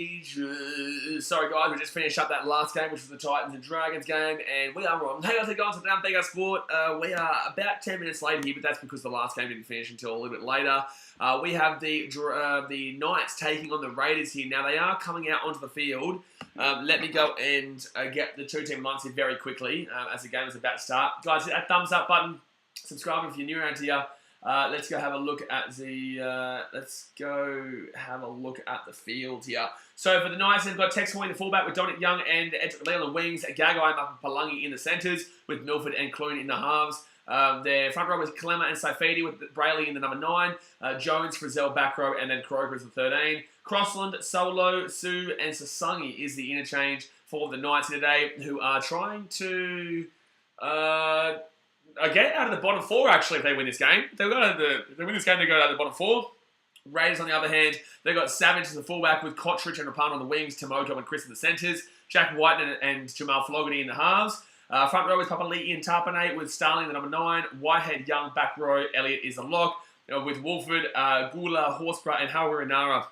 Sorry guys, we just finished up that last game, which was the Titans and Dragons game, and we are on. Hey guys, down Big Sport. We are about 10 minutes late here, but that's because the last game didn't finish until a little bit later. We have the Knights taking on the Raiders here. Now they are coming out onto the field. Let me go and get the two-team lines here very quickly as the game is about to start. Guys, hit that thumbs up button. Subscribe if you're new around here. Let's go have a look at the field here. So for the Knights, they've got Tex Hoy in the fullback with Dominic Young and Edric Leal in the wings, Gagai, Muppet Palungi in the centres with Milford and Clune in the halves. Their front row was Clemmer and Saifidi with Brayley in the number 9, Jones, Frizzell back row, and then Croker is the 13. Crossland, Solo, Sue, and Sasungi is the interchange for the Knights today, who are trying to get out of the bottom 4, actually, if they win this game. If they win this game, they go out of the bottom 4. Raiders, on the other hand, they've got Savage as the fullback with Kotrich and Rapana on the wings, Tomoto and Chris in the centres, Jack White and Jamal Flogarty in the halves. Front row is Papali'i and Tarpanay with Starling the number 9, Whitehead, Young, back row, Elliott is the lock, with Wolford, Gula, Horsburgh, and Hawarinara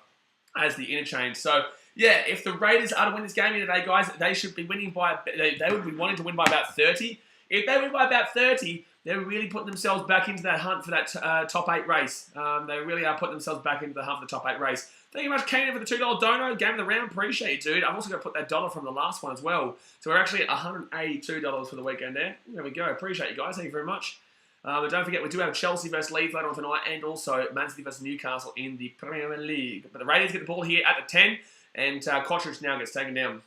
as the interchange. So, yeah, if the Raiders are to win this game here today, guys, they should be winning by, they would be wanting to win by about 30. If they win by about 30, they're really putting themselves back into that hunt for that top 8 race. They really are putting themselves back into the hunt for the top 8 race. Thank you very much, Kane, for the $2 dono. Game of the round. Appreciate it, dude. I've also got to put that dollar from the last one as well. So we're actually at $182 for the weekend there. There we go. Appreciate you guys. Thank you very much. But don't forget, we do have Chelsea versus Leeds later on tonight, and also Man City versus Newcastle in the Premier League. But the Raiders get the ball here at the 10, and Kotrich now gets taken down.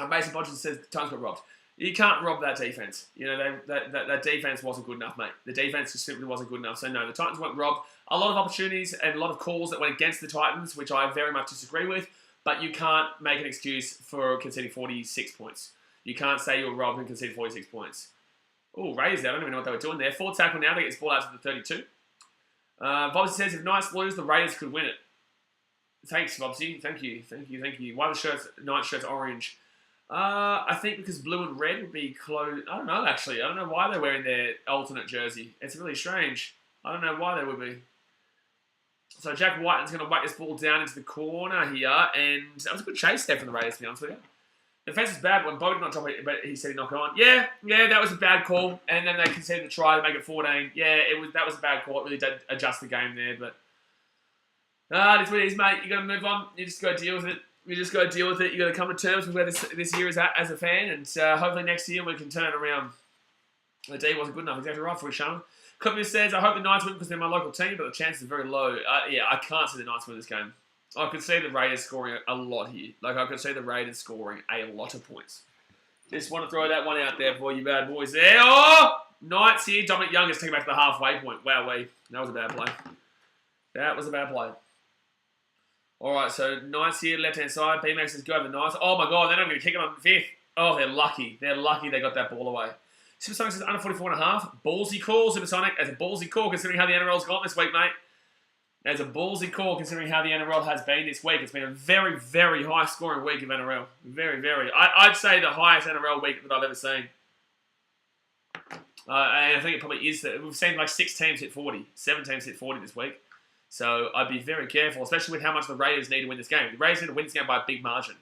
Mason Bodgson says the Titans got robbed. You can't rob that defense. You know, that defense wasn't good enough, mate. The defense just simply wasn't good enough. So, no, the Titans weren't robbed. A lot of opportunities and a lot of calls that went against the Titans, which I very much disagree with, but you can't make an excuse for conceding 46 points. You can't say you were robbed and conceded 46 points. Oh, Raiders, I don't even know what they were doing there. Forward tackle now, they get this ball out to the 32. Vobsy says, if Knights lose, the Raiders could win it. Thanks, Vobsy. Thank you. Why the Knights shirts orange? I think because blue and red would be close. I don't know, actually. I don't know why they're wearing their alternate jersey. It's really strange. I don't know why they would be. So Jack White's going to whack this ball down into the corner here, and that was a good chase there from the Raiders, to be honest with you. The defense is bad when Bowden not top it, but he said he knocked it on. Yeah, that was a bad call, and then they conceded the try to make it 14. Yeah, that was a bad call. It really did adjust the game there, but that's what it is, mate. You got to move on. You just got to deal with it. You just got to deal with it. You got to come to terms with where this year is at as a fan, and hopefully next year we can turn it around. The D wasn't good enough. Exactly right for you, Sean. Clipman says, I hope the Knights win because they're my local team, but the chances are very low. Yeah, I can't see the Knights win this game. I could see the Raiders scoring a lot here. Like, I could see the Raiders scoring a lot of points. Just want to throw that one out there for you bad boys there. Oh! Knights here. Dominic Young is taken back to the halfway point. Wowee. That was a bad play. That was a bad play. All right, so Knights here, left-hand side. B-Max says, go over the Knights. Oh, my God, they're not going to kick it on 5th. Oh, they're lucky. They're lucky they got that ball away. Supersonic says under 44.5. Ballsy call, Supersonic. That's a ballsy call considering how the NRL's gone this week, mate. That's a ballsy call considering how the NRL has been this week. It's been a very, very high-scoring week of NRL. Very, very. I'd say the highest NRL week that I've ever seen. And I think it probably is. We've seen like 6 teams hit 40. 7 teams hit 40 this week. So I'd be very careful, especially with how much the Raiders need to win this game. The Raiders need to win this game by a big margin.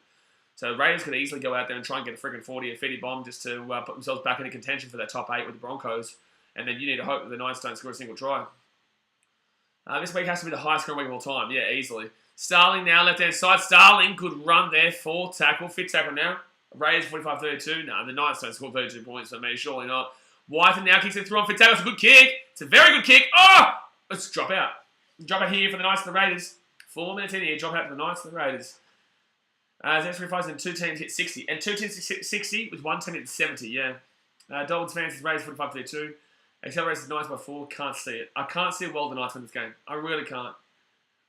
So the Raiders could easily go out there and try and get a friggin' 40 or 50 bomb just to put themselves back into contention for that top 8 with the Broncos. And then you need to hope that the Knights don't score a single try. This week has to be the highest scoring week of all time. Yeah, easily. Starling now, left-hand side. Starling, good run there. 4th tackle, 5th tackle now. Raiders 45-32. No, the Knights don't score 32 points for me. Surely not. White now kicks it through on 5th tackle. It's a good kick. It's a very good kick. Oh! Let's drop out. Drop it here for the Knights and the Raiders. 4 minutes in here. Drop out for the Knights and the Raiders. That's 35 and 2 teams hit 60. And 2 teams hit 60 with 1 team hit 70, yeah. Dolphins fans, Raiders 45-32. Accelerates the Knights by 4. Can't see it. I can't see a world the Knights win this game. I really can't.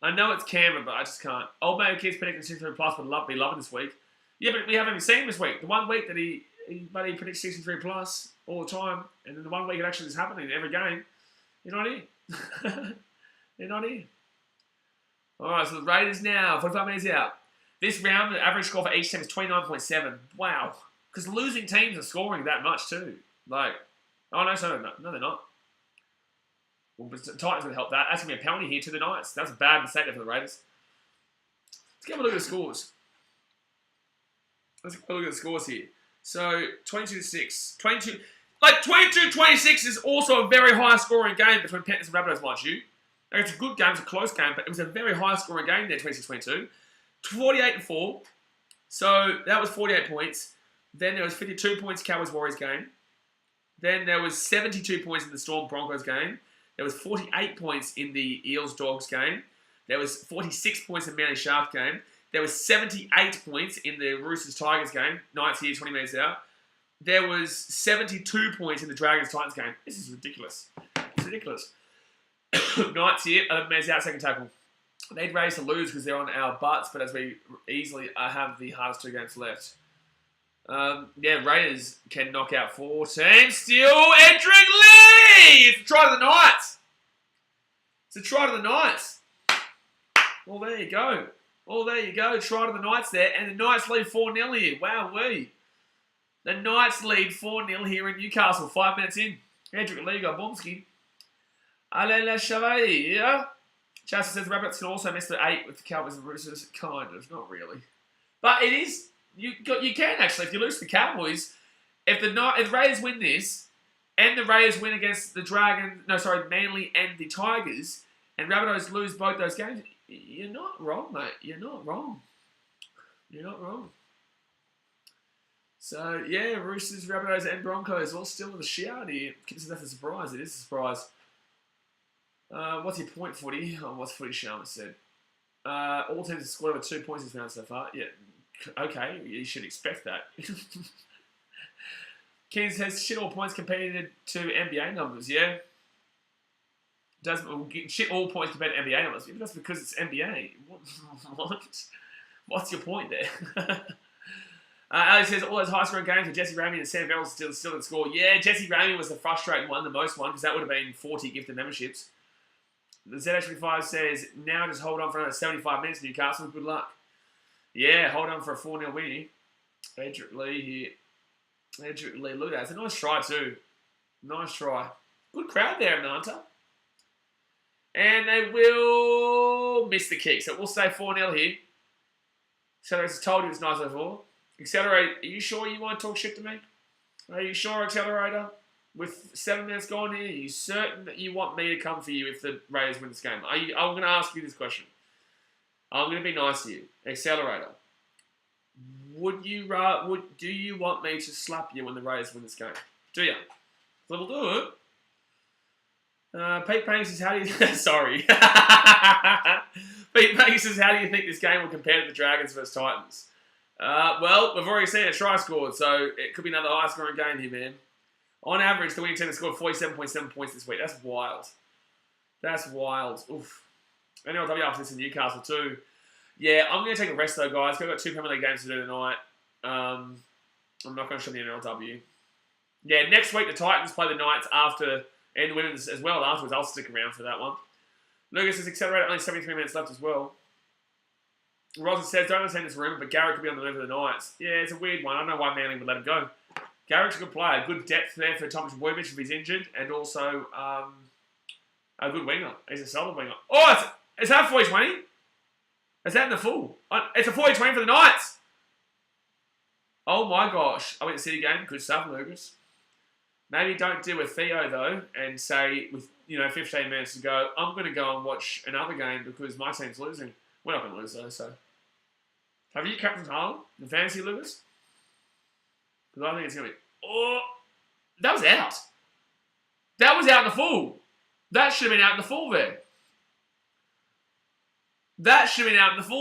I know it's Canberra, but I just can't. Old mate keeps predicting 63 plus would be loving this week. Yeah, but we haven't even seen him this week. The one week that he predicts 63 plus all the time, and then the one week it actually is happening in every game, you're not here. They're not here. Alright, so the Raiders now, 45 minutes out. This round, the average score for each team is 29.7. Wow. Because losing teams are scoring that much too. Like, oh no, no, they're not. Well, the Titans would help that. That's going to be a penalty here to the Knights. That's a bad mistake there for the Raiders. Let's get a look at the scores. Let's look at the scores here. So 22-6. 22-26 is also a very high scoring game between Panthers and Rabbitohs, mind you. Like, it's a good game, it's a close game, but it was a very high scoring game there, 26-22. 48-4. So that was 48 points. Then there was 52 points Cowboys-Warriors game. Then there was 72 points in the Storm-Broncos game. There was 48 points in the Eels-Dogs game. There was 46 points in the Manly-Shark game. There was 78 points in the Roosters-Tigers game. Knights here, 20 minutes out. There was 72 points in the Dragons-Titans game. This is ridiculous. It's ridiculous. Knights here, 11 minutes out, second tackle. They'd raise to lose because they're on our butts, but as we easily have the hardest 2 games left. Raiders can knock out 4 teams. Still, Edric Lee! It's a try to the Knights. It's a try to the Knights. Well, there you go. Try to the Knights there. And the Knights lead 4-0 here. Wow-wee. The Knights lead 4-0 here in Newcastle. 5 minutes in. Edric Lee got Bomsky. Alain Chevalier. Chester says the Rabbits can also miss the 8 with the Cowboys and Roosters. Kind of, not really. But it is... You can actually, if you lose to the Cowboys, if the Raiders win this, and the Raiders win against the Manly and the Tigers, and Rabbitohs lose both those games, you're not wrong, mate. You're not wrong. So, yeah, Roosters, Rabbitohs, and Broncos all still in the shout here. That's a surprise. It is a surprise. What's your point, footy? Oh, what's footy Sharma said? All teams have scored over 2 points this round so far. Yeah. Okay, you should expect that. Kings has shit all points competed to NBA numbers, yeah? Does shit all points compared to NBA numbers? Maybe that's because it's NBA. What? What's your point there? Alex says all those high scoring games with Jesse Ramey and Sam Bell still in score. Yeah, Jesse Ramey was the frustrating one, the most one, because that would have been 40 gifted memberships. The ZH35 says now just hold on for another 75 minutes, Newcastle. Good luck. Yeah, hold on for a 4-0 win. Edric Lee here. Edric Lee, look at that. It's a nice try too. Nice try. Good crowd there in the Hunter. And they will miss the kick. So we'll say 4-0 here. Accelerator told you it's nice before. Accelerator, are you sure you want to talk shit to me? Are you sure, Accelerator? With 7 minutes gone here, are you certain that you want me to come for you if the Raiders win this game? I'm going to ask you this question. I'm going to be nice to you. Accelerator. Do you want me to slap you when the Raiders win this game? Do you? We'll do it. Pete Panks says, how do you... Sorry. Pete Panks says, how do you think this game will compare to the Dragons versus Titans? Well, we've already seen a try scored, so it could be another high-scoring game here, man. On average, the winning team has scored 47.7 points this week. That's wild. That's wild. Oof. NRLW after this in Newcastle too. Yeah, I'm going to take a rest though, guys. We've got 2 Premier League games to do tonight. I'm not going to show the NRLW. Yeah, next week the Titans play the Knights after, and the Women's as well afterwards. I'll stick around for that one. Lucas is accelerated, only 73 minutes left as well. Rosin says, don't understand this rumor, but Garrett could be on the move for the Knights. Yeah, it's a weird one. I don't know why Manly would let him go. Garrett's a good player. Good depth there for Thomas Boyvich if he's injured, and also a good winger. He's a solid winger. Oh, is that 40-20? Is that in the full? It's a 40-20 for the Knights. Oh my gosh. I went to City game. Good stuff, Lucas. Maybe don't do a Theo though and say with 15 minutes to go, I'm going to go and watch another game because my team's losing. We're not going to lose though, so. Have you captained Harlem? The fantasy, Lucas? Because I think it's going to be... Oh, that was out. That was out in the full. That should have been out in the full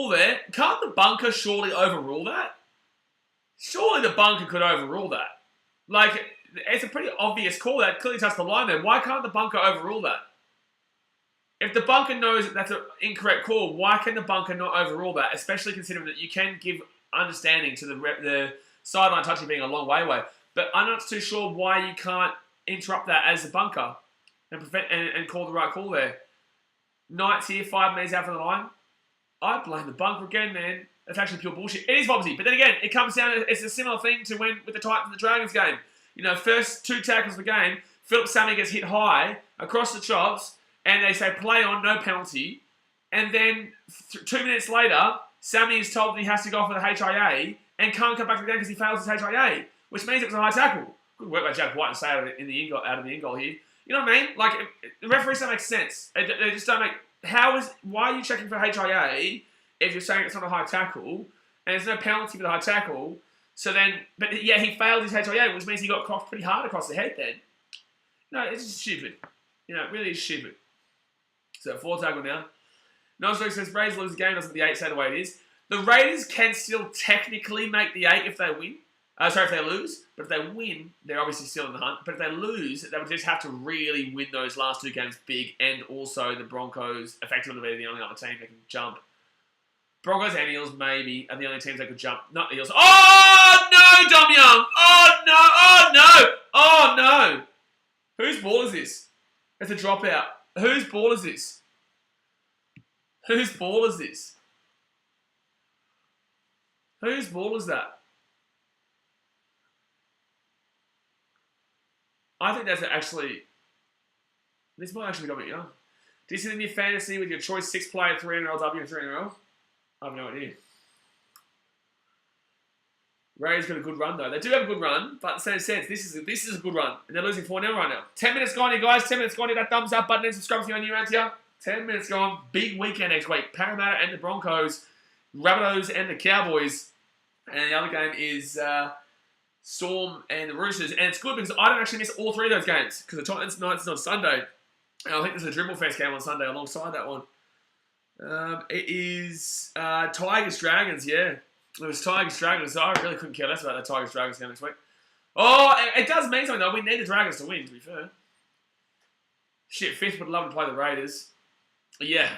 there. Can't the bunker surely overrule that? Surely the bunker could overrule that. Like, it's a pretty obvious call that clearly touched the line there. Why can't the bunker overrule that? If the bunker knows that that's an incorrect call, why can the bunker not overrule that? Especially considering that you can give understanding to the sideline touching being a long way away. But I'm not too sure why you can't interrupt that as the bunker and prevent and call the right call there. Knights here, 5 minutes out from the line. I blame the bunker again, man. That's actually pure bullshit. It is obviously, but then again, it comes down. It's a similar thing to when with the Titans and the Dragons game. First 2 tackles of the game, Philip Sammy gets hit high across the chops, and they say play on, no penalty. And then 2 minutes later, Sammy is told that he has to go for the HIA, and can't come back to the game because he fails his HIA, which means it was a high tackle. Good work by Jack White to say out of the end goal here. You know what I mean? Like, the referees don't make sense. They just don't make... Why are you checking for HIA if you're saying it's not a high tackle, and there's no penalty for the high tackle? So then... But yeah, he failed his HIA, which means he got crossed pretty hard across the head then. No, it's just stupid. You know, it really is stupid. So, 4 tackle now. Noslook says, Raiders lose the game, doesn't the 8 say the way it is? The Raiders can still technically make the 8 if they win. If they lose. But if they win, they're obviously still in the hunt. But if they lose, they would just have to really win those last 2 games big. And also the Broncos, effectively the only other team that can jump. Broncos and Eels maybe are the only teams that could jump. Not the Eels. Oh, no, Dom Young. Oh, no. Oh, no. Oh, no. Whose ball is this? It's a dropout. Whose ball is this? Whose ball is this? Whose ball is that? I think that's actually... This might actually got me young. Do you sit in your fantasy with your choice 6-player, 3 NRLW and 3 NRL? I have no idea. Ray's got a good run though. They do have a good run, but in the same sense, this is a good run. And they're losing 4-0 right now. 10 minutes gone here, guys. 10 minutes gone here. That thumbs up button and subscribe if you're new around here. 10 minutes gone. Big weekend next week. Parramatta and the Broncos. Rabbitohs and the Cowboys. And the other game is Storm and the Roosters. And it's good because I don't actually miss all 3 of those games. Because the Titans Knights on Sunday. And I think there's a Dribble Fest game on Sunday alongside that one. It is Tigers Dragons, yeah. It was Tigers Dragons. So I really couldn't care less about that Tigers Dragons game next week. Oh, it does mean something though. We need the Dragons to win, to be fair. Shit, 5th would love to play the Raiders. Yeah,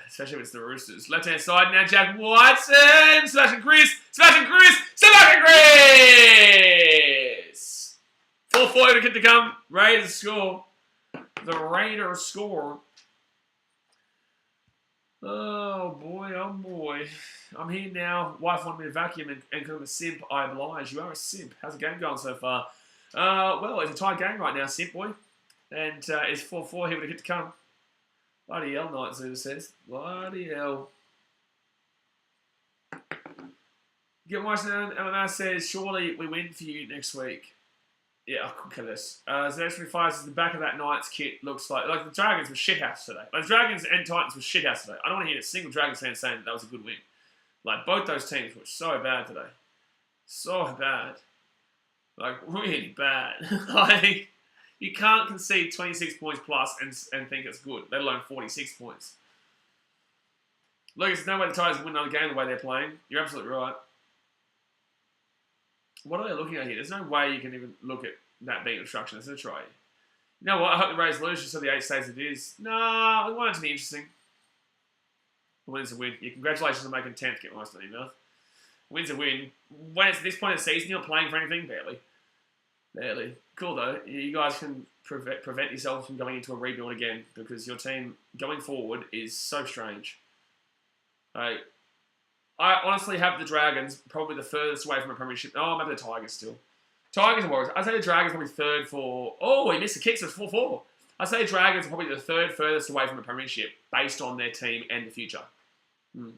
especially if it's the Roosters. Left-hand side now, Jack Whiteson. Smashing Chris. 4-4 to get to come. Raiders score. The Raiders score. Oh boy. I'm here now. Wife wanted me to vacuum and because I'm a simp, I oblige. You are a simp. How's the game going so far? Well, it's a tight game right now, simp boy. And it's 4-4 here with a get to come. Bloody hell, Night Zoo says. Bloody hell. Get watching MMR says, surely we win for you next week. Yeah, I could kill this. Z35 says the back of that Knights kit looks like the Dragons were shithouse today. Like, the Dragons and Titans were shithouse today. I don't want to hear a single Dragons fan saying that was a good win. Like, both those teams were so bad today. So bad. Like, really bad. Like, you can't concede 26 points plus and think it's good, let alone 46 points. Look, there's no way the Tigers win another game the way they're playing. You're absolutely right. What are they looking at here? There's no way you can even look at that being obstruction. Let's try. You know what? I hope the Raiders lose just so the 8 stays as it is. No, I want it to be interesting. A win's a win. Yeah, congratulations on making 10th. Get most of the email. Win's a win. When it's at this point in the season, you're not playing for anything? Barely. Cool though. You guys can prevent yourselves from going into a rebuild again because your team going forward is so strange. I honestly have the Dragons probably the furthest away from a premiership. Oh, maybe the Tigers still. Tigers and Warriors. I'd say the Dragons are probably 3rd for... Oh, he missed the kick, so it's 4-4. I'd say the Dragons are probably the 3rd furthest away from a premiership based on their team and the future. And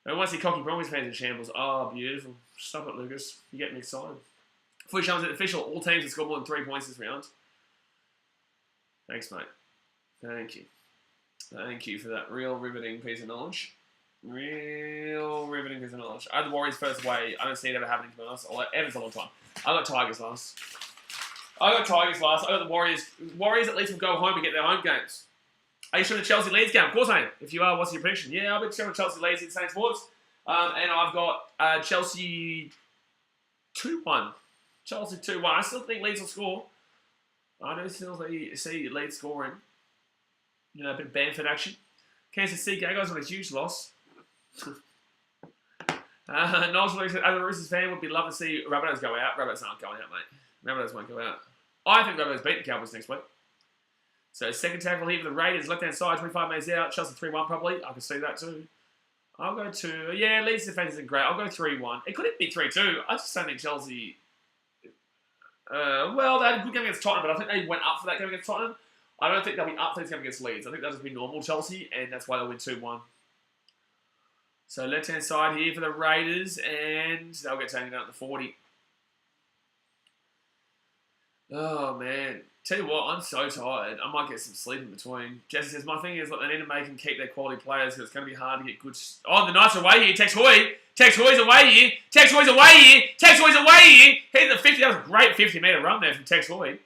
once the cocky Broncos fans in shambles. Oh, beautiful. Stop it, Lucas. You're getting me excited. Fully Chums at official. All teams have scored more than 3 points this round. Thanks, mate. Thank you. Thank you for that real riveting piece of knowledge. Real riveting piece of knowledge. I had the Warriors first away. I don't see it ever happening, to be honest. Ever's a long time. I got Tigers last. I got the Warriors. Warriors at least will go home and get their home games. Are you showing the Chelsea Leeds game? Of course I am. If you are, what's your prediction? Yeah, I'll be showing Chelsea Leeds in Saint Sports. And I've got Chelsea 2-1. Chelsea 2-1. I still think Leeds will score. I do still see Leeds scoring. You know, a bit of Bamford action. Kansas City Gagos on a huge loss. Knowles said, as a Roosters fan, would be love to see Rabbitohs go out. Rabbitohs aren't going out, mate. Rabbitohs won't go out. I think Rabbitohs beat the Cowboys next week. So second tackle here for the Raiders, left-hand side, 25 metres out. Chelsea 3-1 probably. I can see that too. I'll go 2. Yeah, Leeds defence isn't great. I'll go 3-1. It could even be 3-2. I just don't think Chelsea... well, they had a good game against Tottenham, but I think they went up for that game against Tottenham. I don't think they'll be up for this game against Leeds. I think they'll just be normal Chelsea, and that's why they'll win 2-1. So left-hand side here for the Raiders, and they'll get taken out at the 40. Oh, man. Tell you what, I'm so tired. I might get some sleep in between. Jesse says, my thing is, look, they need to make and keep their quality players because it's going to be hard to get good... Oh, the Knights are away here. Tex Hoy. Tex Hoy's away here. Tex Hoy's away here. Tex Hoy's away here. Here's the 50. That was a great 50-metre run there from Tex Hoy.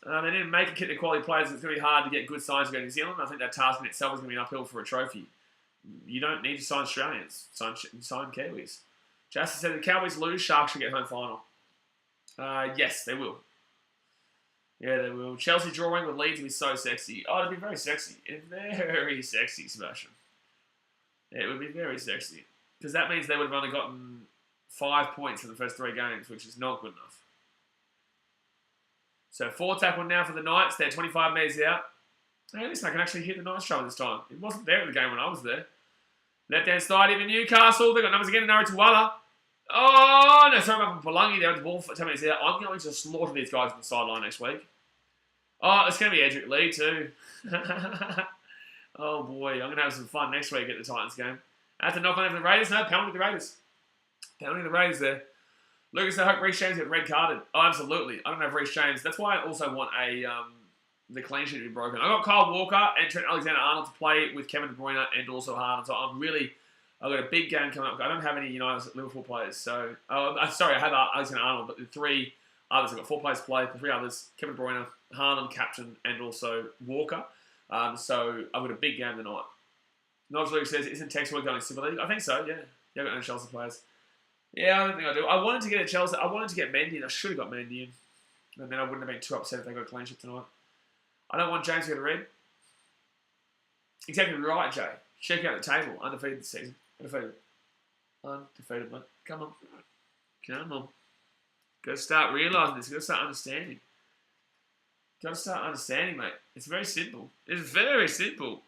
They need to make and keep their quality players. It's going to be hard to get good signs to go to New Zealand. I think that task in itself is going to be an uphill for a trophy. You don't need to sign Australians. Sign Kiwis. Justin said the Cowboys lose, Sharks should get home final. Yes, they will. Yeah, they will. Chelsea drawing with Leeds will be so sexy. Oh, it'd be very sexy. Very sexy, Sebastian. Yeah, it would be very sexy. Because that means they would have only gotten 5 points in the first 3 games, which is not good enough. So 4 tackle now for the Knights. They're 25 metres out. Hey, listen, I can actually hit the Knights shoulder this time. It wasn't there at the game when I was there. Left-hand side, even Newcastle. They've got numbers again in Narituala. Oh, no, sorry about Palangi there with the ball for 10 minutes out. I'm going to slaughter these guys on the sideline next week. Oh, it's going to be Edric Lee too. Oh, boy. I'm going to have some fun next week at the Titans game. I have to knock on over the Raiders. No, penalty the Raiders. Penalty the Raiders there. Lucas, I hope Reece James get red carded. Oh, absolutely. I don't have Reece James. That's why I also want the clean sheet to be broken. I got Kyle Walker and Trent Alexander-Arnold to play with Kevin De Bruyne and also Haaland. So I've got a big game coming up. I don't have any United Liverpool players. So, sorry, I have Alexander-Arnold, but the 3 others, I've got 4 players to play. The 3 others, Kevin De Bruyne, Haaland, captain, and also Walker. So I've got a big game tonight. Nodge Luke says, isn't Tex Hoy going to Super League? I think so, yeah. Yeah, I've got no Chelsea players. Yeah, I don't think I do. I wanted to get a Chelsea. I wanted to get Mendy in. I should have got Mendy in. And then I wouldn't have been too upset if they got a clean sheet tonight. I don't want James to get a red. Exactly right, Jay. Check out the table. Undefeated this season. Undefeated, mate. Come on. Come on. Got to start realising this. Got to start understanding. Got to start understanding, mate. It's very simple. It's very simple.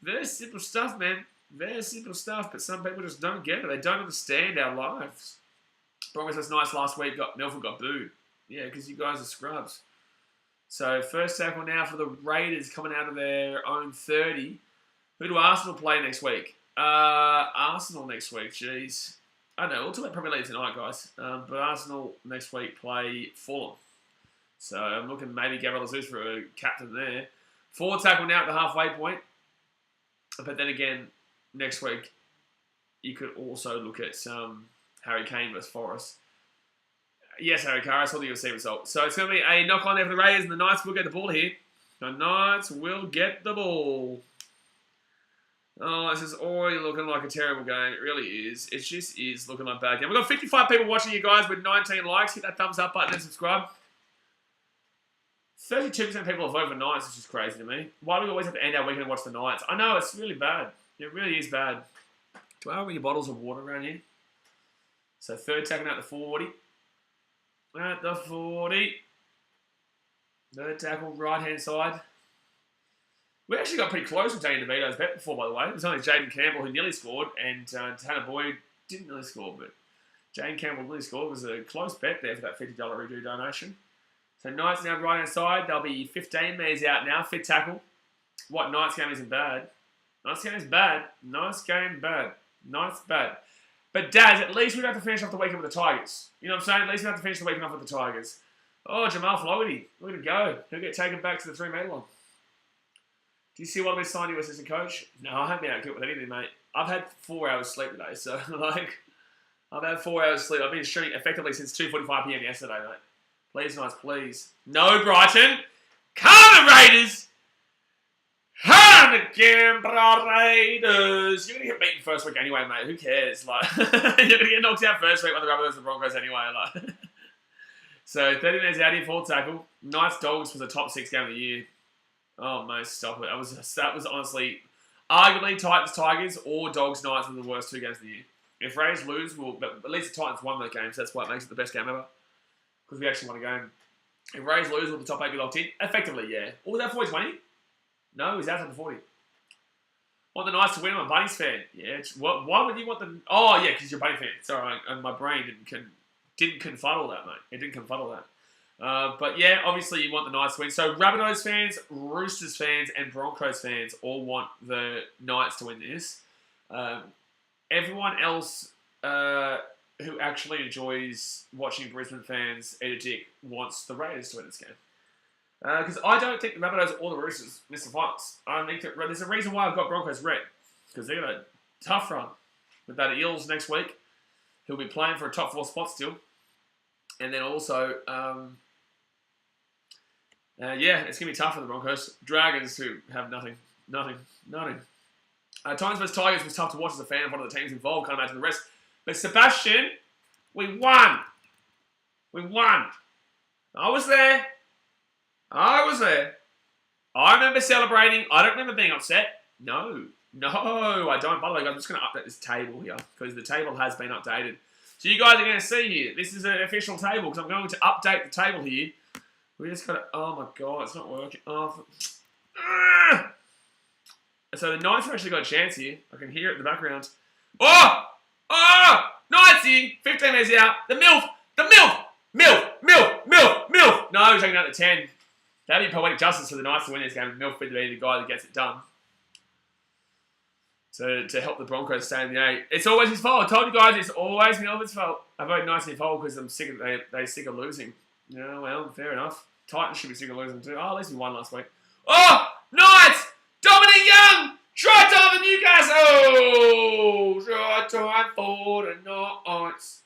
Very simple stuff, man. Very simple stuff, but some people just don't get it. They don't understand our lives. Broncos was nice last week. Milford got booed. Yeah, because you guys are scrubs. So, first tackle now for the Raiders coming out of their own 30. Who do Arsenal play next week? Arsenal next week, jeez. I don't know, we'll talk about Premier League tonight, guys. But Arsenal next week play Fulham. So, I'm looking maybe Gabriel Jesus for a captain there. Forward tackle now at the halfway point. But then again, next week, you could also look at Harry Kane versus Forest. Yes, Harry Carr, I saw the UFC result. So it's going to be a knock-on there for the Raiders, and the Knights will get the ball here. The Knights will get the ball. Oh, this is already looking like a terrible game. It really is. It just is looking like a bad game. We've got 55 people watching you guys with 19 likes. Hit that thumbs up button and subscribe. 32% of people have voted for Knights, which is crazy to me. Why do we always have to end our weekend and watch the Knights? I know, it's really bad. It really is bad. Do I have any bottles of water around here? So third tackle out the 40. At the 40. Third tackle, right-hand side. We actually got pretty close with Jane DeVito's bet before, by the way. It was only Jaden Campbell who nearly scored, and Tanner Boyd didn't nearly score, but Jane Campbell nearly scored. It was a close bet there for that $50 redo donation. So Knights now right-hand side. They'll be 15 metres out now. Fit tackle. What, Knights game isn't bad? Knights game is bad. Nice game, bad. Knights, bad. But, Daz, at least we don't have to finish off the weekend with the Tigers. You know what I'm saying? At least we don't have to finish the weekend off with the Tigers. Oh, Jamal Flogerty. Look at him go. He'll get taken back to the 3-metre line. Do you see why we signed you as assistant coach? No, I haven't been out good with anything, mate. I've had 4 hours sleep today, so, I've had 4 hours sleep. I've been streaming effectively since 2:45 p.m. yesterday, mate. Please, Knights, please. No, Brighton. Come on, Raiders. Come on, Canberra Raiders. You're going to get beaten first week anyway, mate. Who cares? You're going to get knocked out first week when the Rabbitohs and the Broncos anyway. So, 30 minutes out here, full tackle. Knights Dogs was a top 6 game of the year. Oh, mate, stop it. That was honestly, arguably Titans Tigers or Dogs Knights were the worst 2 games of the year. If Raiders lose, but at least the Titans won that game, so that's why it makes it the best game ever. Because we actually won a game. If Raiders lose, will the top 8 be locked in? Effectively, yeah. Or was that 40-20? No, he's outside the 40. Want the Knights to win? I'm a Bunnies fan. Yeah. Why would you want the... Oh, yeah, because you're a Bunny fan. Sorry, and my brain didn't confuddle that, mate. It didn't confuddle that. But yeah, obviously you want the Knights to win. So Rabbitohs fans, Roosters fans, and Broncos fans all want the Knights to win this. everyone else who actually enjoys watching Brisbane fans eat a dick wants the Raiders to win this game. Because I don't think the Rabbitohs or the Roosters miss the finals. I think that there's a reason why I've got Broncos red. Because they've got a tough run with that Eels next week, who'll be playing for a top 4 spot still. And then also, it's going to be tough for the Broncos. Dragons, who have nothing. Titans vs Tigers was tough to watch as a fan of one of the teams involved. Can't imagine the rest. But Sebastian, we won. I was there. I remember celebrating. I don't remember being upset. No, I don't. By the way, I'm just going to update this table here because the table has been updated. So you guys are going to see here. This is an official table because I'm going to update the table here. We just got to... Oh, my God. It's not working. So the Knights have actually got a chance here. I can hear it in the background. Oh! Knights here. 15 minutes out. The MILF. No, taking out the 10. That'd be poetic justice for the Knights to win this game. MILF would be the guy that gets it done. So to help the Broncos stay in the 8. It's always his fault. I told you guys it's always Melbourne's fault. I vote Knights in his fault because I'm sick of they sick of losing. Yeah, well, fair enough. Titans should be sick of losing too. Oh, at least we won last week. Oh! Knights! Dominic Young! Try time for Newcastle! Try time for the Knights.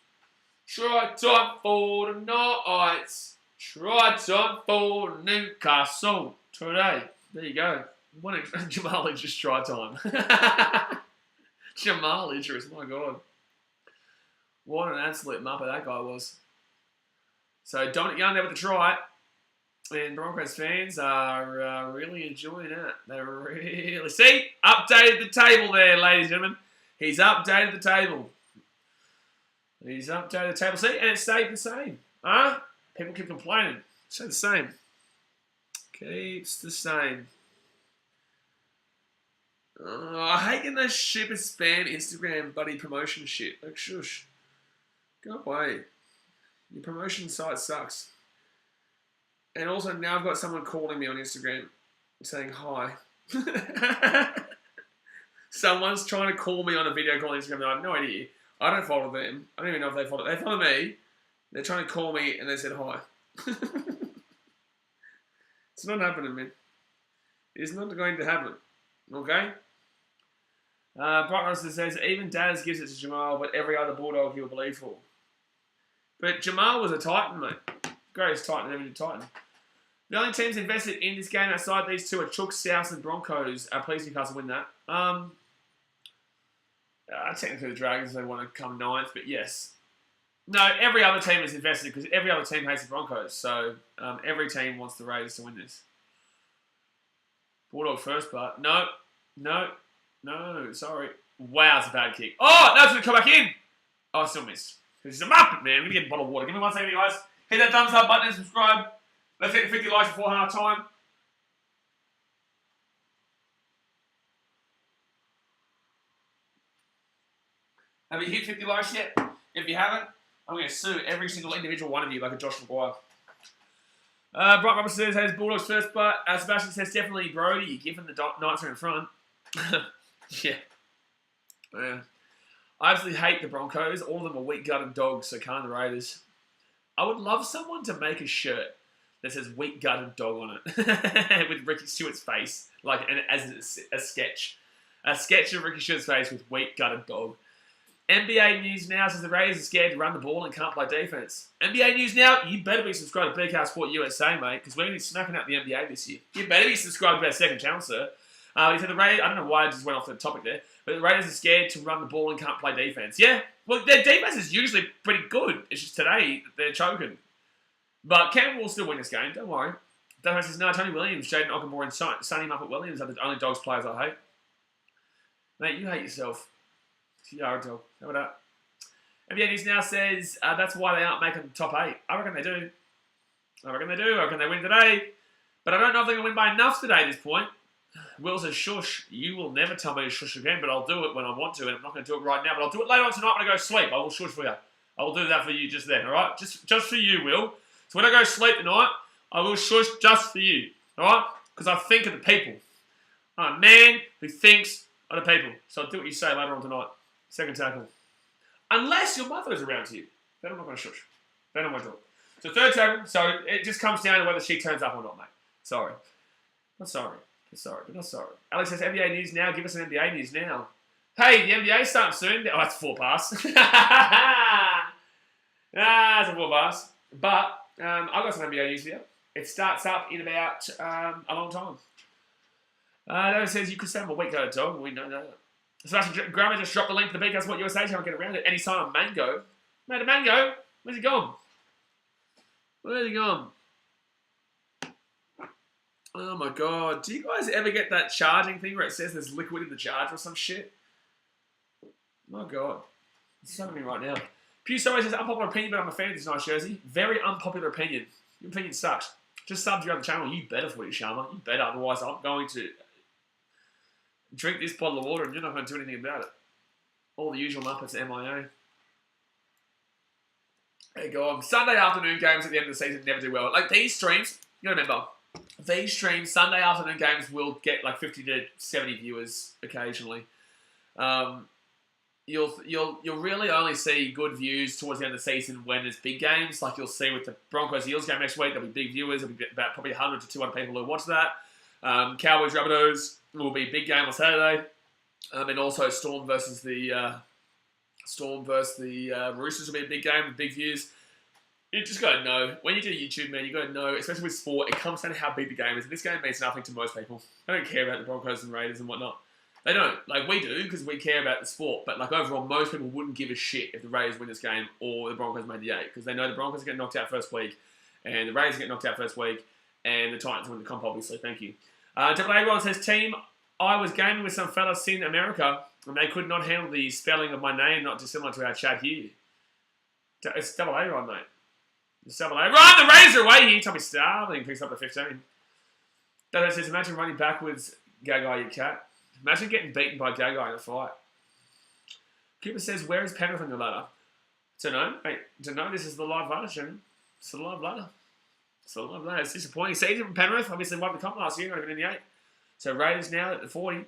Try time for the Knights. Try time for Newcastle. Today. There you go. What a Jamal Idris try time. Jamal Idris, my God. What an absolute muppet that guy was. So Dominic Young there with the try. And Broncos fans are really enjoying that. They really... See? Updated the table there, ladies and gentlemen. He's updated the table. See? And it stayed the same. Huh? People keep complaining. Stayed the same. Keeps the same. I hate getting those stupid spam Instagram buddy promotion shit. Like, shush. Go away. Your promotion site sucks. And also now I've got someone calling me on Instagram saying hi. Someone's trying to call me on a video call on Instagram and I have no idea. I don't follow them. I don't even know if they follow. They follow me. They're trying to call me and they said hi. It's not happening, man. It's not going to happen. Okay? Bright Russell says, even Daz gives it to Jamal, but every other Bulldog he will believe for. But Jamal was a Titan, mate. Greatest Titan ever to Titan. The only teams invested in this game outside these two are Chooks, South, and Broncos. Please Newcastle win that. Technically the Dragons, they want to come 9th, but yes. No, every other team is invested because every other team hates the Broncos. So every team wants the Raiders to win this. Bulldog first, but no, sorry. Wow, it's a bad kick. Oh, no, it's going to come back in. Oh, I still missed. Because he's a muppet, man. I'm going to get a bottle of water. Give me 1 second, guys. Hit that thumbs up button and subscribe. Let's hit 50 likes before half time. Have you hit 50 likes yet? If you haven't, I'm going to sue every single individual one of you like a Josh McGuire. Bright Robert says, has Bulldogs first, but Sebastian says, definitely Brody, given the Knights are in front. Yeah. I absolutely hate the Broncos. All of them are weak-gutted dogs, so can't the Raiders. I would love someone to make a shirt that says weak-gutted dog on it with Ricky Stewart's face, like as a sketch. A sketch of Ricky Stewart's face with weak-gutted dog. NBA News Now says the Raiders are scared to run the ball and can't play defense. NBA News Now, you better be subscribed to BKR Sport USA, mate, because we're going to be smacking out the NBA this year. You better be subscribed to our second channel, sir. He said the Raiders, I don't know why I just went off the topic there, but the Raiders are scared to run the ball and can't play defense. Yeah, well, their defense is usually pretty good. It's just today they're choking. But Canberra will still win this game, don't worry. Dunham says, no, Tony Williams, Jaden Ockenmore, and Sonny Muppet Williams are the only Dogs players I hate. Mate, you hate yourself. You are a dog. How about that? NBA News Now says that's why they aren't making the top 8. I reckon they do. I reckon they win today. But I don't know if they're going to win by enough today at this point. Will says, shush, you will never tell me to shush again, but I'll do it when I want to, and I'm not going to do it right now, but I'll do it later on tonight when I go to sleep. I will shush for you. I will do that for you just then, all right? Just for you, Will. So when I go to sleep tonight, I will shush just for you, all right? Because I think of the people. I'm a man who thinks of the people. So I'll do what you say later on tonight. Second tackle. Unless your mother is around here. Then I'm not going to shush. Then I won't do it. So third tackle. So it just comes down to whether she turns up or not, mate. Sorry. Not sorry. Sorry, but not sorry. Alex says NBA news now. Give us some NBA news now. Hey, the NBA's starting soon. Oh, that's a 4 pass. That's a 4 pass. But I've got some NBA news here. It starts up in about a long time. David says you could send him a week ago, dog. We know that. Sebastian Grammer just dropped the link to the BKR's What USA. How to get around it. Any sign on Mango? Mate, a Mango? Where's he gone? Where's he gone? Oh my god. Do you guys ever get that charging thing where it says there's liquid in the charger or some shit? My god. It's happening right now. Pew Sorry says, unpopular opinion, but I'm a fan of this nice jersey. Very unpopular opinion. Your opinion sucks. Just sub to your other channel. You better for it, Sharma. You better. Otherwise, I'm going to drink this bottle of water and you're not going to do anything about it. All the usual Muppets MIA. Hey, go on. Sunday afternoon games at the end of the season never do well. Like these streams, you gotta remember, these streams, Sunday afternoon games will get like 50 to 70 viewers occasionally. You'll really only see good views towards the end of the season when there's big games. Like you'll see with the Broncos-Eels game next week, there'll be big viewers. There'll be about probably 100 to 200 people who watch that. Cowboys-Rabbitohs will be a big game on Saturday. And also Storm versus the Roosters will be a big game with big views. You just got to know. When you do YouTube, man, you got to know, especially with sport, it comes down to how big the game is. And this game means nothing to most people. They don't care about the Broncos and Raiders and whatnot. They don't. Like, we do, because we care about the sport. But, like, overall, most people wouldn't give a shit if the Raiders win this game or the Broncos made the 8. Because they know the Broncos get knocked out first week, and the Raiders get knocked out first week, and the Titans win the comp, obviously. Thank you. AA1 says, team, I was gaming with some fellas in America, and they could not handle the spelling of my name, not dissimilar to our chat here. It's double A run, mate. It's double A. Run! The Raiders are away here. Tommy Starling picks up the 15. Dada says, imagine running backwards, Gagai, you cat. Imagine getting beaten by Gagai in a fight. Cooper says, where is Penrith on the ladder? Don't know. Mate, don't know. This is the live ladder, Shannon. It's the live ladder. It's the live ladder. It's disappointing. Season from Penrith. Obviously won the comp last year, not even in the 8. So Raiders now at the 40.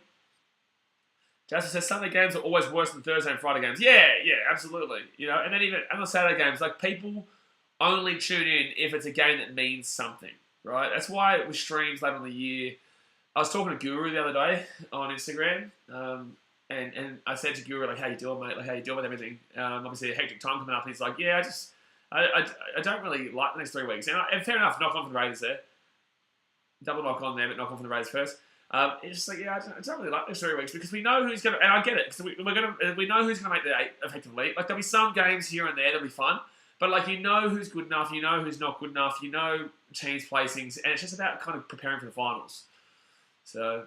Justin says Sunday games are always worse than Thursday and Friday games. Yeah, absolutely. You know, and then even on the Saturday games, like people only tune in if it's a game that means something, right? That's why with streams later in the year, I was talking to Guru the other day on Instagram, and I said to Guru, like, how you doing, mate? Like, how you doing with everything? Obviously a hectic time coming up, and he's like, yeah, I don't really like the next 3 weeks. And fair enough, knock on for the Raiders there. Double knock on there, but knock on for the Raiders first. It's just like, yeah, I don't really like those 3 weeks because we know who's going to, and I get it, because we know who's going to make the 8 effectively. Like, there'll be some games here and there that'll be fun, but like, you know who's good enough, you know who's not good enough, you know teams' placings, and it's just about kind of preparing for the finals. So,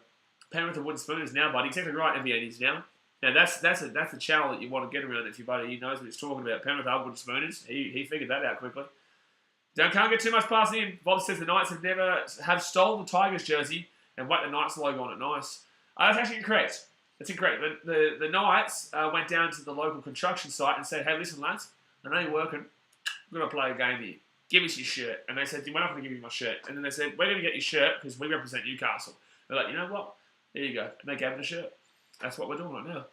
Penrith and Wooden Spooners now, buddy. Exactly right, NBA news now. Now, that's a channel that you want to get around if your buddy he knows what he's talking about. Penrith are Wooden Spooners. He figured that out quickly. Can't get too much past in. Bob says the Knights have stole the Tigers jersey and whacked the Knights logo on it. Nice. That's actually incorrect. That's incorrect. The Knights went down to the local construction site and said, hey, listen, lads, I know you're working. We're going to play a game here. Give us your shirt. And they said, we're not going to give you my shirt. And then they said, we're going to get your shirt because we represent Newcastle. They're like, you know what? There you go. And they gave him the shirt. That's what we're doing right now.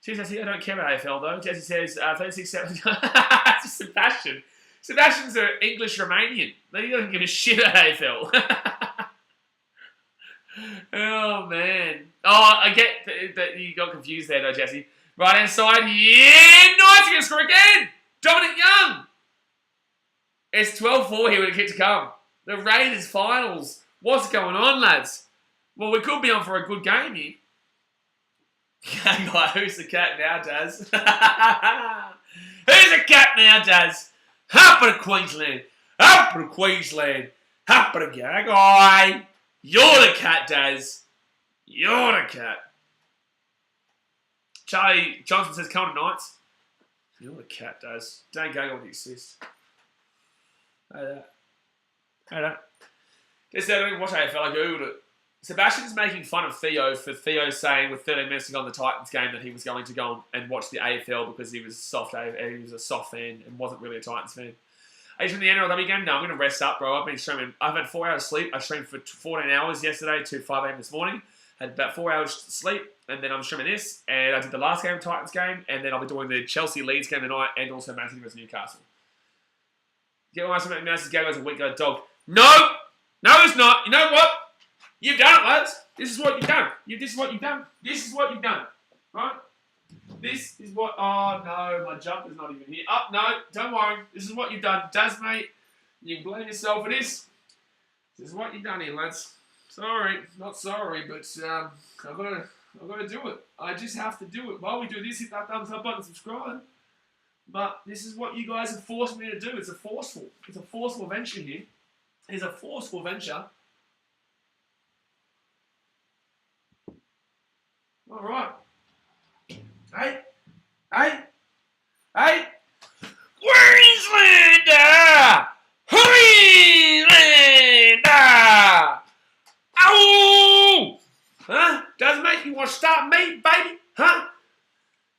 She says, I don't care about AFL though. Jesse says, 36-7. It's Sebastian. Sebastian's an English-Romanian. He doesn't give a shit about AFL. Oh, man. Oh, I get that you got confused there though, Jesse. Right-hand side. Yeah! Nice against score again! Dominic Young! It's 12-4 here with a kick to come. The Raiders finals. What's going on, lads? Well, we could be on for a good game here. Who's the cat now, Daz? Who's the cat now, Daz? Up to Queensland. Up to Queensland. Up to Gagai. You're the cat, Daz. You're the cat. Charlie Johnson says, come to Knights. You're the cat, Daz. Don't Gagai with the assist. Hey that. Just I don't watch AFL, I googled it. Sebastian's making fun of Theo for Theo saying with 13 minutes to go on the Titans game that he was going to go and watch the AFL because he was a soft fan and wasn't really a Titans fan. He's from the NRL game now. I'm going to rest up, bro. I've been streaming. I've had 4 hours sleep. I streamed for 14 hours yesterday to 5 a.m. this morning. Had about 4 hours sleep, and then I'm streaming this, and I did the last game, Titans game, and then I'll be doing the Chelsea Leeds game tonight, and also Man City versus Newcastle. Get one something else, go as a week, go dog. No! No, it's not. You know what? You've done it, lads. This is what you've done. This is what you've done. This is what you've done. Right? This is what... Oh, no. My jumper's not even here. Oh, no. Don't worry. This is what you've done. Daz, mate. You can blame yourself for this. This is what you've done here, lads. Sorry. Not sorry, but I've got to do it. I just have to do it. While we do this, hit that thumbs up button and subscribe. But this is what you guys have forced me to do. It's a forceful venture here. It's a forceful venture. All right. Hey. Queenslander! Ow! Huh? Doesn't make you want to stop me, baby? Huh?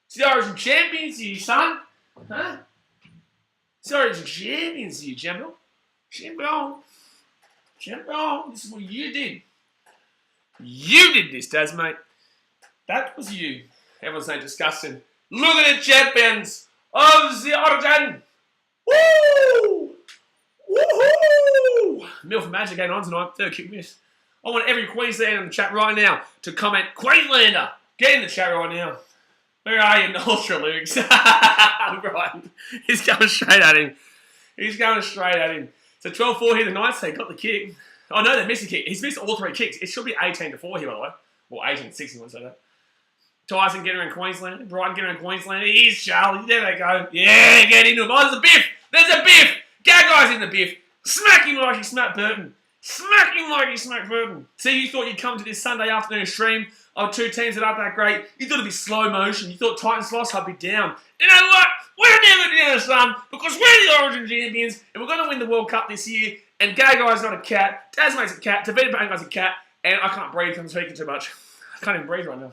It's the Origin Champions here, son. Huh? It's the Origin Champions here, General. Champion. This is what you did. You did this, Daz, mate. That was you. Everyone's saying disgusting. Look at the champions of the Origin. Woo! Woohoo! Milford Magic going on tonight. Third kick miss. I want every Queenslander in the chat right now to comment Queenslander. Get in the chat right now. Where are you, Ultra Lukes? Right. He's going straight at him. So 12-4 here, the Knights, they got the kick. Oh, no, they missed the kick. He's missed all 3 kicks. It should be 18-4 here, by the way. Well, 18-6, you want to say that. Tyson getting around Queensland. Brighton getting around Queensland. Here's Charlie. There they go. Yeah, get into him. Oh, there's a biff. There's a biff. Gaggai's in the biff. Smack him like he smacked Burton. See, you thought you'd come to this Sunday afternoon stream of 2 teams that aren't that great. You thought it'd be slow motion. You thought Titans lost, I'd be down. You know what? We're never down, son, because we're the Origin champions, and we're going to win the World Cup this year. And Gaggai's not a cat. Tasmate's a cat. Tavita Bangai's a cat. And I can't breathe because I'm speaking too much. I can't even breathe right now.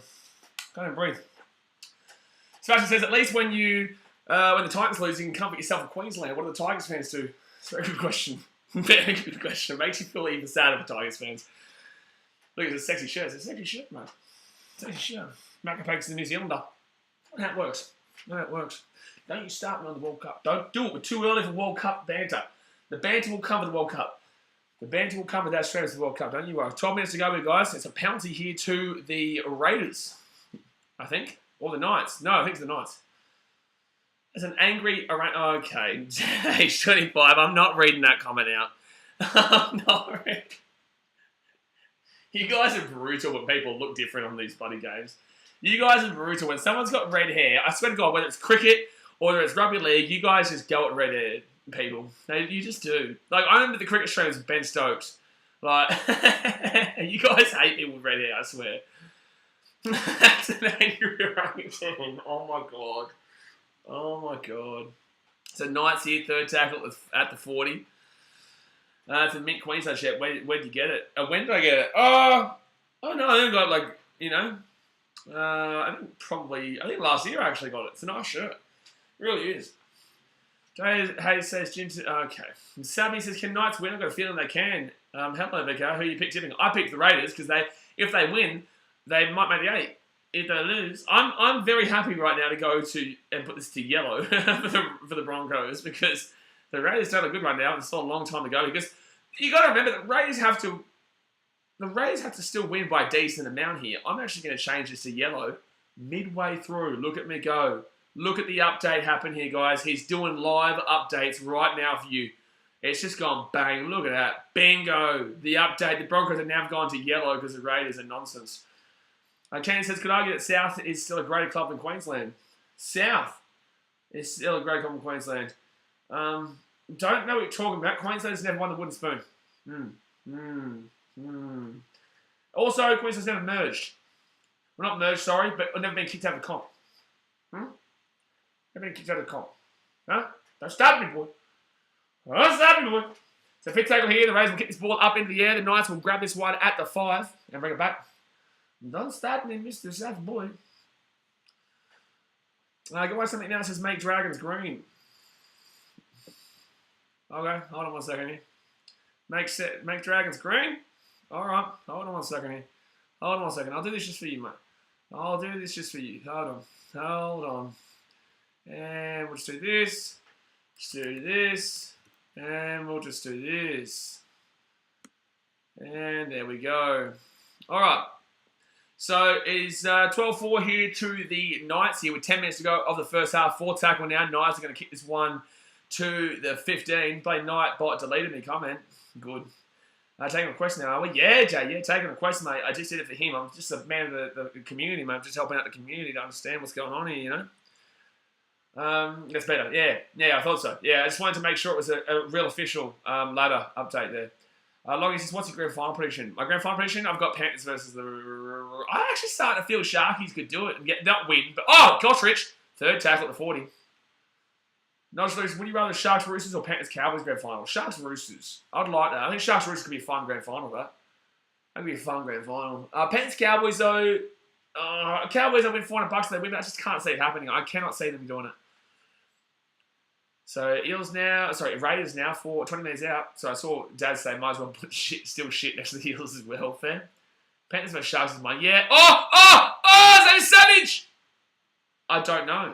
Sebastian says, at least when the Titans lose, you can comfort yourself in Queensland. What do the Tigers fans do? It's a very good question. Very good question. It makes you feel even sadder for Tigers fans. Look, it's a sexy shirt. It's a sexy shirt, mate. Sexy shirt. MAKES the New Zealander. That's how it works. Don't you start me on the World Cup. Don't do it. We're too early for World Cup banter. The banter will come with the World Cup. The banter will come with that straight to the World Cup. Don't you worry. 12 minutes to go, guys. It's a penalty here to the Raiders, I think. Or the Knights. No, I think it's the Knights. It's an angry... Okay. Age 25. I'm not reading that comment out. I'm not reading... You guys are brutal when people look different on these bloody games. You guys are brutal. When someone's got red hair, I swear to God, whether it's cricket or whether it's rugby league, you guys just go at red hair, people. You just do. Like, I remember the cricket streams with Ben Stokes. Like, you guys hate people with red hair, I swear. That's an angry orangutan. Oh my God. Oh my God. So Knights here, third tackle at the 40. It's a Mint Queensland shirt. Where'd you get it? When did I get it? Oh no, I think I got like, I think last year I actually got it. It's a nice shirt. It really is. Hayes says, okay. Sabby says, can Knights win? I've got a feeling they can. Hello, Vicar. Who you picked tipping? I picked the Raiders because if they win, they might make the 8. If they lose, I'm very happy right now to go to and put this to yellow for the Broncos because the Raiders don't look good right now. It's still a long time to go because you got to remember the Raiders have to still win by a decent amount here. I'm actually going to change this to yellow midway through. Look at me go. Look at the update happen here, guys. He's doing live updates right now for you. It's just gone bang. Look at that. Bingo. The update. The Broncos have now gone to yellow because the Raiders are nonsense. Ken says, could argue that South is still a greater club than Queensland. South is still a great club than Queensland. Don't know what you're talking about. Queensland's never won the wooden spoon. Also, Queensland's never merged. Well, not merged, sorry, but never been kicked out of the comp. Never been kicked out of the comp. Huh? Don't stop me, boy. Don't stop me, boy. So fifth tackle here. The Raiders will kick this ball up into the air. The Knights will grab this one at the 5 and bring it back. Don't stop me, Mr. South boy. Go watch something now that says make Dragons green. Okay, hold on one second here. Make Dragons green? Alright, hold on one second here. Hold on a second. I'll do this just for you, mate. I'll do this just for you. Hold on. And we'll just do this. Just do this. And we'll just do this. And there we go. All right. So it's 12-4 here to the Knights here with 10 minutes to go of the first half. 4 tackle now. Knights are going to kick this one to the 15. Play Knight, bot, deleted me. Comment. Good. Taking a question now, are we? Yeah, Jay. Yeah, taking a question, mate. I just did it for him. I'm just a man of the community, mate. I'm just helping out the community to understand what's going on here, you know? That's better. Yeah, I thought so. Yeah, I just wanted to make sure it was a real official ladder update there. Longy says, what's your grand final prediction? My grand final prediction, I've got Panthers versus the... I actually starting to feel Sharkies could do it and not win, but... Oh, gosh, Rich. 3rd tackle at the 40. Nodge Lewis, would you rather Sharks Roosters or Panthers Cowboys grand final? Sharks Roosters. I'd like that. I think Sharks Roosters could be a fun grand final, that. That could be a fun grand final. Panthers Cowboys, though... Cowboys, I win $400, they win. I just can't see it happening. I cannot see them doing it. So, Raiders now for 20 minutes out. So, I saw Dad say, might as well put still shit next to the Eels as well. Fair. Panthers versus Sharks is mine. Yeah. Is that Savage? I don't know.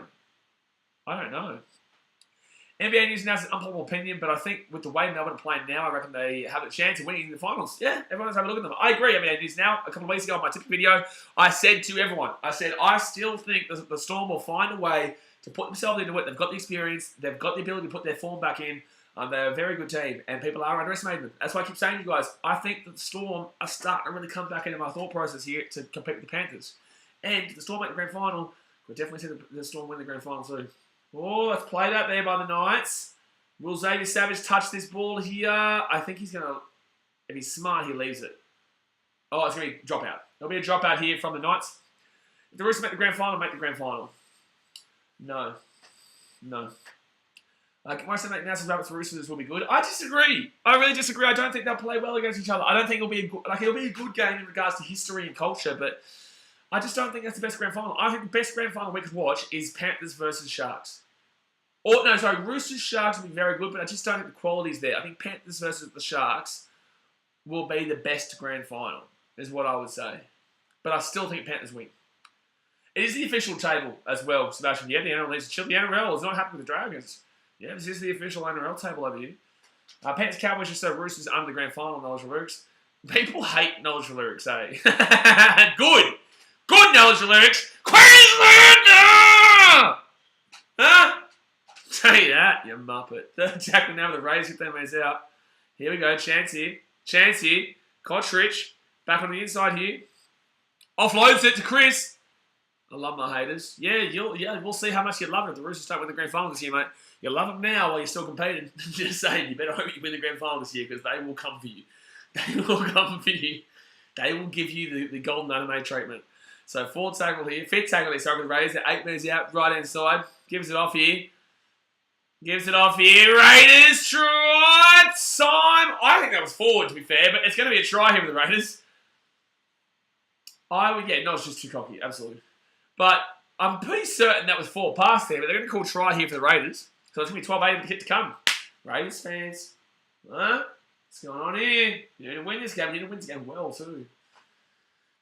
NBA News now is an unpopular opinion, but I think with the way Melbourne are playing now, I reckon they have a chance of winning the finals. Yeah, everyone's having a look at them. I agree, NBA News now. A couple of weeks ago on my tipping video, I said to everyone, I still think the Storm will find a way to put themselves into it. They've got the experience. They've got the ability to put their form back in. They're a very good team, and people are underestimating them. That's why I keep saying to you guys, I think that the Storm are starting to really come back into my thought process here to compete with the Panthers. And the Storm make the grand final. We'll definitely see the Storm win the grand final too. Oh, that's played out there by the Knights. Will Xavier Savage touch this ball here? I think he's going to, if he's smart, he leaves it. Oh, it's going to be a dropout. There'll be a dropout here from the Knights. If the Roosters make the grand final, make the grand final. No. Can I say make Newcastle Rabbits Roosters will be good? I disagree. I really disagree. I don't think they'll play well against each other. I don't think it'll be a good game in regards to history and culture, but I just don't think that's the best grand final. I think the best grand final we could watch is Panthers versus Sharks. Roosters Sharks will be very good, but I just don't think the quality's there. I think Panthers versus the Sharks will be the best grand final, is what I would say. But I still think Panthers win. It is the official table as well, Sebastian. Yeah, the NRL needs to chill. The NRL is not happy with the Dragons. Yeah, this is the official NRL table over here. Panthers Cowboys just so Roosters under the grand final, knowledge of lyrics. People hate knowledge of lyrics, eh? Good knowledge of lyrics. Queenslander! Huh? Say that, you muppet. Third tackle now with the Raiders, 15 minutes out. Here we go, chance here. Kotrich, back on the inside here. Offloads it to Chris. I love my haters. We'll see how much you love it if the Roosters don't win the grand final this year, mate. You love them now while you're still competing. Just saying, you better hope you win the grand final this year because they will come for you. They will come for you. They will give you the golden anime treatment. So, 4th tackle here. 5th tackle here. Sorry with the Raiders. They're 8 minutes out. Right hand side. Gives it off here. Raiders try time. I think that was forward, to be fair, but it's going to be a try here with the Raiders. No, it's just too cocky. Absolutely. But I'm pretty certain that was forward pass there, but they're going to call try here for the Raiders. So it's going to be 12-8 hit to come. Raiders fans. What's going on here? You need to win this game. You need to win this game well, too.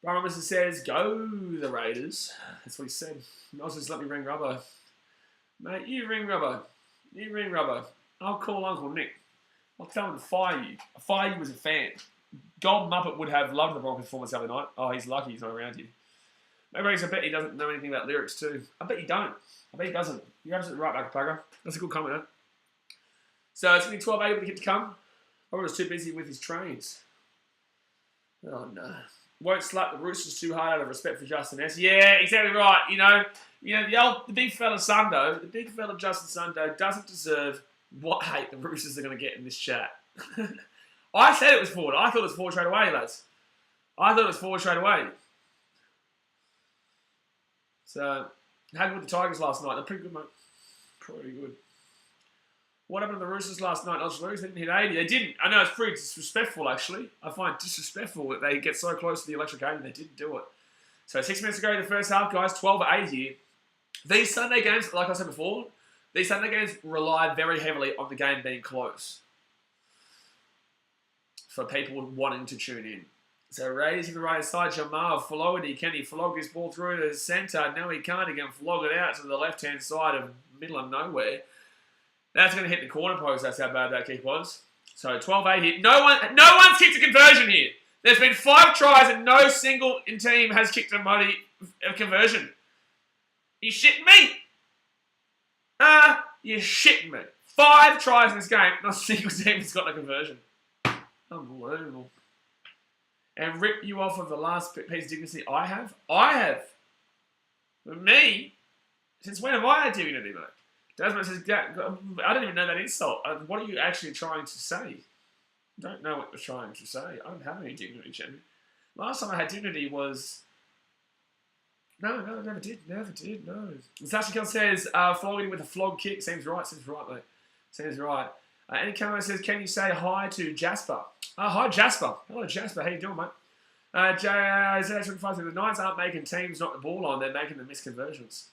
Brian Robinson says, go the Raiders. That's what he said. Miles just let me ring rubber. Mate, you ring rubber. I'll call Uncle Nick. I'll tell him to fire you. I'll fire you as a fan. Gold Muppet would have loved the Broncos performance the other night. Oh, he's lucky he's not around here. Maybe I bet he doesn't know anything about lyrics too. I bet you don't. I bet he doesn't. You're absolutely right, Backpacker. That's a good comment, huh? So it's going to be 12-8 with the kid to come. I was too busy with his trains. Oh, no. Won't slap the Roosters too hard out of respect for Justin S. Yeah, exactly right. The big fella Sundo, the big fella Justin Sundo doesn't deserve what hate the Roosters are going to get in this chat. I said it was forward. I thought it was forward straight away, lads. I thought it was forward straight away. So, how good were the Tigers last night? They're pretty good, mate. Pretty good. What happened to the Roosters last night? They didn't hit 80. They didn't. I know it's pretty disrespectful, actually. I find it disrespectful that they get so close to the electric 80 and they didn't do it. So 6 minutes to go in the first half, guys. 12-8 here. These Sunday games, like I said before, these Sunday games rely very heavily on the game being close for people wanting to tune in. So Raiders to the right side, Jamal Floggy. Can he flog this ball through to the centre? No, he can't. He can flog it out to the left-hand side of middle of nowhere. That's going to hit the corner post. That's how bad that kick was. So 12-8 hit. No one's kicked a conversion here. There's been 5 tries and no single team has kicked a conversion. You shitting me? You shitting me. 5 tries in this game, not a single team has got a conversion. Unbelievable. And rip you off of the last piece of dignity I have? I have. For me? Since when have I had dignity, mate? Desmond says, I don't even know that insult. What are you actually trying to say? I don't know what you're trying to say. I don't have any dignity, champion. Last time I had dignity was... No, never did, no. Sashikal says, flogging with a flog kick. Seems right, mate. Seems right. Any comment says, can you say hi to Jasper? Hi, Jasper. Hello, Jasper. How you doing, mate? The Knights aren't making teams not the ball on. They're making the misconversions.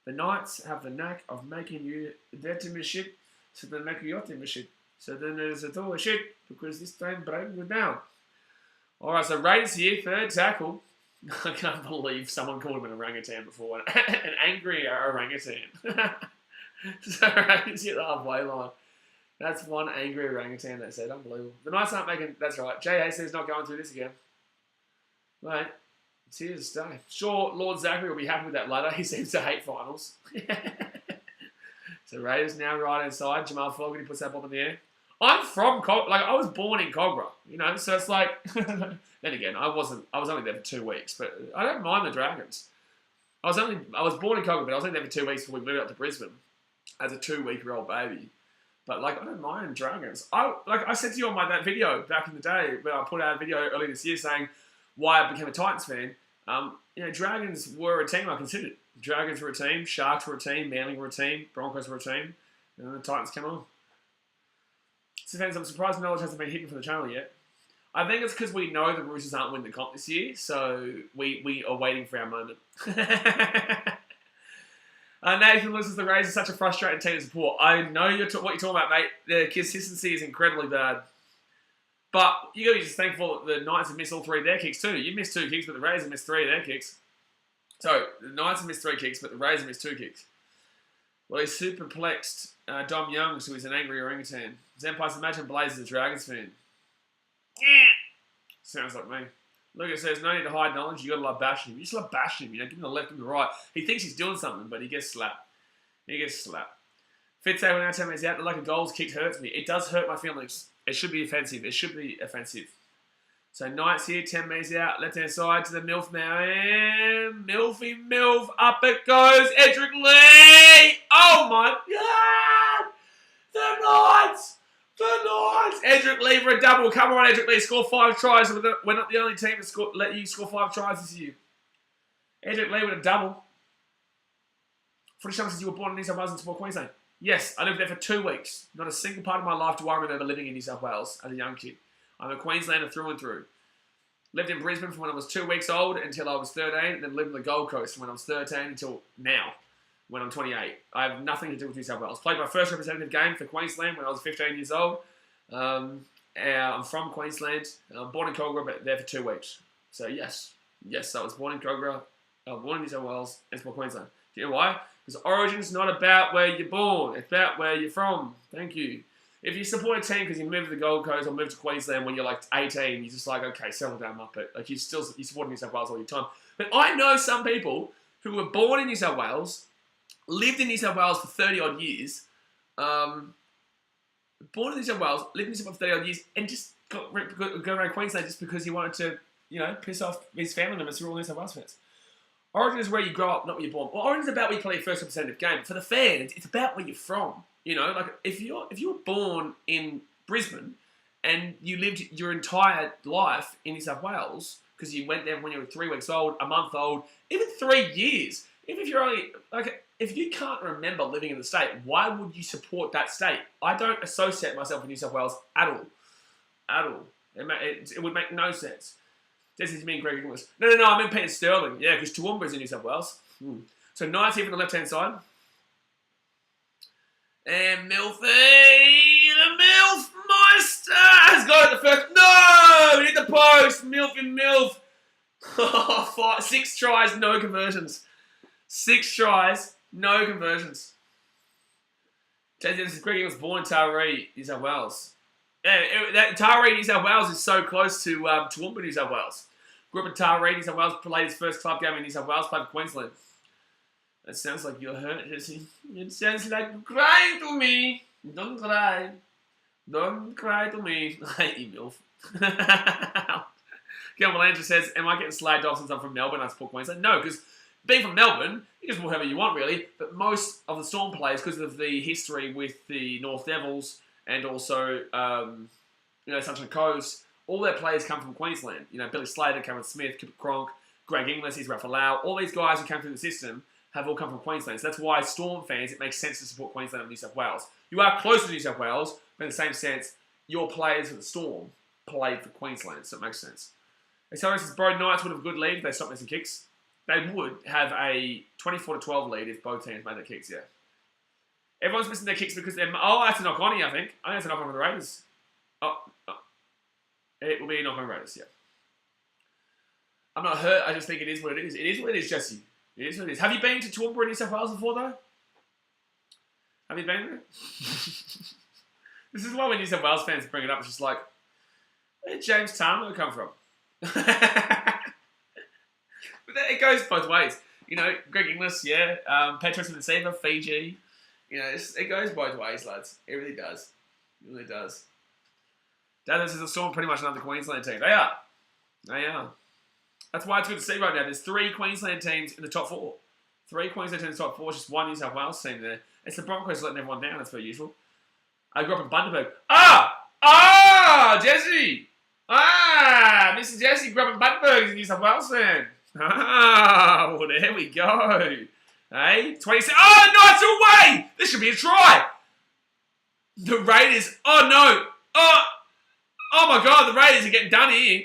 The Knights have the knack of making you their team is shit, so they make your team is shit. So then there's a door shit, because this time Braden was down. Alright, so Raiders here, third tackle. I can't believe someone called him an orangutan before. An angry orangutan. So Raiders hit the halfway line. That's one angry orangutan that said. Unbelievable. The Knights aren't making... That's right. J.A. says not going through this again. Mate, it's here to stay. Sure, Lord Zachary will be happy with that ladder. He seems to hate finals. So Raiders now right inside. Jamal Fogarty puts that ball in the air. I'm from I was born in Cogra, so it's like. Then again, I was only there for 2 weeks, but I don't mind the Dragons. I was born in Cogra, but I was only there for 2 weeks before we moved up to Brisbane as a 2-week-old baby. But I don't mind Dragons. I said to you on that video back in the day, when I put out a video earlier this year saying why I became a Titans fan. Dragons were a team I considered. Dragons were a team, Sharks were a team, Manly were a team, Broncos were a team, and then the Titans came on. I'm surprised knowledge hasn't been hidden from the channel yet. I think it's because we know the Roosters aren't winning the comp this year, so we are waiting for our moment. Nathan loses the Raiders, such a frustrating team to support. I know what you're talking about, mate. The consistency is incredibly bad. But you got to be just thankful that the Knights have missed all 3 of their kicks too. You missed 2 kicks, but the Raiders have missed 3 of their kicks. So, the Knights have missed 3 kicks, but the Raiders have missed 2 kicks. Well, he's superplexed Dom Young, who is an angry orangutan. Zempire, imagine Blaze is a Dragons fan. Sounds like me. Lucas says, no need to hide knowledge, you got to love bashing him. You just love bashing him, give him the left and the right. He thinks he's doing something, but he gets slapped. Fitzay, now 10 minutes out, the lack of goals kicked hurts me. It does hurt my feelings. It should be offensive. So Knights here, 10 metres out, left-hand side to the MILF now. And MILF, up it goes. Edric Lee! Oh my God! The Knights! Edric Lee for a double. Come on, Edric Lee, score 5 tries. We're not the only team to let you score 5 tries this year. Edric Lee with a double. Footy Channel says you were born in New South Wales and support Queensland. Yes, I lived there for 2 weeks. Not a single part of my life do I remember living in New South Wales as a young kid. I'm a Queenslander through and through. Lived in Brisbane from when I was 2 weeks old until I was 13, and then lived on the Gold Coast from when I was 13 until now, when I'm 28. I have nothing to do with New South Wales. Played my first representative game for Queensland when I was 15 years old. I'm from Queensland. I'm born in Cogra, but there for 2 weeks. So yes, I was born in Cogra, born in New South Wales, and support Queensland. Do you know why? Because origin's not about where you're born. It's about where you're from. Thank you. If you support a team because you moved to the Gold Coast or moved to Queensland when you're like 18, you're just like, okay, settle down, Muppet. Like you support New South Wales all your time. But I know some people who were born in New South Wales, lived in New South Wales for 30 odd years, born in New South Wales, lived in New South Wales for 30 odd years, and just got around Queensland just because he wanted to, piss off his family members who are all New South Wales fans. Origin is where you grow up, not where you're born. Well, Origin is about where you play your first representative game. For the fans, it's about where you're from. If you were born in Brisbane and you lived your entire life in New South Wales because you went there when you were 3 weeks old, a month old, even 3 years. Even if you're only if you can't remember living in the state, why would you support that state? I don't associate myself with New South Wales at all. It would make no sense. This is me and Greg English. No, I meant Peter Sterling. Yeah, because Toowoomba's in New South Wales. So Knights here from the left-hand side. And Milfy, the MILF Meister has got it the first. No! He did the post. Milf and Milf. 6 tries, no conversions. 6 tries, no conversions. Greg was born in Taree, New South Wales. Yeah, Taree, New South Wales is so close to Toowoomba, New South Wales. Grew up in Taree, New South Wales, played his first club game in New South Wales, played for Queensland. It sounds like you're hurt, Jesse. It sounds like you're crying to me. Don't cry. Don't cry to me. I hate you, MILF. Gilbert Andrew says, am I getting slagged off since I'm from Melbourne? I support Queensland. No, because being from Melbourne, you can support whoever you want, really. But most of the Storm players, because of the history with the North Devils and also, Sunshine Coast, all their players come from Queensland. You know, Billy Slater, Cameron Smith, Kipper Cronk, Greg Inglis, he's Rafa Lau. All these guys who came through the system have all come from Queensland. So that's why Storm fans, it makes sense to support Queensland and New South Wales. You are close to New South Wales, but in the same sense, your players for the Storm played for Queensland, so it makes sense. Accelerator says, bro, Knights would have a good lead if they stopped missing kicks. They would have a 24-12 lead if both teams made their kicks, yeah. Everyone's missing their kicks because they're... Oh, that's a knock on here, I think. I think it's a knock on for the Raiders. It will be a knock on the Raiders, yeah. I'm not hurt, I just think it is what it is. It is what it is, Jesse. It is what it is. Have you been to Toowoomba in New South Wales before, though? Have you been there? This is why when New South Wales fans bring it up, it's just like, where did James Tarmo come from? But it goes both ways. You know, Greg Inglis, yeah. Petros and the Seaver, Fiji. You know, it goes both ways, lads. It really does. It really does. Dallas is a Storm pretty much another Queensland team. They are. They are. That's why it's good to see right now. There's 3 Queensland teams in the top 4. 3 Queensland teams in the top 4. Just 1 New South Wales team there. It's the Broncos letting everyone down. That's very usual. I grew up in Bundaberg. Jesse! Mr. Jesse grew up in Bundaberg. He's a New South Wales fan. Well, there we go. Hey, 26. Oh, no, it's away! This should be a try. The Raiders. Oh, no. Oh my God, the Raiders are getting done here.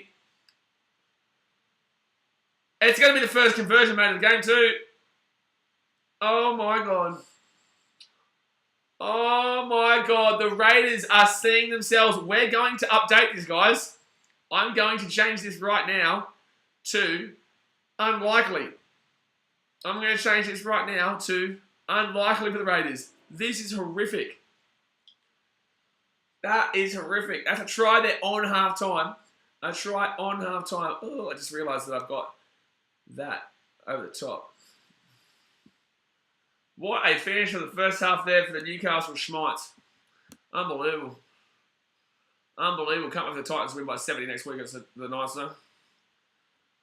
It's going to be the first conversion made of the game too. Oh my God. Oh my God, the Raiders are seeing themselves. We're going to update this, guys. I'm going to change this right now to unlikely. I'm going to change this right now to unlikely for the Raiders. This is horrific. That is horrific. That's a try there on half-time. A try on half-time. Oh, I just realised that I've got that over the top. What a finish of the first half there for the Newcastle Knights. Unbelievable. Unbelievable. Can't wait for the Titans win by 70 next week against the Knights, though.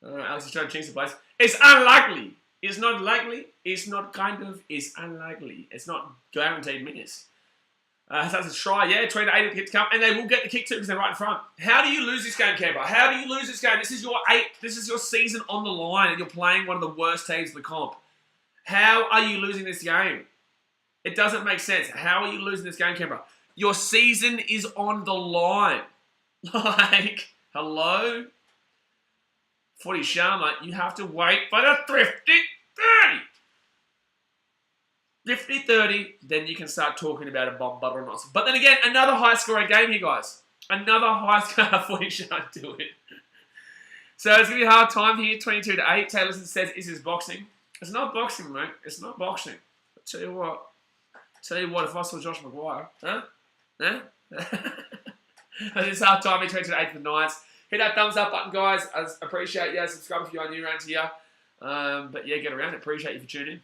Alex is trying to change the place. It's unlikely. It's not likely. It's not kind of. It's unlikely. It's not guaranteed minutes. So that's a try. Yeah, 20-8 the kick to come. And they will get the kick too because they're right in front. How do you lose this game, Canberra? How do you lose this game? This is your 8th. This is your season on the line and you're playing one of the worst teams of the comp. How are you losing this game? It doesn't make sense. How are you losing this game, Canberra? Your season is on the line. Like, hello? Footy Sharma, you have to wait for the 50-30. 50-30, then you can start talking about a bomb butter or not. But then again, another high-scoring game here, guys. Another high-scoring Footy Sharma do it. So it's going to be hard time here, 22-8. Taylor says, is this boxing? It's not boxing, mate. It's not boxing. I'll tell you what. If I saw Josh Maguire, It's half time, 22-8 for the Knights. Hit that thumbs up button, guys. I appreciate you. Subscribe if you are new around here. But yeah, get around. Appreciate you for tuning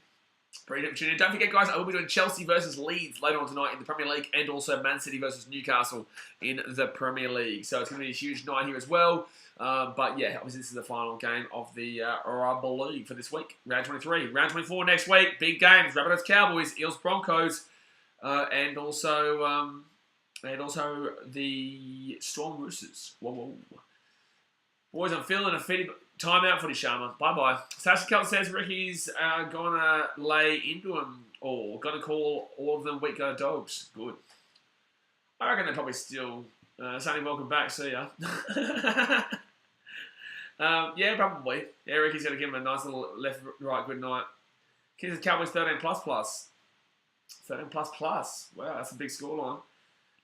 in. Don't forget, guys, I will be doing Chelsea versus Leeds later on tonight in the Premier League and also Man City versus Newcastle in the Premier League. So it's going to be a huge night here as well. But yeah, obviously this is the final game of the Rubber League for this week. Round 23. Round 24 next week. Big games. Rabbitohs Cowboys, Eels Broncos, and also the Storm Roosters. Whoa. Boys, I'm feeling a fitty timeout for the Sharma. Bye-bye. Sasha Kelton says Ricky's going to lay into him or going to call all of them weaker dogs. Good. I reckon they're probably still... Sonny, welcome back. See ya. Yeah, probably. Yeah, Ricky's going to give him a nice little left-right good night. Kids Cowboys 13++. 13++. Wow, that's a big scoreline.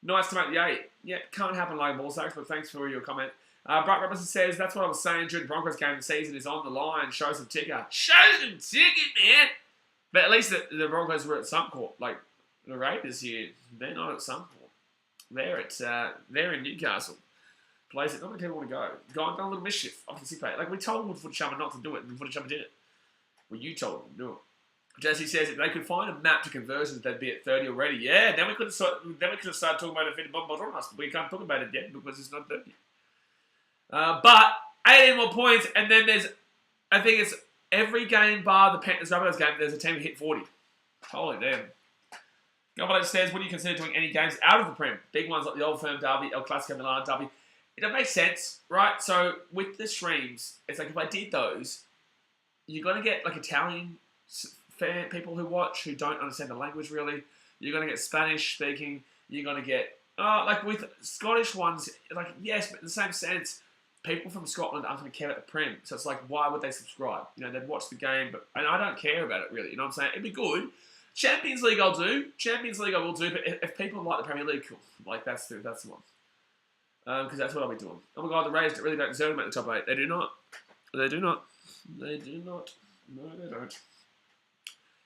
Nice to make the 8. Yeah, can't happen like ball sacks, but thanks for your comment. Bright Robinson says, that's what I was saying during the Broncos game. The season is on the line. Show some ticker. Show some ticket, man. But at least the Broncos were at Suncorp. Like, the Raiders here, they're not at Suncorp. They're in Newcastle. Place that not many people want to go. Go and done a little mischief. I can see Like, we told Footy Chummer not to do it, and Footy Chummer did it. Well, you told them to do it. Jesse says if they could find a map to conversions, they'd be at 30 already. Yeah, then we could have started talking about it for Bob on us, but we can't talk about it yet because it's not 30. But 18 more points, and then I think it's every game bar the Panthers Rabbitohs game, there's a team that hit 40. Holy damn. Gobbo says, what do you consider doing any games out of the Prem? Big ones like the Old Firm Derby, El Clasico Milan Derby. It makes sense, right? So with the streams, it's like if I did those, you're going to get like Italian fan people who watch who don't understand the language really. You're going to get Spanish speaking. You're going to get, like with Scottish ones, like yes, but in the same sense, people from Scotland aren't going to care about the Prem. So it's like, why would they subscribe? You know, they'd watch the game, and I don't care about it really. You know what I'm saying? It'd be good. Champions League I'll do. Champions League I will do, but if people like the Premier League, cool. Like, that's the one. Because that's what I'll be doing. Oh my God, the Raiders really don't deserve to make the top 8. They do not. They do not. They do not. No, they don't.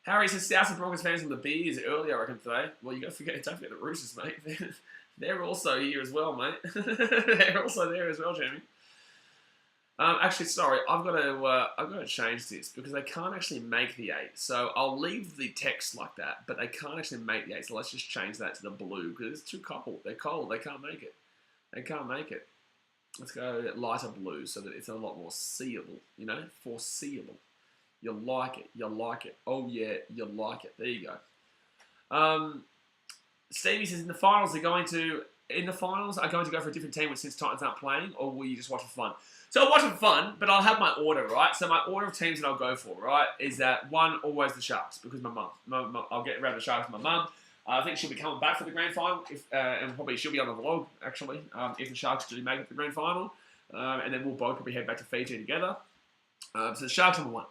Harry says, South and Broncos fans on the beers earlier, I reckon, today. Well, don't forget the Roosters, mate. They're also here as well, mate. They're also there as well, Jamie. Actually, sorry, I've got to change this because they can't actually make the 8. So I'll leave the text like that, but they can't actually make the 8. So let's just change that to the blue because it's too cold. They're cold. They can't make it. They can't make it. Let's go lighter blue so that it's a lot more seeable. You know, foreseeable. You like it. You like it. Oh yeah, you like it. There you go. Stevie says in the finals are going to go for a different team since Titans aren't playing, or will you just watch for fun? So I'll watch it for fun, but I'll have my order, right? So my order of teams that I'll go for, right, is that one, always the Sharks, because my mum. I'll get around the Sharks with my mum. I think she'll be coming back for the grand final, and probably she'll be on the vlog, actually, if the Sharks do make it to the grand final. And then we'll both probably head back to Fiji together. So the Sharks number 1.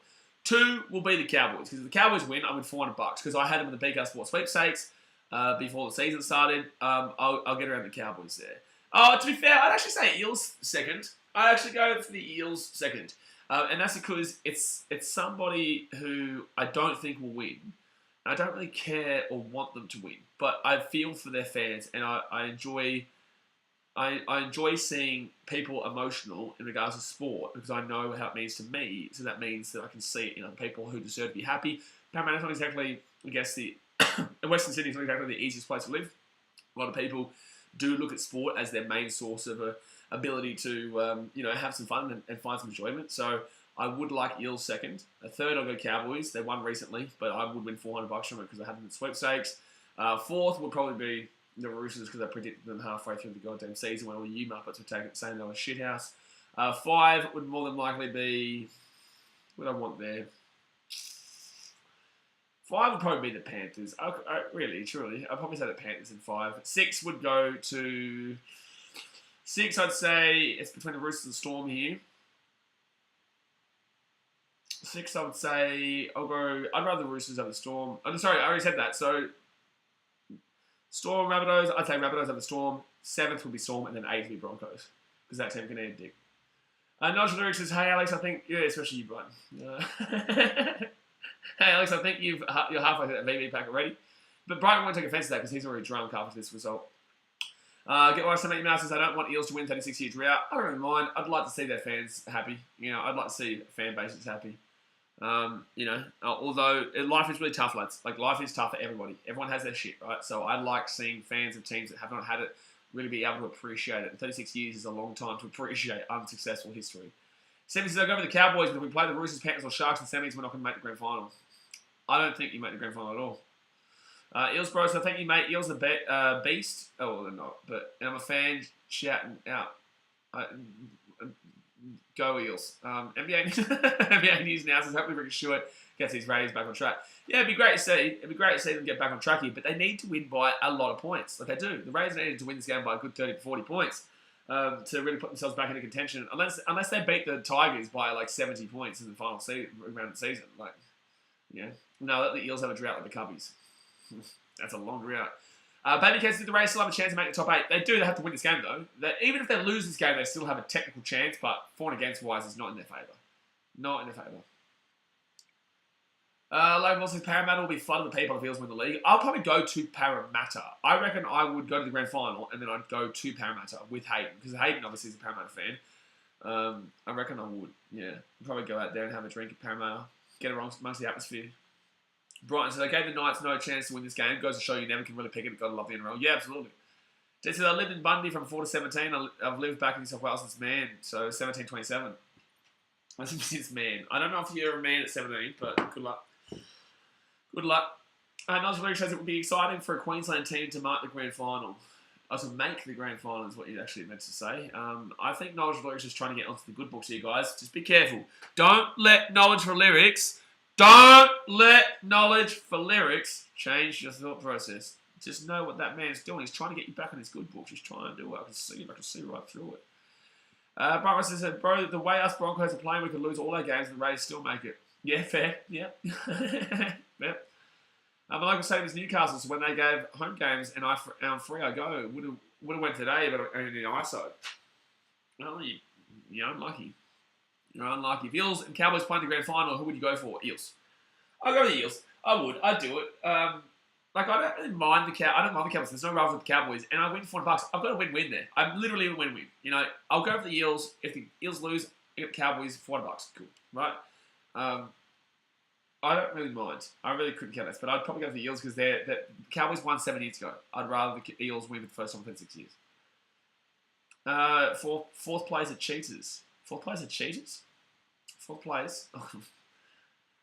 2 will be the Cowboys, because if the Cowboys win, I win $400, because I had them in the BKR Sports sweepstakes before the season started. I'll get around the Cowboys there. Oh, to be fair, I'd actually say Eels second. I'd actually go for the Eels second. And that's because it's somebody who I don't think will win. I don't really care or want them to win, but I feel for their fans, and I enjoy seeing people emotional in regards to sport because I know how it means to me. So that means that I can see it in other people who deserve to be happy. Parramatta's not exactly, I guess, Western Sydney is not exactly the easiest place to live. A lot of people do look at sport as their main source of ability to have some fun and find some enjoyment. So I would like Eels second. A third, I'll go Cowboys. They won recently, but I would win $400 from it because I had them in sweepstakes. Fourth would probably be the Roosters because I predicted them halfway through the goddamn season when all you Muppets were saying they were shithouse. 5 would more than likely be... What do I want there? 5 would probably be the Panthers. Really, truly. I'd probably say the Panthers in 5. 6 would go to... 6, I'd say it's between the Roosters and Storm here. 6, I would say I'd rather the Roosters over the Storm. I'm sorry, I already said that. So Storm, Rabbitohs, I'd say Rabbitohs over the Storm. 7th would be Storm, and then 8th would be Broncos. Because that team can eat a dick. Nigel Lyric says, hey Alex, I think, yeah, especially you, Brighton. Hey Alex, I think you're halfway through that VB pack already. But Brighton won't take offense to that because he's already drunk after this result. Get why some Mouse says, I don't want Eels to win 36 year drought. I don't mind. I'd like to see their fans happy. I'd like to see fan bases happy. Although life is really tough, lads. Like, life is tough for everybody. Everyone has their shit, right? So I like seeing fans of teams that have not had it really be able to appreciate it. And 36 years is a long time to appreciate unsuccessful history. Sammy says, I'll go for the Cowboys, but if we play the Roosters, Panthers, or Sharks in semis, we're not going to make the grand final. I don't think you make the grand final at all. Eels, bro, so I think you make Eels the beast. Oh, well, they're not. But I'm a fan shouting out. Go Eels. NBA News now says, hopefully Ricky Stewart gets his Raiders back on track. Yeah, it'd be great to see. It'd be great to see them get back on track here, but they need to win by a lot of points. Like they do. The Raiders needed to win this game by a good 30 to 40 points to really put themselves back into contention. Unless they beat the Tigers by like 70 points in the final round of the season. Like, yeah. No, let the Eels have a drought like the Cubbies. That's a long drought. Baby Cats did the race, still have a chance to make the top 8. They do, they have to win this game though. Even if they lose this game, they still have a technical chance, but for and against wise is not in their favour. Not in their favour. Logan says Parramatta will be flooded with people if Eels win the league. I'll probably go to Parramatta. I reckon I would go to the grand final and then I'd go to Parramatta with Hayden, because Hayden obviously is a Parramatta fan. I reckon I would, yeah. Probably go out there and have a drink at Parramatta, get amongst the atmosphere. Brighton says, I gave the Knights no chance to win this game. Goes to show you never can really pick it. Gotta love the NRL. Yeah, absolutely. Jay says, I lived in Bundy from 4 to 17. I've lived back in New South Wales since man, so 17, 27. I think since man. I don't know if you're a man at 17, but good luck. Good luck. Nigel Luke says it would be exciting for a Queensland team to mark the grand final. To make the grand final is what you actually meant to say. I think Nigel Luke is just trying to get onto the good books here, guys. Just be careful. Don't let knowledge for lyrics change your thought process. Just know what that man's doing. He's trying to get you back on his good books. He's trying to do it. I can see right through it. Brian says, bro, the way us Broncos are playing, we could lose all our games and the Raiders still make it. Yeah, fair. Yep. Yep. My local stadium is Newcastle, so when they gave home games and I'm free, I go. Would have went today, but only in the ISO. Well, you're unlucky. You're unlucky. If Eels and Cowboys playing the grand final, who would you go for? Eels. I'll go with the Eels. I would. I'd do it. I don't mind the Cowboys. There's no rival with the Cowboys, and I win $400. I've got a win-win there. I'm literally a win-win. You know, I'll go for the Eels. If the Eels lose, I get the Cowboys $400. Cool, right? I don't really mind. I really couldn't care less, but I'd probably go for the Eels because the Cowboys won 7 years ago. I'd rather the Eels win for the first time in 6 years. Fourth place are cheaters. Fourth place are cheaters? Fourth place?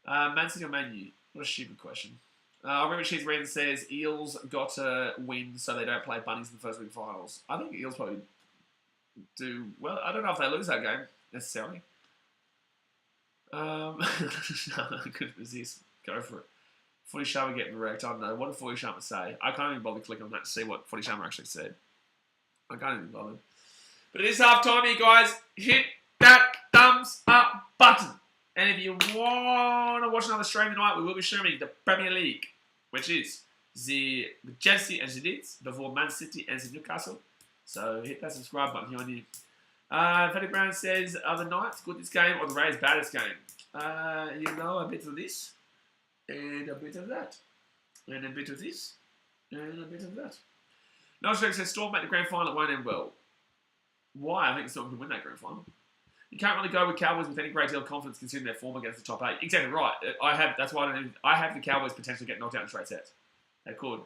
Man City or Man U? What a stupid question. I remember Cheese Reason says Eels got to win so they don't play Bunnies in the first week finals. I think Eels probably do well. I don't know if they lose that game necessarily. I couldn't resist. Go for it. Footy Sharma getting wrecked. I don't know. What did Footy Sharma say? I can't even bother clicking on that to see what Footy Sharma actually said. I can't even bother. But it is half time here, guys. Hit that thumbs up button. And if you want to watch another stream tonight, we will be streaming the Premier League, which is the Chelsea and the Leeds before Man City and the Newcastle. So hit that subscribe button here on you. Freddy Brown says, are the Knights good this game or the Raiders bad this game? You know, a bit of this and a bit of that. And a bit of this and a bit of that. Nigel says, Storm make the grand final, it won't end well. Why? I think Storm can win that grand final. You can't really go with Cowboys with any great deal of confidence considering their form against the top 8. Exactly right. That's why I have the Cowboys potentially get knocked out in straight sets. They could.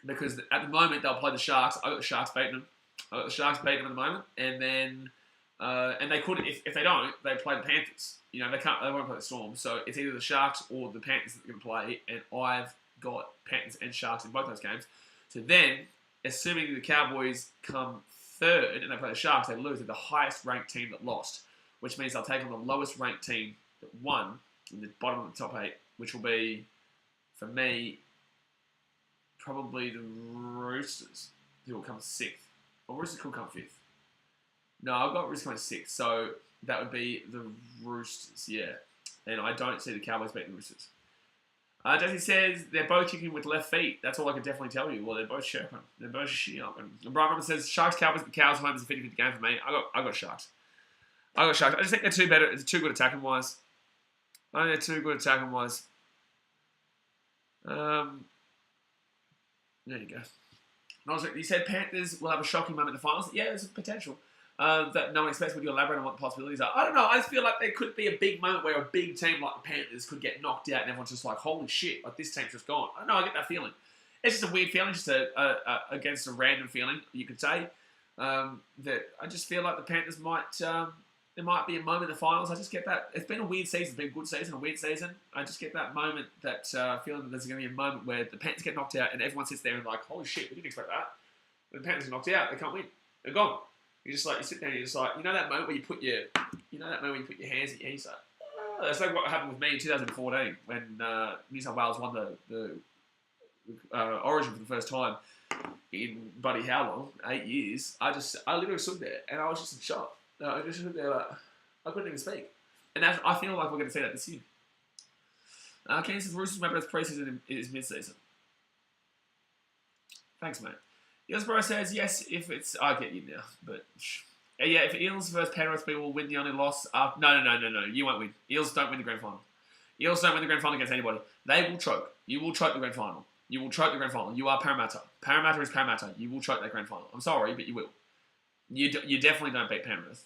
Because at the moment they'll play the Sharks. I got the Sharks beating them. At the moment, and then and they could if they don't, they play the Panthers. You know, they won't play the Storm, so it's either the Sharks or the Panthers that are going to play, and I've got Panthers and Sharks in both those games. So then, assuming the Cowboys come third and they play the Sharks, they lose. They're the highest ranked team that lost, which means they'll take on the lowest ranked team that won in the bottom of the top 8, which will be, for me, probably the Roosters, who will come 6th. Or Roosters could come 5th. No, I've got Roosters coming 6th, so that would be the Roosters, yeah. And I don't see the Cowboys beating the Roosters. Jesse says they're both kicking with left feet. That's all I can definitely tell you. Well, they're both sharp. They're both sharp. And Brian Robert says Sharks, Cowboys, but Cows home is a 50-50 game for me. I got Sharks. I just think they're too better. It's too good attacking wise. I think they're too good attacking wise. There you go. You said Panthers will have a shocking moment in the finals. Yeah, there's a potential that no one expects. Would you elaborate on what the possibilities are? I don't know. I just feel like there could be a big moment where a big team like the Panthers could get knocked out and everyone's just like, holy shit, like this team's just gone. I don't know. I get that feeling. It's just a weird feeling, just against a random feeling, you could say. That I just feel like the Panthers might... there might be a moment in the finals. I just get that. It's been a weird season. It's been a good season, a weird season. I just get that moment, that feeling that there's going to be a moment where the Panthers get knocked out and everyone sits there and like, holy shit, we didn't expect that. The Panthers are knocked out. They can't win. They're gone. You just like, you sit there and you're just like, you know that moment where you put your, hands at your knees, like, oh. That's like what happened with me in 2014 when New South Wales won the Origin for the first time in buddy how long? 8 years. I literally stood there and I was just in shock. I just stood there like, I couldn't even speak. And I feel like we're going to see that this year. Kansas Roosters remember it's preseason is mid-season. Thanks, mate. Eelsborough says, yes, if it's... I get you now, but... Yeah, if Eels versus Penrith, we will win the only loss. No. You won't win. Eels don't win the grand final. Eels don't win the grand final against anybody. They will choke. You will choke the grand final. You will choke the grand final. You are Parramatta. Parramatta is Parramatta. You will choke that grand final. I'm sorry, but you will. You definitely don't beat Penrith.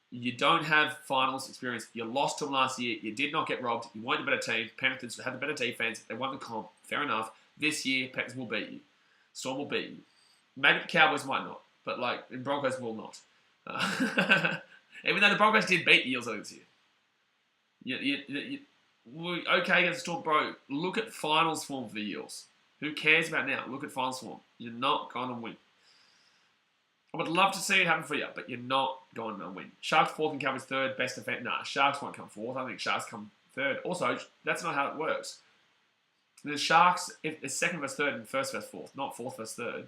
You don't have finals experience. You lost to them last year. You did not get robbed. You weren't a better team. Penrith had the better defense. They won the comp. Fair enough. This year, Panthers will beat you. Storm will beat you. Maybe the Cowboys might not, but the Broncos will not. Even though the Broncos did beat the Eels this year. Okay against the Storm, bro. Look at finals form for the Eels. Who cares about now? Look at finals form. You're not going to win. I would love to see it happen for you, but you're not going to win. Sharks 4th and Cowboys 3rd. Best defense. Nah, Sharks won't come 4th. I think Sharks come 3rd. Also, that's not how it works. The Sharks, if it's 2nd versus 3rd and 1st versus 4th, not 4th versus 3rd.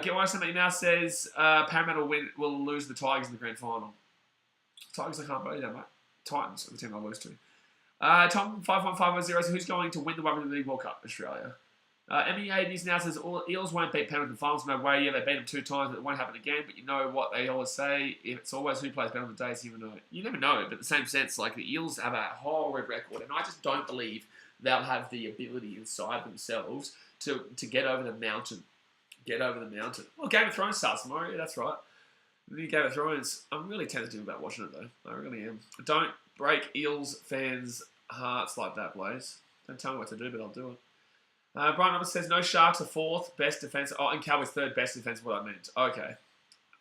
Get one something now says Parramatta will lose the Tigers in the grand final. Tigers, I can't believe that, mate. Titans are the team I'll lose to. Tom 51510 says, who's going to win the Rugby League World Cup? Australia. MEA News now says, Eels won't beat Penrith in the finals. No way. Yeah, they beat them 2 times, but it won't happen again. But you know what they always say? It's always who plays better on the day, so you never know. You never know, but in the same sense, the Eels have a horrid record, and I just don't believe they'll have the ability inside themselves to get over the mountain. Well, Game of Thrones starts tomorrow. Yeah, that's right. The new Game of Thrones. I'm really tentative about watching it, though. I really am. Don't break Eels fans' hearts like that, Blaze. Don't tell me what to do, but I'll do it. Brian Roberts says, no, Sharks are 4th, best defense. Oh, and Cowboys 3rd, best defense, what I meant. Okay. I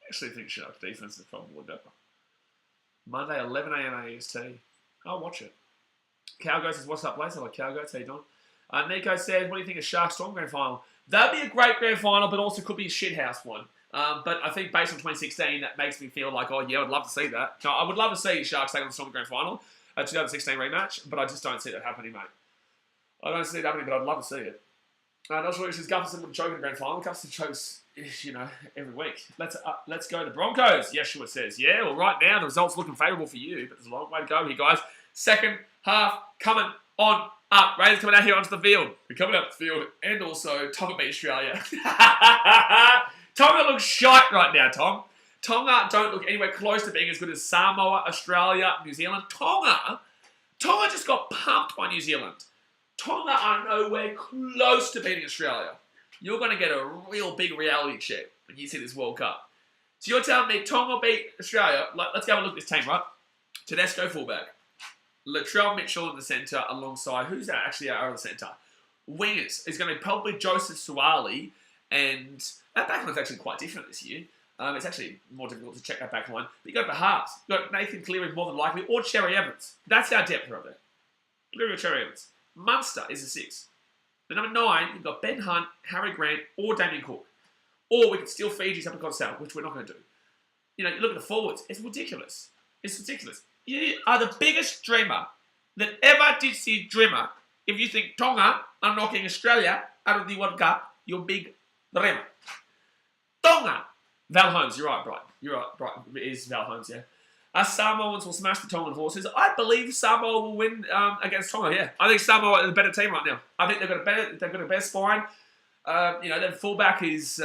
actually think Sharks defense is probably better. Monday, 11 a.m. AST. I'll watch it. Cowgoat says, what's up, Blaze? I like Cowgoats. How you doing? Nico says, what do you think of Sharks Storm Grand Final? That'd be a great grand final, but also could be a shithouse one. But I think based on 2016, that makes me feel like, oh yeah, I'd love to see that. No, I would love to see Sharks take on the Storm Grand Final, a 2016 rematch, but I just don't see that happening, mate. I don't see it happening, but I'd love to see it. Not sure if says Gufferson would choke in the grand final. Gufferson chokes, every week. Let's go to Broncos. Yeshua says, yeah, well, right now the result's looking favourable for you, but there's a long way to go here, guys. Second half coming on up. Raiders coming out here onto the field. We're coming out the field, and also Tonga beat Australia. Tonga looks shite right now, Tom. Tonga don't look anywhere close to being as good as Samoa, Australia, New Zealand. Tonga just got pumped by New Zealand. Tonga are nowhere close to beating Australia. You're going to get a real big reality check when you see this World Cup. So you're telling me Tonga beat Australia. Let's go and look at this team, right? Tedesco fullback. Latrell Mitchell in the centre alongside, who's that actually out of the centre? Wingers is going to be probably Joseph Suwali, and that backline's actually quite different this year. It's actually more difficult to check that backline. But you got the halves. You got Nathan Cleary more than likely, or Cherry Evans. That's our depth right there. Cleary or Cherry Evans. Munster is a 6. The number 9, you've got Ben Hunt, Harry Grant, or Damien Cook. Or we could steal Fiji's up and south, which we're not going to do. You look at the forwards. It's ridiculous. You are the biggest dreamer that ever did see dreamer. If you think Tonga are knocking Australia out of the World Cup, you're big dreamer. Tonga! Val Holmes, you're right, Brian. You're right, Brian. It is Val Holmes, yeah. Samoans will smash the Tongan horses. I believe Samoa will win against Tonga, yeah. I think Samoa are the better team right now. I think they've got a better spine. Their fullback is...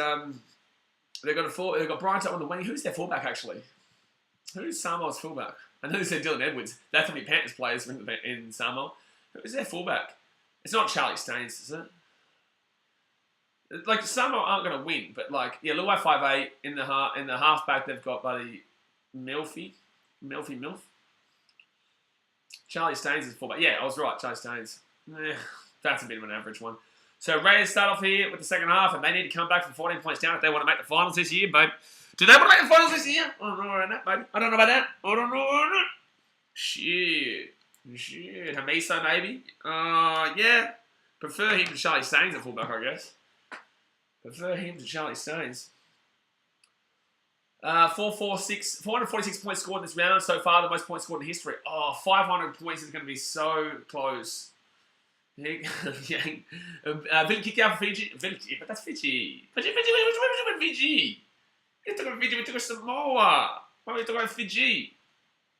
they've got Bryant on the wing. Who's their fullback, actually? Who's Samoa's fullback? I know they said Dylan Edwards. That's how many Panthers players in Samoa. Who's their fullback? It's not Charlie Staines, is it? Samoa aren't going to win, but Luai 5'8", in the halfback they've got buddy Milf. Charlie Staines is fullback. Yeah, I was right, Charlie Staines. That's a bit of an average one. So Raiders start off here with the second half, and they need to come back from 14 points down if they want to make the finals this year, babe. Do they want to make the finals this year? I don't know about that, baby. I don't know about that. Shit. Hamiso, maybe? Yeah. Prefer him to Charlie Staines at fullback, I guess. 446 points scored in this round so far, the most points scored in history. 500 points is going to be so close. Vili kick out for Fiji. But that's Fiji. Which one Fiji? You took Fiji, we took Samoa. Why are we talking about Fiji?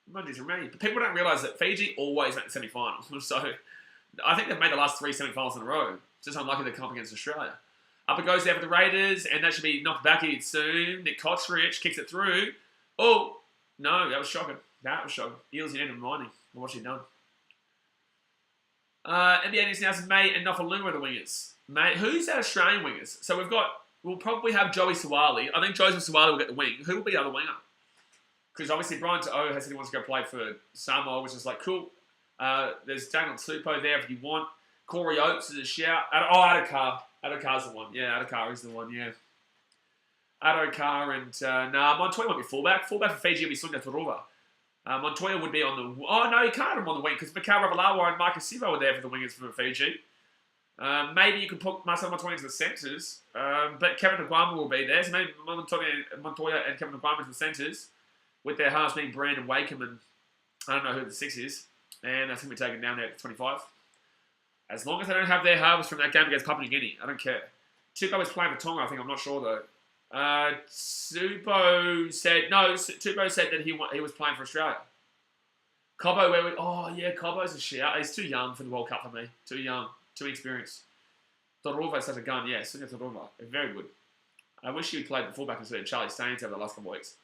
Apologies for me. But people don't realise that Fiji always make the semi-finals. So I think they've made the last 3 semi-finals in a row. It's just unlucky they come up against Australia. Up it goes there for the Raiders, and that should be knocked back here soon. Nick Kotrich kicks it through. Oh, no, that was shocking. That was shocking. Eels in end of mining. What's he done? NBA news announced May and Nofaluma are the wingers. May, who's our Australian wingers? So we'll probably have Joey Sawali. I think Joseph Sawali will get the wing. Who will be the other winger? Because obviously Brian To'o has said he wants to go play for Samoa, which is like, cool. There's Daniel Tupou there if you want. Corey Oates is a shout. Adokar. Adokar's the one. Yeah, Adokar is the one, yeah. Adokar and... Montoya might be fullback. Fullback for Fiji will be Sunya Turuva. Montoya would be on the... Oh, no, you can't have him on the wing because Mikau Ravalawa and Marcus Sivo were there for the wingers for Fiji. Maybe you could put Marcel Montoya into the centres, but Kevin Nkwama will be there. So maybe Montoya and Kevin Nkwama into the centres, with their halves being Brandon Wakeham and I don't know who the 6 is. And that's going to be taken down there at 25. As long as they don't have their halves from that game against Papua New Guinea, I don't care. Tupo is playing for Tonga, I think. I'm not sure, though. Tupo said that he was playing for Australia. Cobbo, Cobbo's a shout. He's too young for the World Cup for me. Too young. Too experienced. Toruva's such a gun, yeah. Sunya Toruva. Very good. I wish he would play the fullback instead of Charlie Staines over the last couple of weeks.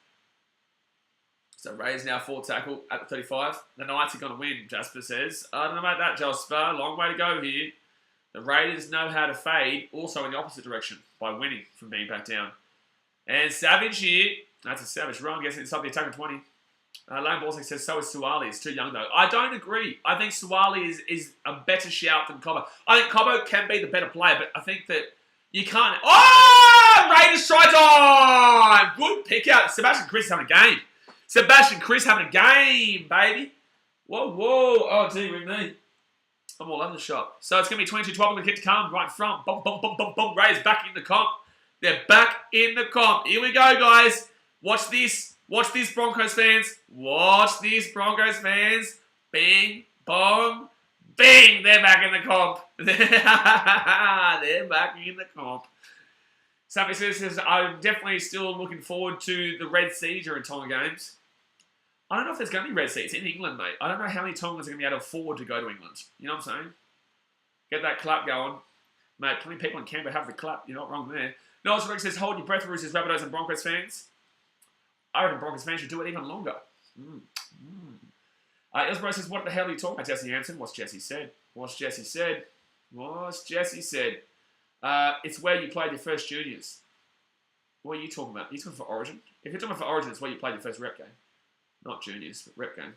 So Raiders now 4 tackle at the 35. The Knights are going to win, Jasper says. I don't know about that, Jasper. Long way to go here. The Raiders know how to fade, also in the opposite direction, by winning from being back down. And Savage here. That's a savage run. Gets inside the attack 20. Lane Balsick says, so is Suwali. It's too young, though. I don't agree. I think Suwali is a better shout than Cobbo. I think Cobbo can be the better player, but I think that you can't... Oh! Raiders try time! Good pick out. Sebastian Chris having a game. Sebastian Chris having a game, baby. Whoa. Oh, gee, with me. I'm all over the shop. So it's going to be 22-12. I'm going to kick to come right in front. Boom. Raiders back in the comp. They're back in the comp. Here we go, guys. Watch this. Watch this, Broncos fans. Watch this, Broncos fans. Bing, bong, bing. They're back in the comp. They're back in the comp. Sammy says, I'm definitely still looking forward to the Red Sea during Tonga games. I don't know if there's going to be Red Sea. It's in England, mate. I don't know how many Tongans are going to be able to afford to go to England. You know what I'm saying? Get that clap going. Mate, plenty of people in Canberra have the clap. You're not wrong there. Noel Rick says, hold your breath, Roosters, Rabbitohs and Broncos fans. I reckon Broncos fans should do it even longer. Ilsbro says, what the hell are you talking about, Jesse Hampson? What's Jesse said? It's where you played your first juniors. What are you talking about? Are you talking for Origin? If you're talking for Origin, it's where you played your first rep game. Not juniors, but rep game.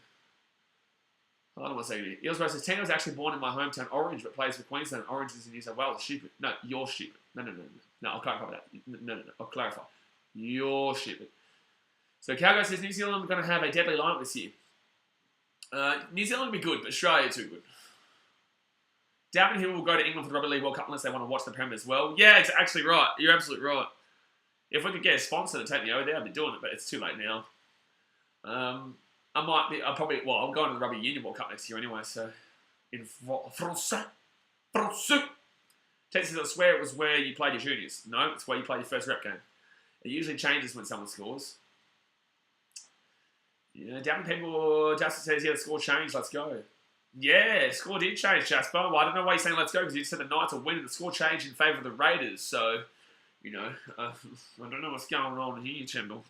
Hold on one second here. Ilsbro says, Tina was actually born in my hometown, Orange, but plays for Queensland. Orange is in New South Wales. Stupid. No, you're stupid. No. No, I'll clarify that. No. I'll clarify. You're stupid. So Calgo says, New Zealand are going to have a deadly lineup this year. New Zealand will be good, but Australia too good. Davin Hill will go to England for the Rugby League World Cup unless they want to watch the Prem as well. Yeah, it's actually right. You're absolutely right. If we could get a sponsor to take me over there, I'd be doing it, but it's too late now. I'm going to the Rugby Union World Cup next year anyway, so in France. Texas, I swear it was where you played your juniors. No, it's where you played your first rep game. It usually changes when someone scores. Yeah, down people, Jasper says, the score changed, let's go. Yeah, score did change, Jasper. Well, I don't know why you're saying let's go, because you said the Knights will win and the score changed in favour of the Raiders. So, I don't know what's going on here, Chimbo.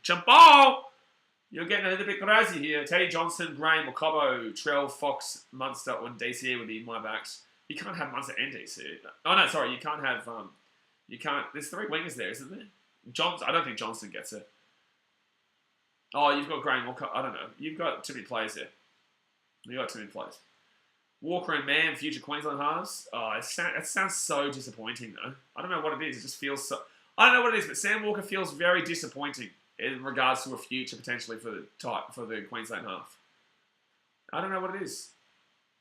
You're getting a little bit crazy here. Teddy Johnson, Graham, Cobbo, Trell, Fox, Munster, and DCE would be my backs. You can't have Munster and DCE. Oh, no, sorry, you can't have, there's 3 wingers there, isn't there? I don't think Johnson gets it. Oh, you've got Graham Walker. I don't know. You've got too many players there. Walker and Mann, future Queensland halves. Oh, it sounds so disappointing, though. I don't know what it is. It just feels so... I don't know what it is, but Sam Walker feels very disappointing in regards to a future potentially for the Queensland half. I don't know what it is.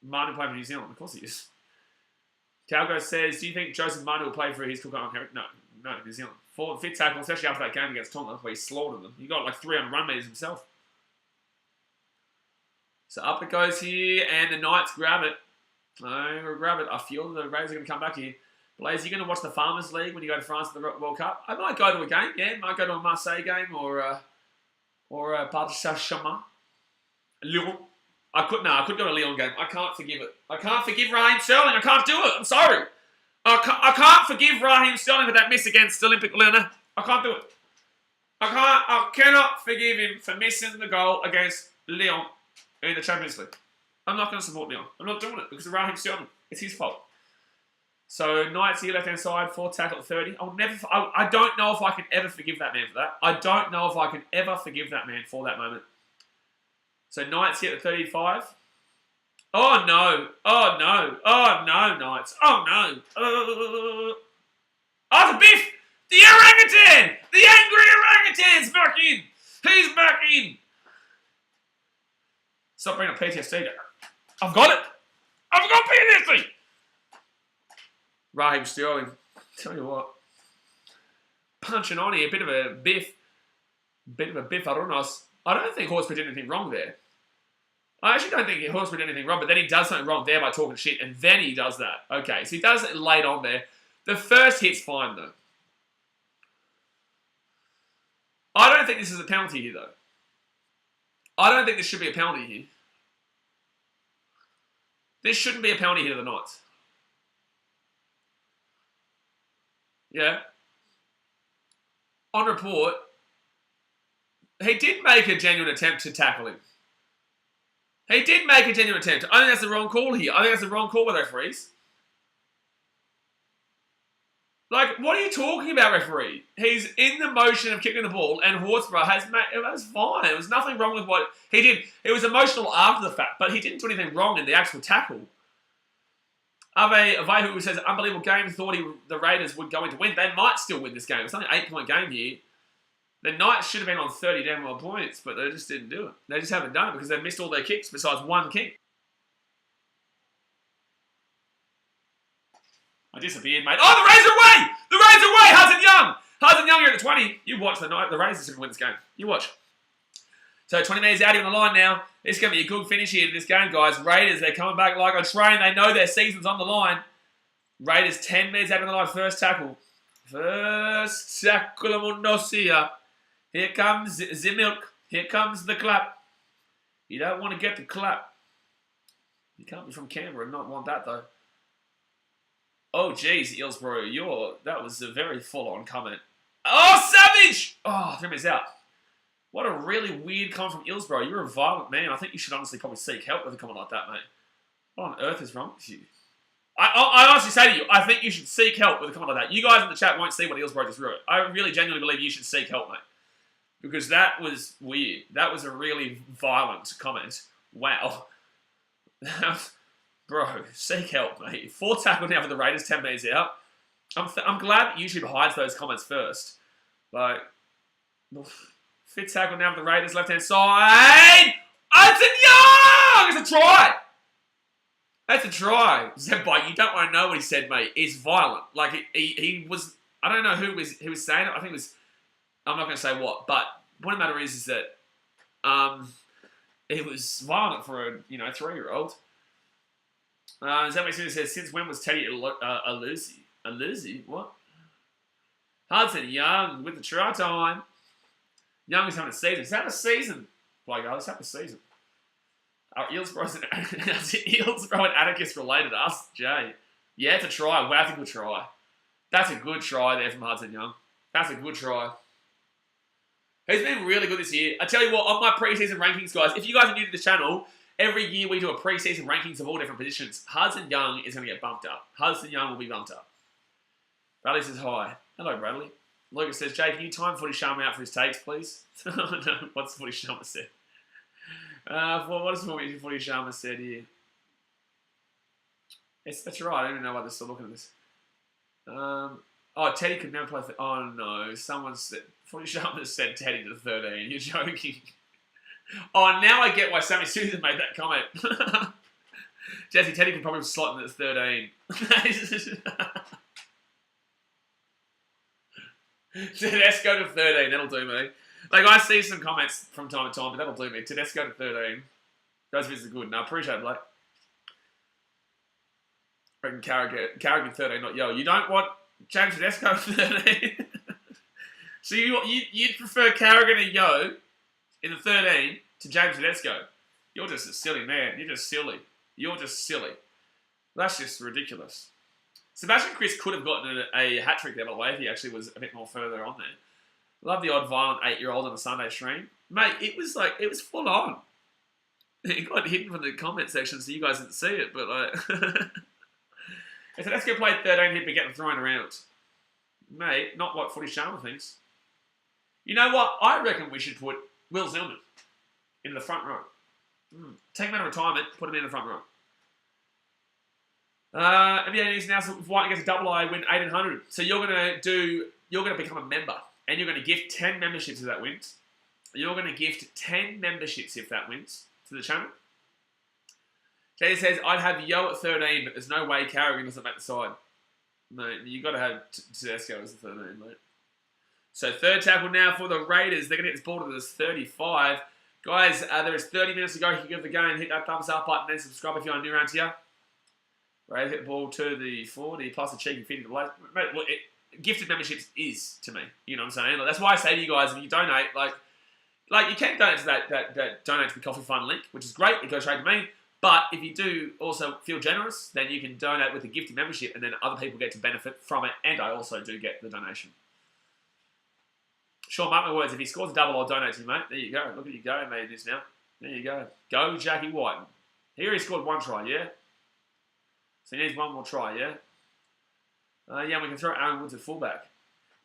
Martin playing for New Zealand. Of course he is. Calgo says, do you think Joseph Martin will play for his Cook Island? No, New Zealand. 4th, 5th tackle, especially after that game against Tonga, where he slaughtered them. He got like 300 run meters himself. So up it goes here, and the Knights grab it. I feel the Raiders are going to come back here. Blaze, are you going to watch the Farmers League when you go to France for the World Cup? I might go to a game, yeah. Might go to a Marseille game or a Paris Saint-Germain. Lyon. I could go to a Lyon game. I can't forgive it. I can't forgive Raheem Sterling. I can't do it. I'm sorry. I can't forgive Raheem Sterling for that miss against Olympic Lyon. I can't do it. I cannot forgive him for missing the goal against Lyon in the Champions League. I'm not going to support Lyon. I'm not doing it because of Raheem Sterling. It's his fault. So Knights here, left-hand side, 4 tackle at 30. I don't know if I can ever forgive that man for that. I don't know if I can ever forgive that man for that moment. So Knights here at 35. Oh no. Oh no. Oh no, Knights. Oh no. Oh, the Biff! The orangutan! The angry orangutan's back in! He's back in! Stop bringing up PTSD. I've got it! I've got PTSD! Raheem Sterling, tell you what, punching on here, bit of a biff Arunos. I don't think Horsburgh did anything wrong there. I actually don't think Horsburgh did anything wrong, but then he does something wrong there by talking shit, and then he does that. Okay, so he does it late on there. The first hit's fine, though. I don't think this is a penalty here, though. I don't think this should be a penalty here. This shouldn't be a penalty here to the Knights. Yeah. On report, he did make a genuine attempt to tackle him. He did make a genuine attempt. I think that's the wrong call here. I think that's the wrong call by the referees. Like, what are you talking about, referee? He's in the motion of kicking the ball, and Horsburgh has made... It was fine. There was nothing wrong with what he did. It was emotional after the fact, but he didn't do anything wrong in the actual tackle. Ave who says, unbelievable game, thought the Raiders would go in to win. They might still win this game. It's only an 8-point game here. The Knights should have been on 30 damn well points, but they just didn't do it. They just haven't done it because they've missed all their kicks besides one kick. I disappeared, mate. Oh, the Raiders are away! The Raiders are away! Hudson Young! Hudson Young, you're at the 20. You watch the Raiders are going to win this game. You watch. So 20 minutes out here on the line now. It's going to be a good finish here to this game, guys. Raiders, they're coming back like a train. They know their season's on the line. Raiders 10 minutes out on the line. First tackle. First tackle, Mondosia. Here comes the milk. Here comes the clap. You don't want to get the clap. You can't be from Canberra and not want that, though. Oh, jeez, Hillsborough. That was a very full-on comment. Oh, savage! Oh, 3 minutes out. What a really weird comment from Hillsborough. You're a violent man. I think you should honestly probably seek help with a comment like that, mate. What on earth is wrong with you? I honestly say to you, I think you should seek help with a comment like that. You guys in the chat won't see what Hillsborough just wrote. I really genuinely believe you should seek help, mate. Because that was weird. That was a really violent comment. Wow. Bro, seek help, mate. 4 tackle now for the Raiders, 10 minutes out. I'm glad that YouTube hides those comments first. Like, 5th tackle now for the Raiders, left-hand side. Hudson Young! It's a try! That's a try. Zebby, you don't want to know what he said, mate. It's violent. Like, he was... I don't know who was saying it. I think it was... I'm not going to say what, but the point of the matter is that it was violent for a 3-year-old. Zebby says, since when was Teddy Aluzi? Aluzi? What? Hudson Young with the try time. Young is having a season. He's having a season. Like, he's having a season. Hillsborough and Atticus related us, Jay. Yeah, it's a try. Wow, that's a good try. That's a good try there from Hudson Young. That's a good try. He's been really good this year. I tell you what, on my preseason rankings, guys, if you guys are new to this channel, every year we do a preseason rankings of all different positions. Hudson Young is going to get bumped up. Hudson Young will be bumped up. Bradley says hi. Hello, Bradley. Lucas says, Jay, can you time Footy Sharma out for his takes, please? No, what's Footy Sharma said? What is Footy Sharma said here? That's right. I don't even know why they're still looking at this. Teddy could never play. Oh no! Someone said Footy Sharma said Teddy to the 13. You're joking. Oh, now I get why Sammy Susan made that comment. Jesse, Teddy could probably slot in at 13. Tedesco to 13. That'll do me. Like, I see some comments from time to time, but that'll do me. Tedesco to 13. Those bits are good. No, I appreciate it, Blake. Reckon Carrigan 13, not yo. You don't want James Tedesco 13? So you'd prefer Carrigan and Yo in the 13 to James Tedesco? You're just a silly man. You're just silly. You're just silly. That's just ridiculous. Sebastian Chris could have gotten a hat-trick there, by the way, if he actually was a bit more further on there. Love the odd violent 8-year-old on a Sunday stream. Mate, it was full on. It got hidden from the comment section, so you guys didn't see it, but like... I said, let's go play 13 here, but get them thrown around. Mate, not what Footy Sharma thinks. You know what? I reckon we should put Will Zillman in the front row. Take him out of retirement, put him in the front row. NBA news now, so if White gets a double I, win 1,800. So you're gonna become a member, and you're gonna gift 10 memberships if that wins. You're gonna gift 10 memberships if that wins to the channel. Jay says, I'd have Yo at 13, but there's no way Carrigan doesn't make the side. Mate, you got to have Tedesco as the 13, mate. So third tackle now for the Raiders. They're going to get this ball to this 35. Guys, there is 30 minutes to go. You can give the game. Hit that thumbs up button and subscribe if you're new around here. Raiders hit the ball to the 40, plus a cheeky 50 to the left. Mate, gifted memberships is to me. You know what I'm saying? Like, that's why I say to you guys, if you donate, like you can donate to that donate to the Coffee Fund link, which is great. It goes straight to me. But if you do also feel generous, then you can donate with a gifted membership, and then other people get to benefit from it, and I also do get the donation. Sure, mark my words, if he scores a double, I'll donate to you, mate. There you go. Look at you go, made this now. There you go. Go, Jackie White. Here he scored 1 try, yeah? So he needs 1 more try, yeah? Yeah, we can throw Aaron Woods at fullback.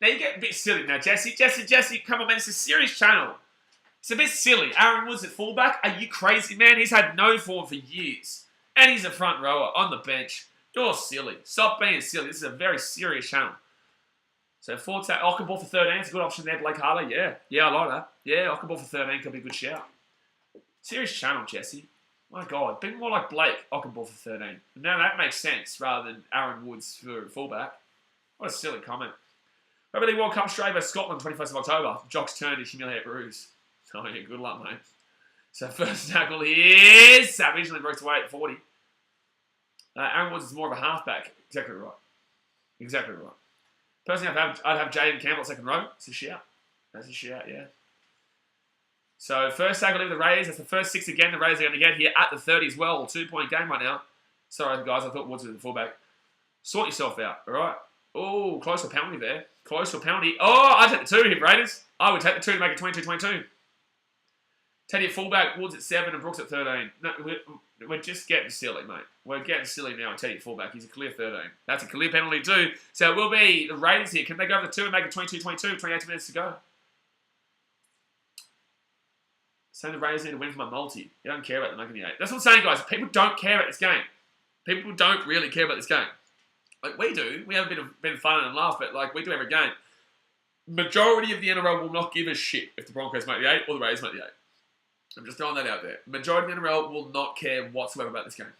Now, you get a bit silly now, Jesse, come on, man. It's a serious channel. It's a bit silly. Aaron Woods at fullback? Are you crazy, man? He's had no form for years. And he's a front rower on the bench. You're silly. Stop being silly. This is a very serious channel. So, Ockenball for 13. It's a good option there, Blake Harley. Yeah, I like that. Yeah, Ockenball for 13 could be a good shout. Serious channel, Jesse. My God. Be more like Blake, Ockenball for 13. Now that makes sense rather than Aaron Woods for fullback. What a silly comment. Rugby League World Cup Australia, Scotland, 21st of October. Jock's turn to humiliate Bruce. Oh, yeah, good luck, mate. So, first tackle is Savage, and then breaks away at 40. Aaron Woods is more of a halfback. Exactly right. Exactly right. Personally, I'd have Jaden Campbell second row. That's a shout. Yeah. So, first tackle of the Raiders. That's the first 6 again. The Raiders are going to get here at the 30 as well. 2-point game right now. Sorry, guys. I thought Woods was the fullback. Sort yourself out, all right? Oh, close to a penalty there. Close to a penalty. Oh, I'd take the 2 here, Raiders. I would take the 2 to make it 22-22. Teddy at fullback, Woods at 7, and Brooks at 13. No, we're just getting silly, mate. We're getting silly now. Teddy at fullback, he's a clear 13. That's a clear penalty too. So it will be the Raiders here. Can they go over the 2 and make it 22-22? 28 minutes to go. Saying the Raiders need to win from a multi. You don't care about the making the 8. That's what I'm saying, guys. People don't care about this game. People don't really care about this game. Like we do. We have a bit of fun and laugh, but like we do every game. Majority of the NRL will not give a shit if the Broncos make the 8 or the Raiders make the 8. I'm just throwing that out there. Majority of the NRL will not care whatsoever about this game.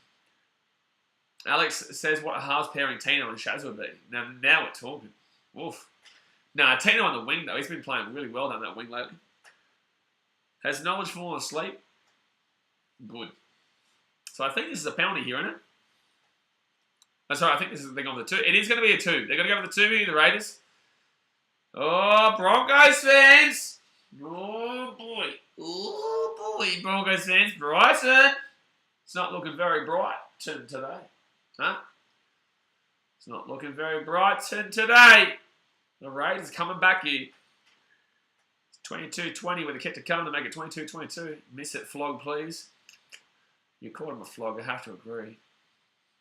Alex says what a halves pairing Tino and Shaz would be. Now we're talking. Oof. Nah, Tino on the wing though. He's been playing really well down that wing lately. Has Knowledge fallen asleep? Good. So I think this is a penalty here, isn't it? Oh, sorry, I think this is the thing on the 2. It is going to be a 2. They're going to go for the 2 here, the Raiders. Oh, Broncos fans! Oh, boy, Broncos fans. Brighton! It's not looking very bright today. Huh? It's not looking very bright today. The Raiders coming back here. It's 22-20 with a kick to come to make it 22-22. Miss it, flog, please. You called him a flog, I have to agree.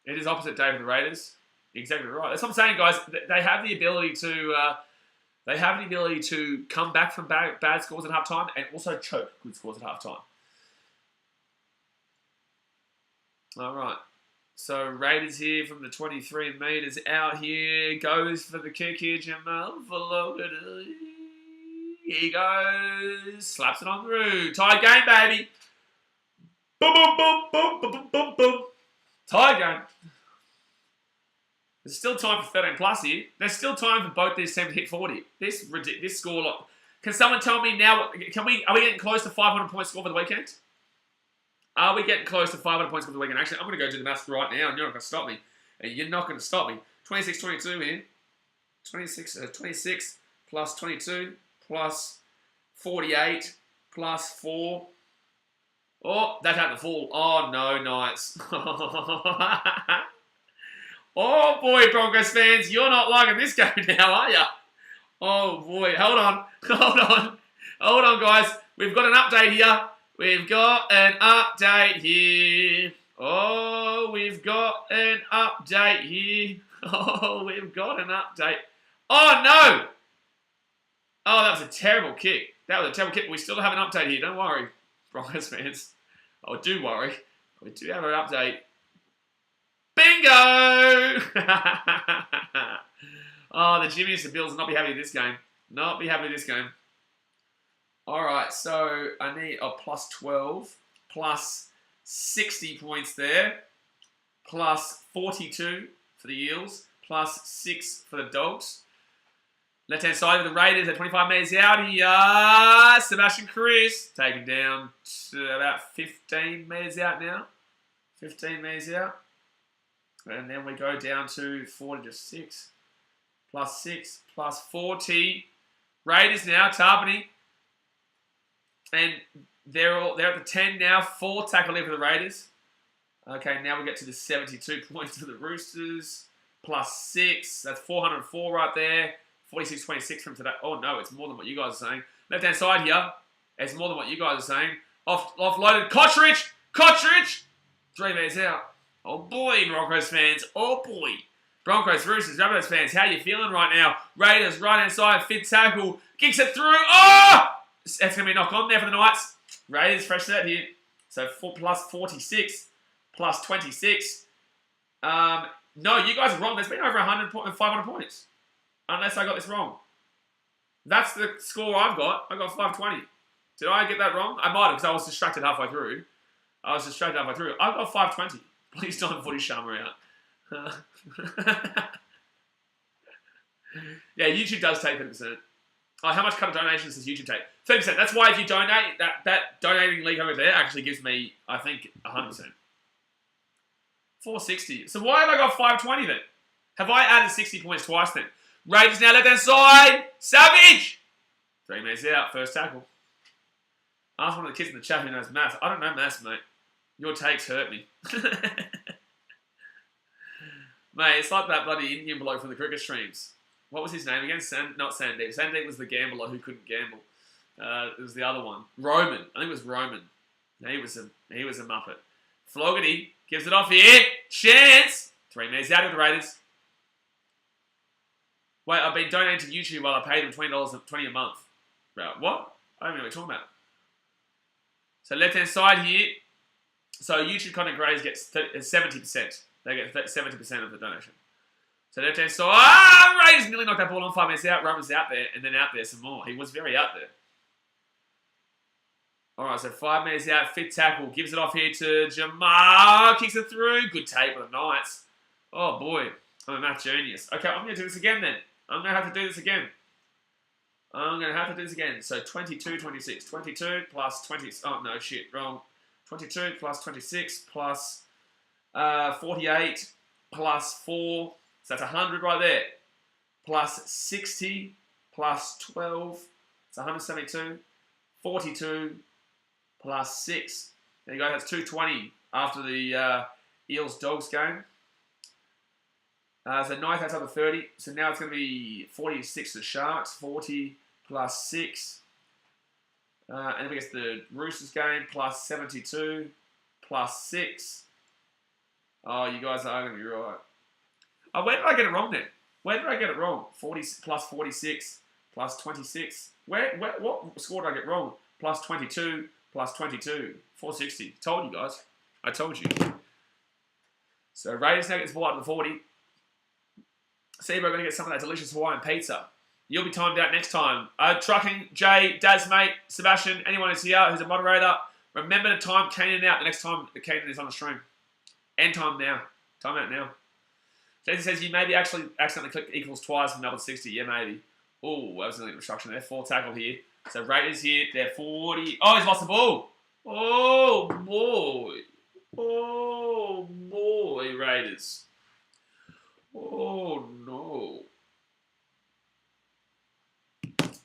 It is opposite day for the Raiders. Exactly right. That's what I'm saying, guys. They have the ability to come back from bad scores at halftime and also choke good scores at halftime. All right. So Raiders here from the 23 metres out here. Goes for the kick here, Jamal. Here he goes. Slaps it on through. Tied game, baby. Boom, boom, boom, boom, boom, boom, boom, boom. Tied game. There's still time for 13 plus here. There's still time for both these teams to hit 40. This score, can someone tell me now? Are we getting close to 500 points score for the weekend? Are we getting close to 500 points for the weekend? Actually, I'm going to go do the maths right now. You're not going to stop me. And you're not going to stop me. 26-22 here. 26 plus 22 plus 48 plus 4. Oh, that had to fall. Oh, no, Knights. Oh boy, Broncos fans, you're not liking this game now, are you? Oh boy, hold on, hold on, guys. We've got an update here. We've got an update here. Oh, we've got an update here. Oh, we've got an update. Oh no! Oh, that was a terrible kick. That was a terrible kick. We still have an update here. Don't worry, Broncos fans. Oh, do worry. We do have an update. Bingo! Oh, the Jimmy and Bills will not be happy with this game. Not be happy with this game. All right, so I need a plus 12, plus 60 points there, plus 42 for the Eels, plus 6 for the Dogs. Left-hand side of the Raiders at 25 metres out here. Sebastian Chris taken down to about 15 metres out now. 15 metres out. And then we go down to 40 to 6. Plus 6, plus 40. Raiders now, Tarpany. And they're at the 10 now. 4 tackle in for the Raiders. Okay, now we get to the 72 points for the Roosters. Plus 6. That's 404 right there. 46-26 from today. Oh no, it's more than what you guys are saying. Left-hand side here. It's more than what you guys are saying. Offloaded. Kotrich! 3 metres out. Oh boy, Broncos fans. Oh boy. Broncos, Roosters, Rabbitohs fans, how you feeling right now? Raiders, right-hand side, fit tackle. Kicks it through. Oh! That's going to be a knock on there for the Knights. Raiders, fresh set here. So plus 46, plus 26. No, you guys are wrong. There's been over 500 points. Unless I got this wrong. That's the score I've got. I got 520. Did I get that wrong? I might have, because I was distracted halfway through. I've got 520. Please don't footy Sharma out. Yeah, YouTube does take 30%. Oh, how much cut of donations does YouTube take? 30%. That's why if you donate, that donating link over there actually gives me, I think, 100%. 460. So why have I got 520 then? Have I added 60 points twice then? Raiders now left-hand side. Savage! 3 minutes out. First tackle. Ask one of the kids in the chat who knows maths. I don't know maths, mate. Your takes hurt me. Mate, it's like that bloody Indian bloke from the cricket streams. What was his name again? Not Sandeep. Sandeep was the gambler who couldn't gamble. It was the other one. Roman. I think it was Roman. He was a muppet. Flogarty gives it off here. Chance. 3 minutes out of the Raiders. Wait, I've been donating to YouTube while I paid them $20 a month. Bro, what? I don't know what you're talking about. So left-hand side here. So YouTube content creators get 70%. They get 70% of the donation. So left-hand side. Raiders nearly knocked that ball on 5 minutes out. Roman's out there, and then out there some more. He was very out there. All right, so 5 minutes out. Fit tackle. Gives it off here to Jamal. Kicks it through. Good tape with the Knights. Oh, boy. I'm a math genius. Okay, I'm going to do this again then. I'm going to have to do this again. So 22, 26. 22 plus 20. Oh, no, shit. Wrong. 22 plus 26 plus 48 plus 4. So that's 100 right there. Plus 60 plus 12. It's 172. 42 plus 6. There you go. That's 220 after the Eels-Dogs game. So 9 outside the 30. So now it's going to be 46 to Sharks. 40 plus 6. And then we get the Roosters game. Plus 72. Plus 6. Oh, you guys are going to be right. Oh, where did I get it wrong then? Where did I get it wrong? 40 plus 46. Plus 26. What score did I get wrong? Plus 22. Plus 22. 460. Told you guys. I told you. So Raiders now gets the ball up to the 40. See, we're going to get some of that delicious Hawaiian pizza. You'll be timed out next time. Trucking, Jay, Daz, mate, Sebastian, anyone who's here who's a moderator, remember to time Kanan out the next time the Kanan is on the stream. End time now. Time out now. Jason says you maybe actually accidentally clicked equals twice and doubled 60. Yeah, maybe. Oh, that was an instruction there. 4 tackle here. So Raiders here. They're 40. Oh, he's lost the ball. Oh, boy. Oh, boy, Raiders. Oh, no.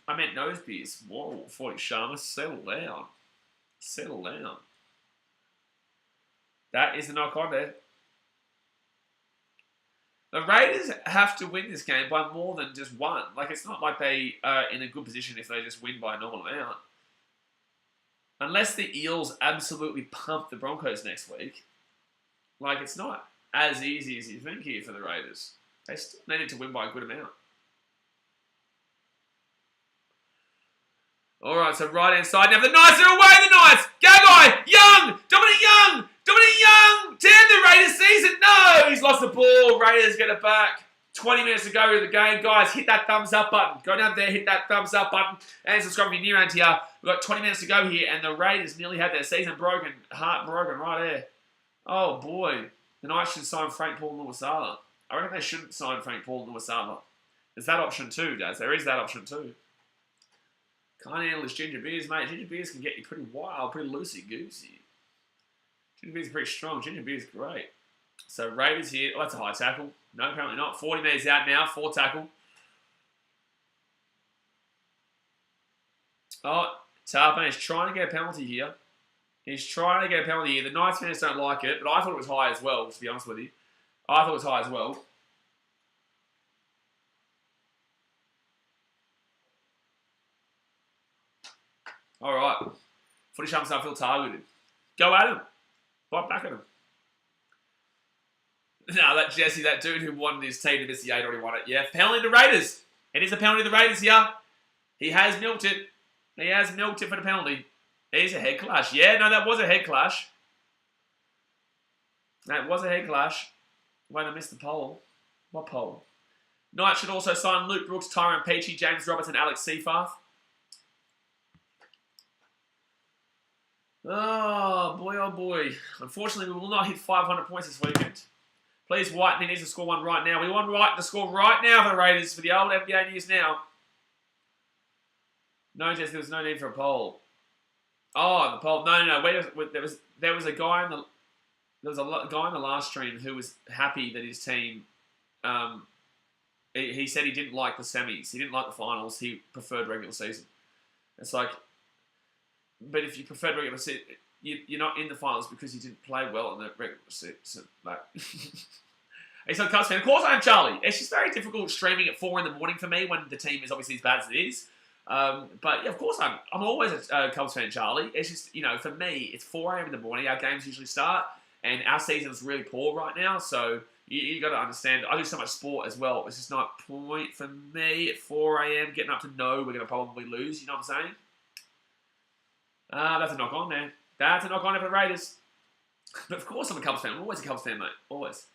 I meant nose beers. Whoa, 40 Sharma. Settle down. Settle down. That is a knock on there. The Raiders have to win this game by more than just one. Like, it's not like they are in a good position if they just win by a normal amount. Unless the Eels absolutely pump the Broncos next week, like, it's not as easy as you think here for the Raiders. They still needed to win by a good amount. All right, so right-hand side. Now the Knights are away, the Knights! Gagai! Young! Dominic Young! Dominic Young! To end the Raiders season! No! He's lost the ball. Raiders get it back. 20 minutes to go to the game. Guys, hit that thumbs up button. Go down there, hit that thumbs up button. And subscribe if you're new around here. We've got 20 minutes to go here, and the Raiders nearly had their season broken. Heart broken right there. Oh, boy. The Knights should sign Frank Paul Nuwasala. I reckon they shouldn't sign Frank Paul Nuwasala. There's that option too, Daz. There is that option too. Can't handle this ginger beers, mate. Ginger beers can get you pretty wild, pretty loosey-goosey. Ginger beers are pretty strong. Ginger beers are great. So Raiders here. Oh, that's a high tackle. No, apparently not. 40 metres out now. 4 tackle. Oh, Tarpon is trying to get a penalty here. He's trying to get a penalty here. The Knights fans don't like it, but I thought it was high as well, to be honest with you. I thought it was high as well. All right. Footy Sharps don't feel targeted. Go at him. Bite back at him. No, that Jesse, that dude who wanted his team to miss the 8 already won it. Yeah, penalty to Raiders. It is a penalty to the Raiders here. He has milked it. He has milked it for the penalty. It is a head clash. Yeah, no, that was a head clash. That was a head clash. Wait, I missed the poll. What poll? Knight should also sign Luke Brooks, Tyrone Peachy, James Roberts, and Alex Seyfarth. Oh, boy. Unfortunately, we will not hit 500 points this weekend. Please, White needs to score one right now. We want White to score right now for the Raiders for the old NBA news now. No, Jess, there was no need for a poll. Oh, the poll. No. There was a guy in the guy in the last stream who was happy that his team. He said he didn't like the semis. He didn't like the finals. He preferred regular season. It's like, but if you preferred regular season, you're not in the finals because you didn't play well in the regular season. Like, he's not a Cubs fan. Of course I am, Charlie. It's just very difficult streaming at 4 in the morning for me when the team is obviously as bad as it is. But yeah, of course I'm always a Cubs fan, Charlie. It's just, for me, it's 4 a.m. in the morning. Our games usually start, and our season is really poor right now. So you got to understand. I do so much sport as well. It's just not a point for me at 4 a.m. getting up to know we're going to probably lose. You know what I'm saying? That's a knock on there. That's a knock on for the Raiders. But of course I'm a Cubs fan. I'm always a Cubs fan, mate. Always.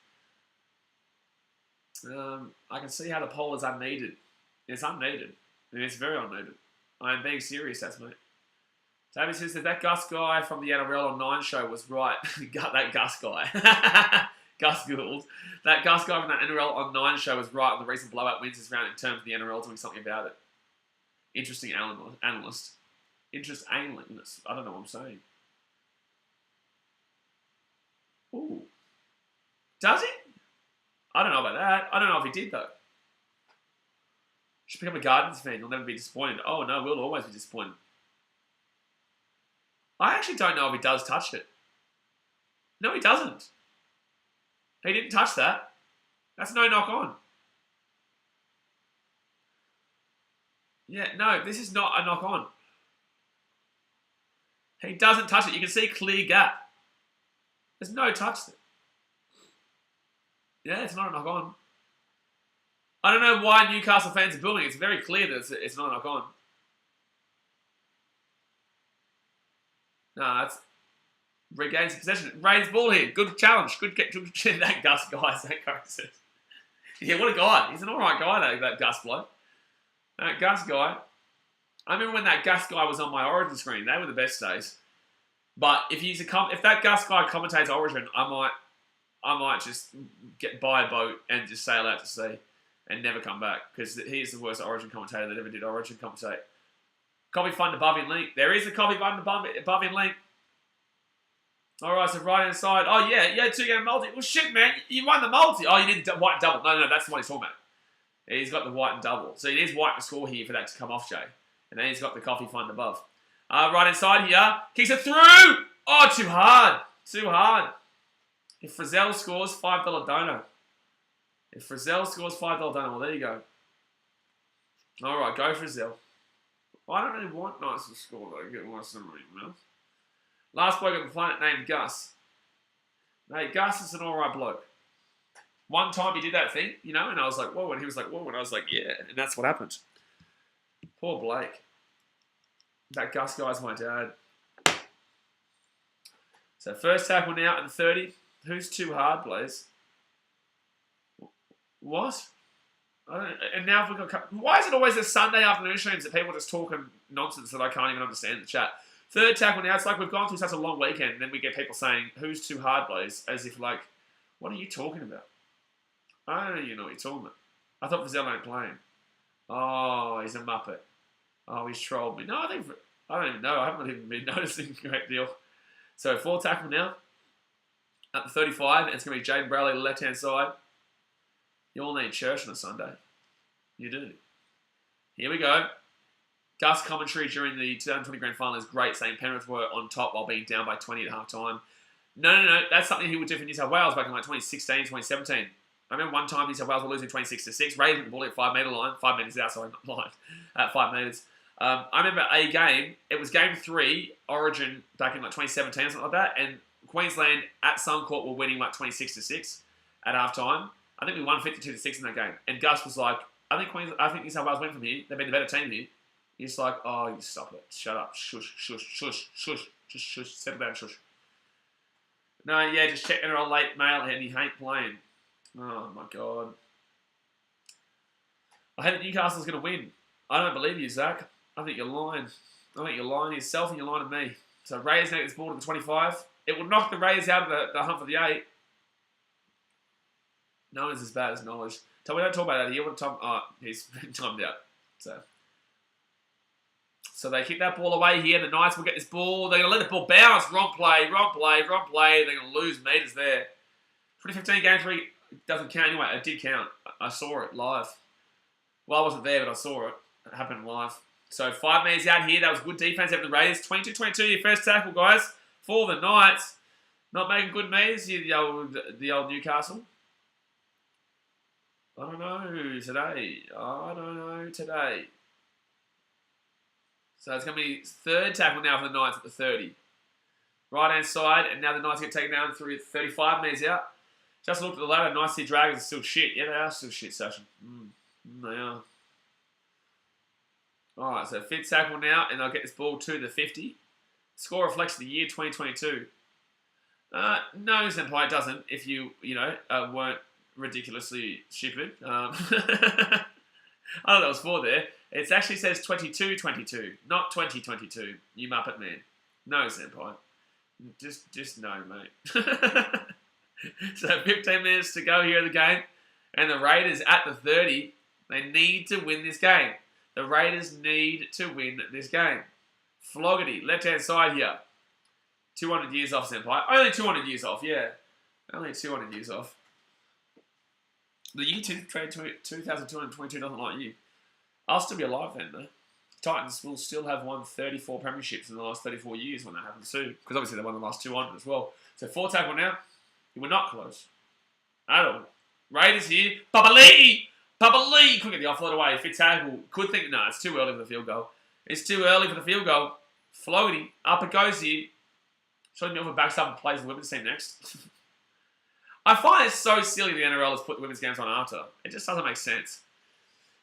I can see how the poll is unneeded. It's unneeded. And it's very unneeded. I am being serious, that's mate. David says that Gus guy from the NRL on 9 show was right. That Gus guy. Gus Gould. That Gus guy from that NRL on 9 show was right on the recent blowout wins this round in terms of the NRL doing something about it. Interesting analyst. Analyst. I don't know what I'm saying. Ooh. Does he? I don't know about that. I don't know if he did, though. Should become a Gardens fan. He'll never be disappointed. Oh, no, we'll always be disappointed. I actually don't know if he does touch it. No, he doesn't. He didn't touch that. That's no knock on. Yeah, no, this is not a knock on. He doesn't touch it. You can see clear gap. There's no touch there. Yeah, it's not a knock on. I don't know why Newcastle fans are booing. It's very clear that it's not a knock on. No, it's regains possession. Raiders ball here. Good challenge. Good that Gus guy. That guy says. Yeah, what a guy. He's an alright guy, that Gus bloke. That Gus guy. I remember when that Gus guy was on my Origin screen. They were the best days. But if that Gus guy commentates Origin, I might just buy a boat and just sail out to sea and never come back because he's the worst Origin commentator that ever did Origin commentate. Copy fund above in link. There is a copy fund above in link. All right, so right hand side. Oh yeah, 2-game multi. Well, shit, man, you won the multi. Oh, you need white double. No, that's the one he's talking about. He's got the white and double. So he needs white to score here for that to come off, Jay. And then he's got the coffee fund above. Right hand side here. Kicks it through. Oh, too hard. Too hard. If Frizzell scores, $5 dono. If Frizzell scores $5 done, well, there you go. All right, go Frizzell. I don't really want Knights to score, though. Get one somebody else. Last bloke on the planet named Gus. Mate, Gus is an alright bloke. One time he did that thing, you know, and I was like, whoa, and he was like, whoa, and I was like, yeah, and that's what happened. Poor Blake. That Gus guy's my dad. So first tackle now at the 30. Who's too hard, Blaze? What? And now if we've got... Why is it always the Sunday afternoon streams that people just talking nonsense that I can't even understand in the chat? Third tackle now. It's like we've gone through such a long weekend, and then we get people saying, who's too hard, Blaze? As if like, what are you talking about? I don't even know what you're talking about. I thought Frizzell ain't playing. Oh, he's a muppet. Oh, he's trolled me. No, I don't even know. I haven't even been noticing a great deal. So, fourth tackle now. At the 35, and it's going to be Jaden Bradley, left-hand side. You all need church on a Sunday. You do. Here we go. Gus commentary during the 2020 Grand Final is great, saying Penrith were on top while being down by 20 at half-time. No. That's something he would do for New South Wales back in like 2016, 2017. I remember one time New South Wales were losing 26-6, raising the ball at 5 metre line, 5 metres outside the line, at 5 metres. I remember a game, it was game 3, Origin, back in like 2017 or something like that, and Queensland at Suncorp were winning like 26-6 at half time. I think we won 52-6 in that game. And Gus was like, I think New South Wales win from here. They've been the better team here. He's like, oh, you stop it. Shut up. Shush, shush, shush, shush. Just shush. Settle down, shush. No, yeah, just checking her on late mail and he ain't playing. Oh, my God. I think Newcastle's going to win. I don't believe you, Zach. I think you're lying. I think you're lying to yourself and you're lying to me. So Raiders now gets ball to the 25. It will knock the Raiders out of the hunt for the 8. No one's as bad as Knowledge. So we don't talk about that here. He's been timed out. So they kick that ball away here. The Knights will get this ball. They're going to let the ball bounce. Wrong play. They're going to lose meters there. 2015 game 3 doesn't count anyway. It did count. I saw it live. Well, I wasn't there, but I saw it. It happened live. So 5 meters out here. That was good defense over the Raiders. 22-22, your first tackle, guys. For the Knights. Not making good meters here, the old Newcastle. I don't know today. So it's going to be third tackle now for the Knights at the 30. Right-hand side, and now the Knights get taken down through 35 metres out. Just looked at the ladder, Knights see Dragons are still shit. Yeah, they are still shit, Sasha. They are. Alright, so fifth tackle now, and they'll get this ball to the 50. Score reflects the year 2022. No, Senpai, it doesn't, if you weren't ridiculously stupid. I don't know what it was for there. It actually says 22-22, not 2022, you Muppet man. No, Senpai. Just no, mate. So 15 minutes to go here in the game. And the Raiders at the 30, they need to win this game. The Raiders need to win this game. Floggity, left-hand side here. 200 years off, Senpai. Only 200 years off, yeah. Only 200 years off. The year 2222 doesn't like you. I'll still be alive then, though. Titans will still have won 34 premierships in the last 34 years when that happens too. Because obviously they won the last 200 as well. So 4 tackle now. You were not close. At all. Raiders here. Papa Lee! Couldn't get the offload away. Fifth tackle. Could think, no, it's too early for the field goal. It's too early for the field goal. Floaty. Up it goes here. Showing me off a backstop and plays the women's team next. I find it so silly the NRL has put the women's games on after. It just doesn't make sense.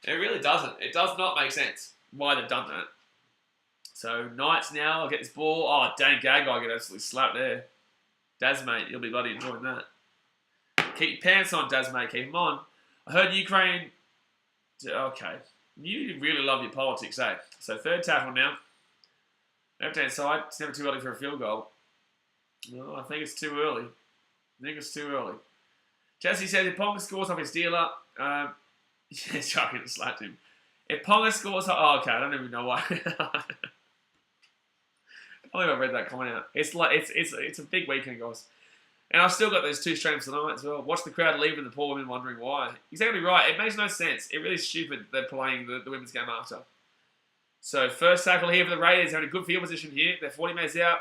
It really doesn't. It does not make sense why they've done that. So, Knights now. I'll get this ball. Oh, dang, Gagai get absolutely slapped there. Daz, mate, you'll be bloody enjoying that. Keep your pants on, Daz, mate. Keep them on. I heard Ukraine... Okay. You really love your politics, eh? So, third tackle now. Left-hand side. It's never too early for a field goal. No, I think it's too early. Jesse says if Ponga scores off his dealer... yeah, Chuck slapped him. If Ponga scores... Oh, okay. I don't even know why. I don't think I read that comment out. It's a big weekend, guys. And I've still got those 2 streams tonight as well. Watch the crowd leaving the poor women wondering why. Exactly right. It makes no sense. It really is stupid they're playing the women's game after. So, first tackle here for the Raiders. They're in a good field position here. They're 40 metres out.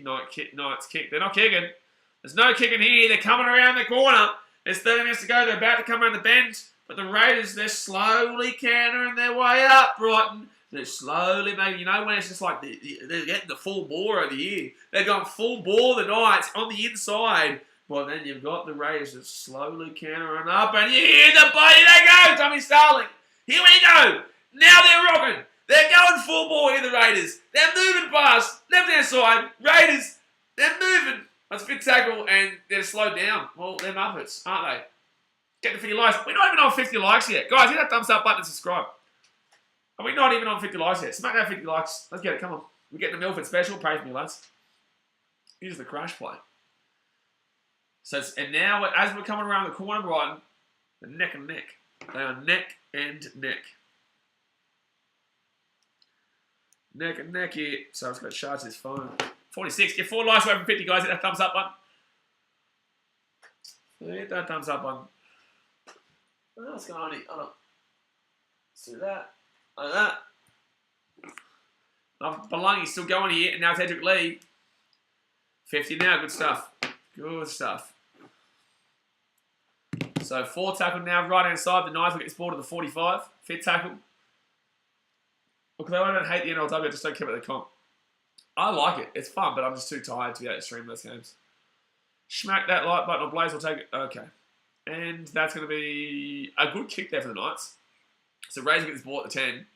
Knights kick. They're not kicking. There's no kicking here. They're coming around the corner. There's 30 minutes to go. They're about to come around the bend. But the Raiders, they're slowly cantering their way up, Brighton. They're slowly making, when it's just like they're getting the full bore over here. They're going full bore, the Knights, on the inside. Well, then you've got the Raiders just slowly cantering up. And you hear the body. They go, Tommy Starling. Here we go. Now they're rocking. They're going full bore here, the Raiders. They're moving past. Left-hand side. Raiders, they're moving. That's a big tackle, and they're slowed down. Well, they're Muppets, aren't they? Get the 50 likes. We're not even on 50 likes yet. Guys, hit that thumbs up button and subscribe. Are we not even on 50 likes yet? Smack that 50 likes. Let's get it. Come on. We're getting the Milford special. Pray for me, lads. Here's the crash play. So, and now, as we're coming around the corner, Brighton, they're neck and neck. They are neck and neck. Neck and neck here. So I've got to charge this phone. 46. Get 4 likes away from 50, guys. Hit that thumbs up button. Hit that thumbs up button. What's going on here? Hold on. Let's do that. Like that. Belungi's still going here, and now it's Edric Lee. 50 now. Good stuff. Good stuff. So 4 tackle now, right hand side. The Knights will get this ball to the 45. 5th tackle. Look, I don't hate the NLW, I just don't care about the comp. I like it. It's fun, but I'm just too tired to be able to stream those games. Smack that like button on Blaze, will take it. Okay. And that's going to be a good kick there for the Knights. So Rays will get this ball at the 10.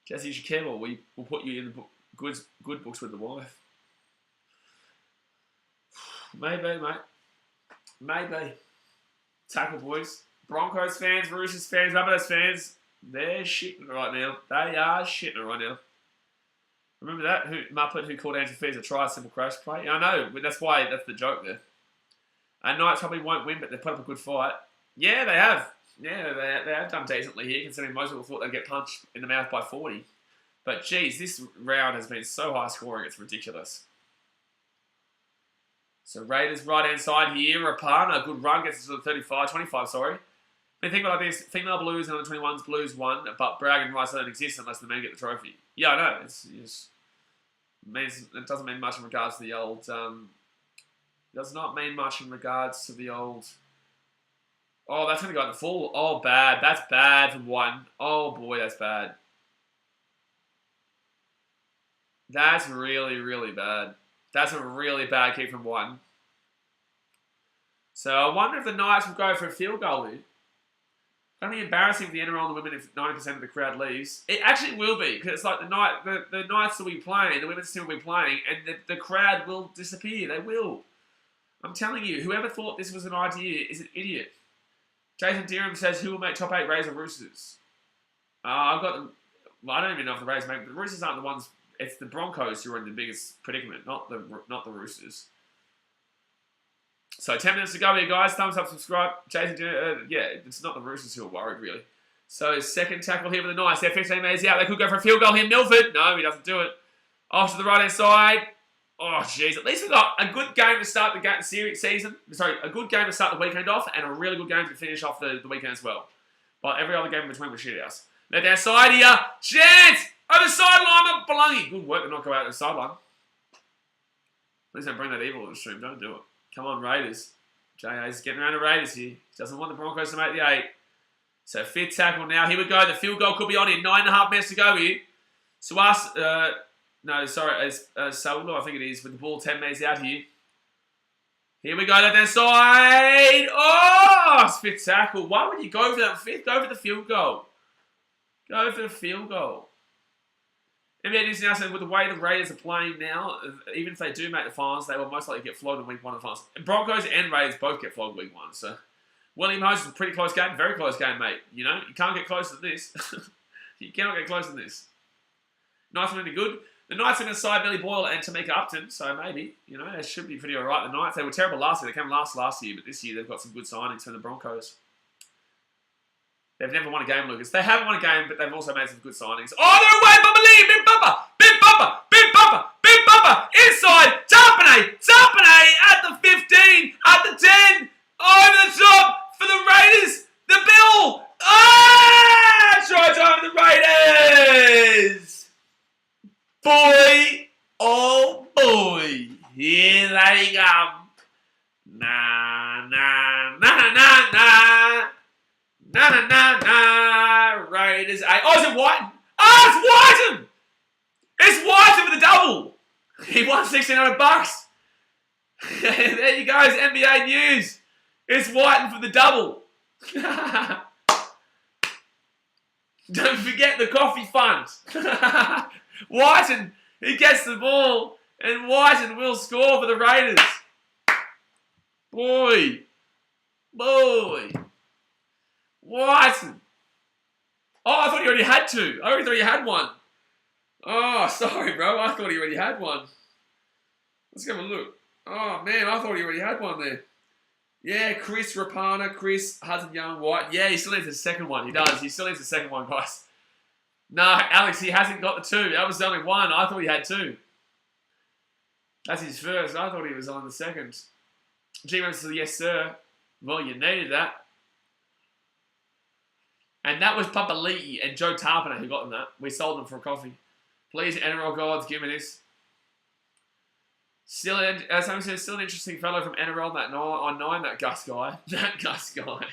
Jesse, you should care more. We'll put you in the good books with the wife. Maybe, mate. Maybe. Tackle, boys. Broncos fans, Roosters fans, Rabbitohs fans, they're shitting it right now. They are shitting it right now. Remember that? Muppet who called Andrew Fees a try, simple crash play? Yeah, I know. That's why, that's the joke there. And Knights probably won't win, but they put up a good fight. Yeah, they have. Yeah, they have done decently here, considering most people thought they'd get punched in the mouth by 40. But, geez, this round has been so high scoring, it's ridiculous. So, Raiders right-hand side here. Rapana, a good run, gets us to the 25, sorry. But think about this. Female Blues and under 21s, Blues won, but Bragg and Rice don't exist unless the men get the trophy. Yeah, I know. It doesn't mean much in regards to the old... does not mean much in regards to the old... Oh, that's going to go in the full. Oh, bad. That's bad from one. Oh, boy, that's bad. That's really, really bad. That's a really bad kick from one. So I wonder if the Knights will go for a field goal here. It's going to be embarrassing for the NRL and the women if 90% of the crowd leaves. It actually will be, because it's like the Knights will be playing, the women's team will be playing, and the crowd will disappear. They will. I'm telling you, whoever thought this was an idea is an idiot. Jason Deerham says, who will make top 8 Rays or Roosters? I've got them. Well, I don't even know if the Rays make, but the Roosters aren't the ones. It's the Broncos who are in the biggest predicament, not the Roosters. So 10 minutes to go here, guys. Thumbs up, subscribe. Jason, yeah, it's not the Roosters who are worried, really. So second tackle here for the Knights. They're 15 metres out. They could go for a field goal here. Milford. No, he doesn't do it. Off to the right-hand side. Oh, jeez. At least we've got a good game to start the season. Sorry, a good game to start the weekend off and a really good game to finish off the weekend as well. But every other game in between was shit house. Left down side here. Chance! Over the sideline. Belungi. Good work to not go out the sideline. Please don't bring that evil to the stream. Don't do it. Come on, Raiders. JA's getting around the Raiders here. He doesn't want the Broncos to make the 8. So 5th tackle now. Here we go. The field goal could be on here. 9.5 minutes to go here. Suas... No, sorry, Saulo, I think it is, with the ball 10 metres out here. Here we go, left hand side. Oh, it's 5th tackle. Why would you go for that 5th? Go for the field goal. Go for the field goal. NBA News now said with the way the Raiders are playing now, even if they do make the finals, they will most likely get flogged in week 1 of the finals. Broncos and Raiders both get flogged week 1. So, William Hose is a pretty close game. Very close game, mate. You know, you can't get closer than this. You cannot get closer than this. Nice one, really good. The Knights are going to side Billy Boyle and Tamika Upton, so maybe, you know, they should be pretty alright. The Knights, they were terrible last year. They came last year, but this year they've got some good signings from the Broncos. They've never won a game, Lucas. They haven't won a game, but they've also made some good signings. Oh, no way, Bubba Lee! Big Bubba! Big Bubba! Big Bubba! Big Bubba! Inside! Tarpanay! At the 15! At the 10! Over the top for the Raiders! The Bill! Ah! Try time for the Raiders! Boy, oh boy, here they come. Na, na, na. Raiders 8. Oh, is it Whiten? Oh, it's Whiten! It's Whiten with a double. He won $1,600. There you go, it's NBA news. It's Whiten for the double. Don't forget the coffee fund. Whiten, he gets the ball, and Whiten will score for the Raiders. Boy. Whiten. Oh, I thought he already had two. I already thought he had one. Oh, sorry, bro. I thought he already had one. Let's have a look. Oh, man, I thought he already had one there. Yeah, Chris Rapana, Chris Hudson Young White. Yeah, he still needs the second one. He does. He still needs the second one, guys. No, Alex, he hasn't got the two. That was only one. I thought he had two. That's his first. I thought he was on the second. G-Man says, yes, sir. Well, you needed that. And that was Papali'i and Joe Tarpiner who got them that. We sold them for a coffee. Please, NRL gods, give me this. Still, as someone says, still an interesting fellow from NRL on 9, that Gus guy. That Gus guy.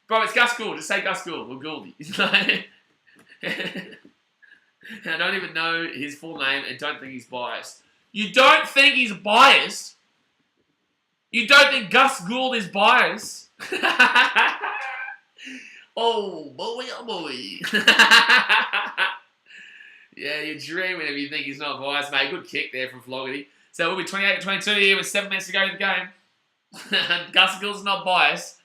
Bro, it's Gus Gould. Just say Gus Gould or Gouldy. I don't even know his full name and don't think he's biased. You don't think he's biased? You don't think Gus Gould is biased? Oh, boy, oh, boy. Yeah, you're dreaming if you think he's not biased, mate. Good kick there from Flogarty. So we'll be 28-22 here with 7 minutes to go in the game. Gus Gould's not biased.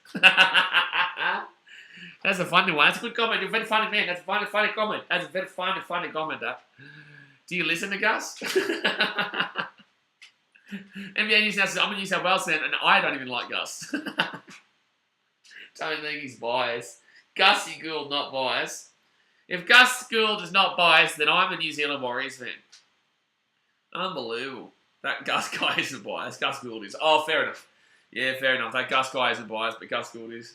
That's a funny one. That's a good comment. You're a very funny man. That's a funny comment. That's a very funny comment, that. Do you listen to Gus? NBA News now says, I'm a New South Wales fan, and I don't even like Gus. Don't think he's biased. Gussie Gould, not biased. If Gus Gould is not biased, then I'm a New Zealand Warriors fan. Unbelievable. That Gus guy isn't biased. Gus Gould is. Oh, fair enough. Yeah, fair enough. That Gus guy isn't biased, but Gus Gould is.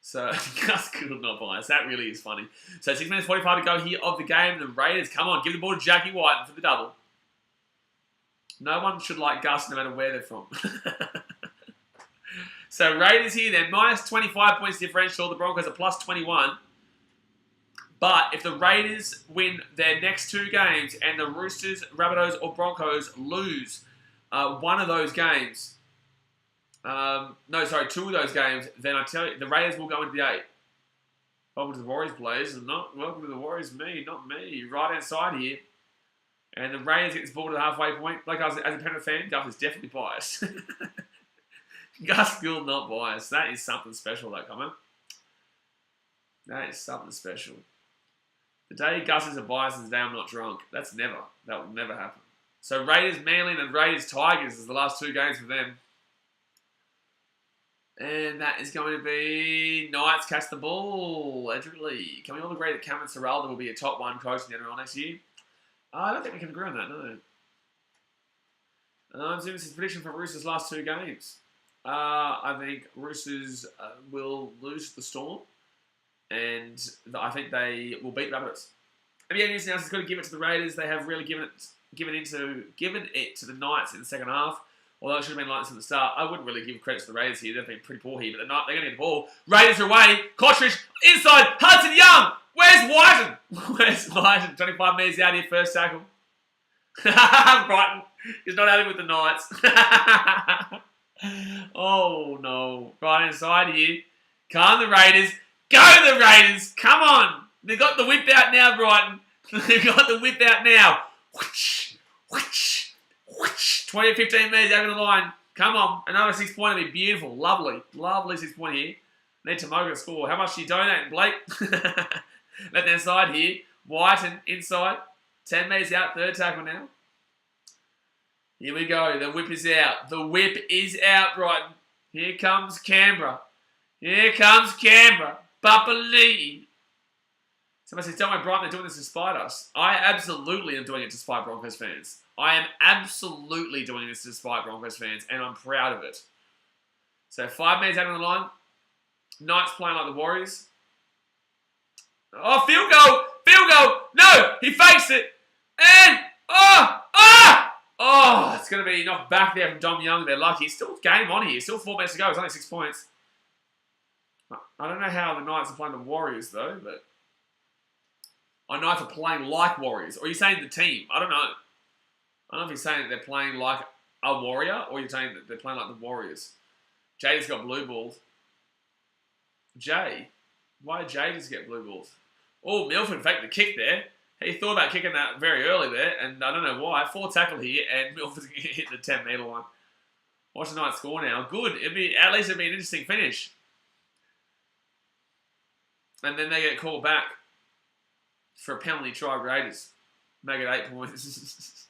So, Gus Gould not biased. That really is funny. So, 6 minutes 45 to go here of the game. The Raiders, come on, give the ball to Jackie White for the double. No one should like Gus no matter where they're from. So, Raiders here, they're minus 25 points differential. The Broncos are plus 21. But if the Raiders win their next 2 games and the Roosters, Rabbitohs, or Broncos lose one of those games, 2 of those games, then I tell you, the Raiders will go into the 8. Welcome to the Warriors, players, and not welcome to the Warriors, not me. Right hand side here. And the Raiders get this ball to the halfway point. Like, as a Penrith fan, Gus is definitely biased. Gus Gould not biased. That is something special, that comment. That is something special. The day Gus is a bias is the day I'm not drunk. That will never happen. So Raiders, Manly, and Raiders, Tigers is the last 2 games for them. And that is going to be Knights catch the ball, allegedly. Can we all agree that Cameron Serralda will be a top 1 coach in the NRL next year? I don't think we can agree on that, no. I'm doing this prediction for Roosters' last 2 games. I think Roosters will lose the Storm. And I think they will beat Rabbits. NBA News now is going to give it to the Raiders. They have really given it to the Knights in the second half. Although it should have been like this at the start. I wouldn't really give credit to the Raiders here. They've been pretty poor here, but they're going to get the ball. Raiders are away. Kotrich inside. Hudson Young. Where's Whiten? Where's Whiten? 25 metres out here, first tackle. Brighton. He's not happy with the Knights. Oh no. Right inside here. Come the Raiders. Go the Raiders! Come on! They've got the whip out now, Brighton. They've got the whip out now. Whoosh, whoosh, whoosh. 20 or 15 metres over the line. Come on. Another 6-pointer would be beautiful. Lovely. Lovely 6-pointer here. Need Tomoga to score. How much are you donating, Blake? Left hand side here. Whiten inside. 10 metres out. Third tackle now. Here we go. The whip is out. The whip is out, Brighton. Here comes Canberra. Here comes Canberra. Papali'i. Somebody says, don't worry, Brighton, they're doing this to spite us. I absolutely am doing it to spite Broncos fans. I am absolutely doing this to spite Broncos fans, and I'm proud of it. So 5 minutes out on the line. Knights playing like the Warriors. Oh, field goal! Field goal! No! He fakes it! And... Oh, it's going to be knocked back there from Dom Young. They're lucky. It's still game on here. Still 4 minutes to go. It's only 6 points. I don't know how the Knights are playing the Warriors, though, but... Our Knights are playing like Warriors. Or are you saying the team? I don't know. I don't know if you're saying that they're playing like a Warrior, or you're saying that they're playing like the Warriors. Jay just got blue balled. Jay? Why did Jay just get blue balls? Oh, Milford faked the kick there. He thought about kicking that very early there, and I don't know why. 4 tackle here, and Milford's going to hit the 10-metre line. Watch the Knights score now. Good. At least it'd be an interesting finish. And then they get called back for a penalty try, Raiders. Make it 8 points.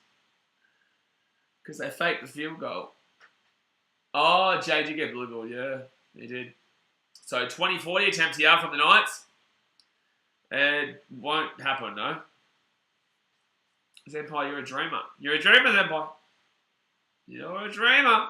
Because they faked the field goal. Oh, Jay did get blue ball. Yeah, he did. So 20-40 attempt here from the Knights. It won't happen, no. Zempire, you're a dreamer. You're a dreamer, Zempire. You're a dreamer.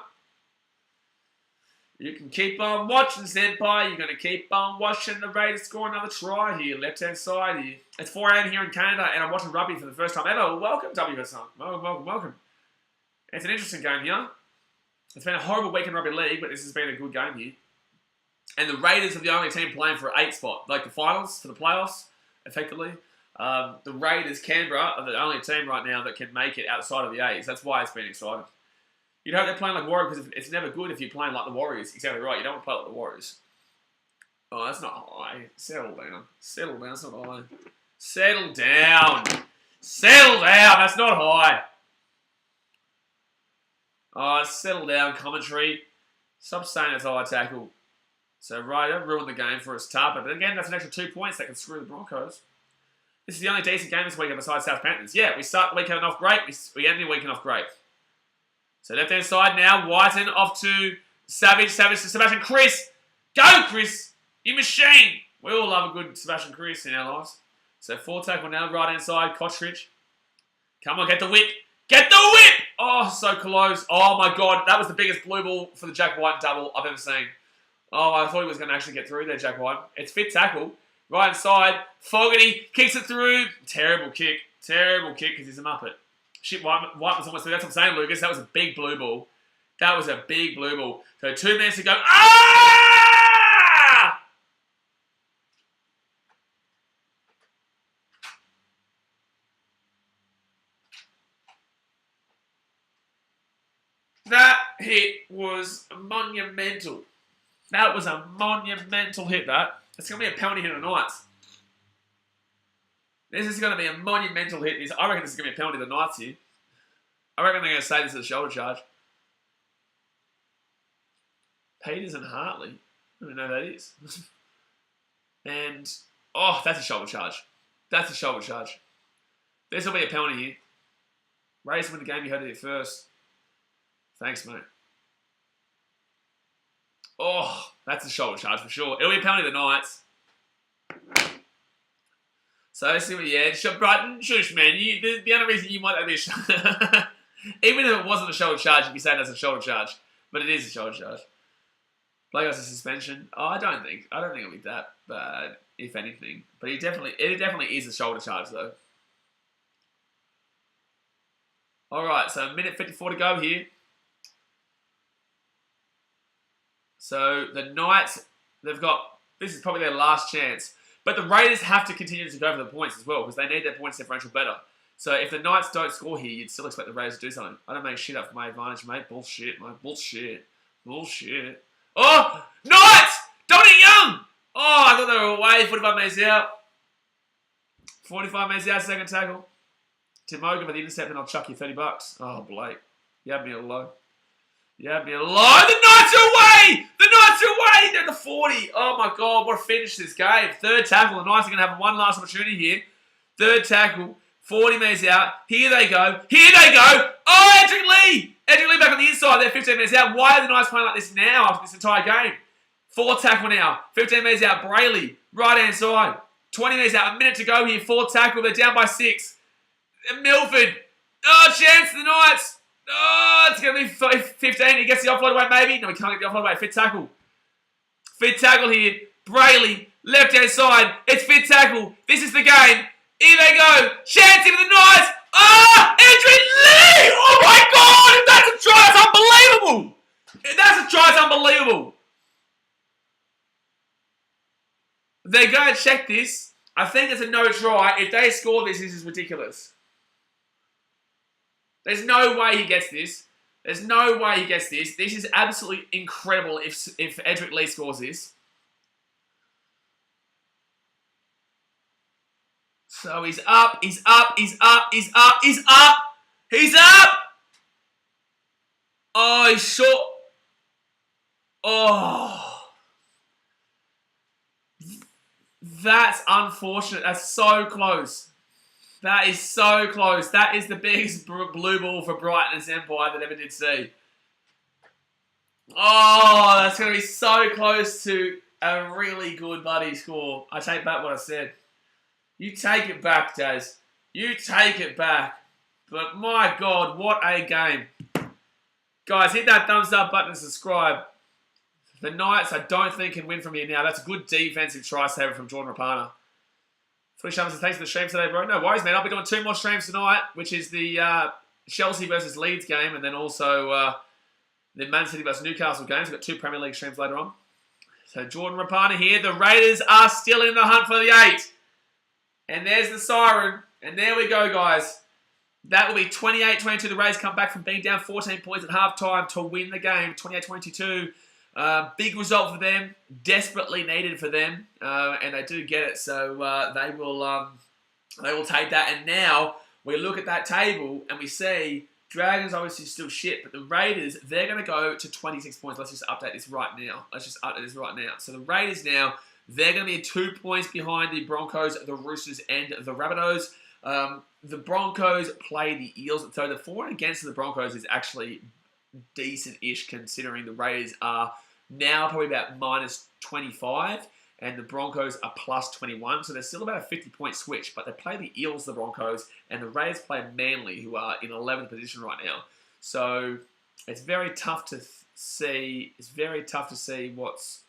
You can keep on watching, Zempire. You're going to keep on watching the Raiders score another try here. Left-hand side here. It's 4 a.m. here in Canada, and I'm watching rugby for the first time ever. Welcome, WSL. Welcome. It's an interesting game here. It's been a horrible week in rugby league, but this has been a good game here. And the Raiders are the only team playing for an 8 spot, like the finals for the playoffs, effectively. The Raiders, Canberra, are the only team right now that can make it outside of the A's. That's why it's been exciting. You'd hope they're playing like Warriors, because it's never good if you're playing like the Warriors. Exactly right. You don't want to play like the Warriors. Oh, that's not high. Settle down. Settle down. That's not high. Settle down. Settle down. That's not high. Oh, settle down, commentary. Stop saying it's a high tackle. So, Ryder ruined the game for us, Tapa. But again, that's an extra 2 points that can screw the Broncos. This is the only decent game this weekend besides South Panthers. Yeah, we start the weekend off great. We end the weekend off great. So, left-hand side now. Whiten off to Savage. Savage to Sebastian Chris. Go, Chris! You machine! We all love a good Sebastian Chris in our lives. So, 4 tackle now. Right-hand side. Kotrich. Come on, get the whip. Get the whip! Oh, so close. Oh, my God. That was the biggest blue ball for the Jack White double I've ever seen. Oh, I thought he was going to actually get through there, Jack White. It's fit tackle. Right side. Fogarty kicks it through. Terrible kick. Terrible kick because he's a muppet. Shit, White was almost through. That's what I'm saying, Lucas. That was a big blue ball. That was a big blue ball. So 2 minutes to go. Ah! That hit was monumental. That was a monumental hit, that. It's going to be a penalty here tonight. This is going to be a monumental hit. I reckon this is going to be a penalty to the Knights here. I reckon they're going to say this is a shoulder charge. Peters and Hartley. I don't even know who that is. And, oh, that's a shoulder charge. That's a shoulder charge. This will be a penalty here. Raiders win the game, you heard it here first. Thanks, mate. Oh, that's a shoulder charge for sure. It'll be a penalty to the Knights. So, see what, yeah, Brighton, shush, man. The only reason you might have this, even if it wasn't a shoulder charge, you'd be saying that's a shoulder charge. But it is a shoulder charge. Blake has a suspension. Oh, I don't think it'll be that bad, if anything. But it definitely is a shoulder charge, though. All right, so a minute 54 to go here. So the Knights, this is probably their last chance. But the Raiders have to continue to go for the points as well because they need their points differential better. So if the Knights don't score here, you'd still expect the Raiders to do something. I don't make shit up for my advantage, mate. Bullshit, mate. Bullshit. Bullshit. Oh! Knights! Dominic Young! Oh, I thought they were away. 45 minutes out. 45 minutes out, second tackle. Timoga for the intercept, and I'll chuck you $30. Oh, Blake. You had me a low. You had me a low. The Knights are away! The Knights are away! They're at the 40. Oh, my God. What a finish this game. Third tackle. The Knights are going to have one last opportunity here. Third tackle. 40 minutes out. Here they go. Here they go. Oh, Edric Lee! Edric Lee back on the inside. They're 15 minutes out. Why are the Knights playing like this now after this entire game? Fourth tackle now. 15 minutes out. Brayley. Right-hand side. 20 minutes out. A minute to go here. Fourth tackle. They're down by 6. Milford. Oh, chance to the Knights. Oh, it's going to be 15. He gets the offload away, maybe. No, he can't get the offload away. Fit tackle. Fit tackle here. Brayley. Left-hand side. It's fit tackle. This is the game. Here they go. Chance here for the Knights. Ah! Adrian Lee! Oh, my God! If that's a try, it's unbelievable! If that's a try, it's unbelievable! They're going to check this. I think it's a no try. If they score this, this is ridiculous. There's no way he gets this. There's no way he gets this. This is absolutely incredible if Edric Lee scores this. So he's up, he's up, he's up, he's up, he's up! He's up! Oh, he's short. Oh. That's unfortunate. That's so close. That is so close. That is the biggest blue ball for Brighton's Empire that ever did see. Oh, that's going to be so close to a really good bloody score. I take back what I said. You take it back, Daz. You take it back. But my God, what a game. Guys, hit that thumbs up button and subscribe. The Knights, I don't think, can win from here now. That's a good defensive try saver from Jordan Rapana. Footy Shambles, thanks for the stream today, bro. No worries, man. I'll be doing 2 more streams tonight, which is the Chelsea versus Leeds game, and then also the Man City versus Newcastle games. We've got 2 Premier League streams later on. So Jordan Rapana here. The Raiders are still in the hunt for the 8. And there's the siren. And there we go, guys. That will be 28-22. The Raiders come back from being down 14 points at halftime to win the game, 28-22. Big result for them, desperately needed for them, and they do get it. So they will take that. And now we look at that table and we see Dragons obviously still shit, but the Raiders, they're going to go to 26 points. Let's just update this right now. So the Raiders now, they're going to be 2 points behind the Broncos, the Roosters, and the Rabbitohs. The Broncos play the Eels, so the for and against the Broncos is actually decent-ish, considering the Raiders are now probably about -25 and the Broncos are +21, so they're still about a 50-point switch, but they play the Eels, the Broncos, and the Raiders play Manly, who are in 11th position right now. So it's very tough to see. It's very tough to see what's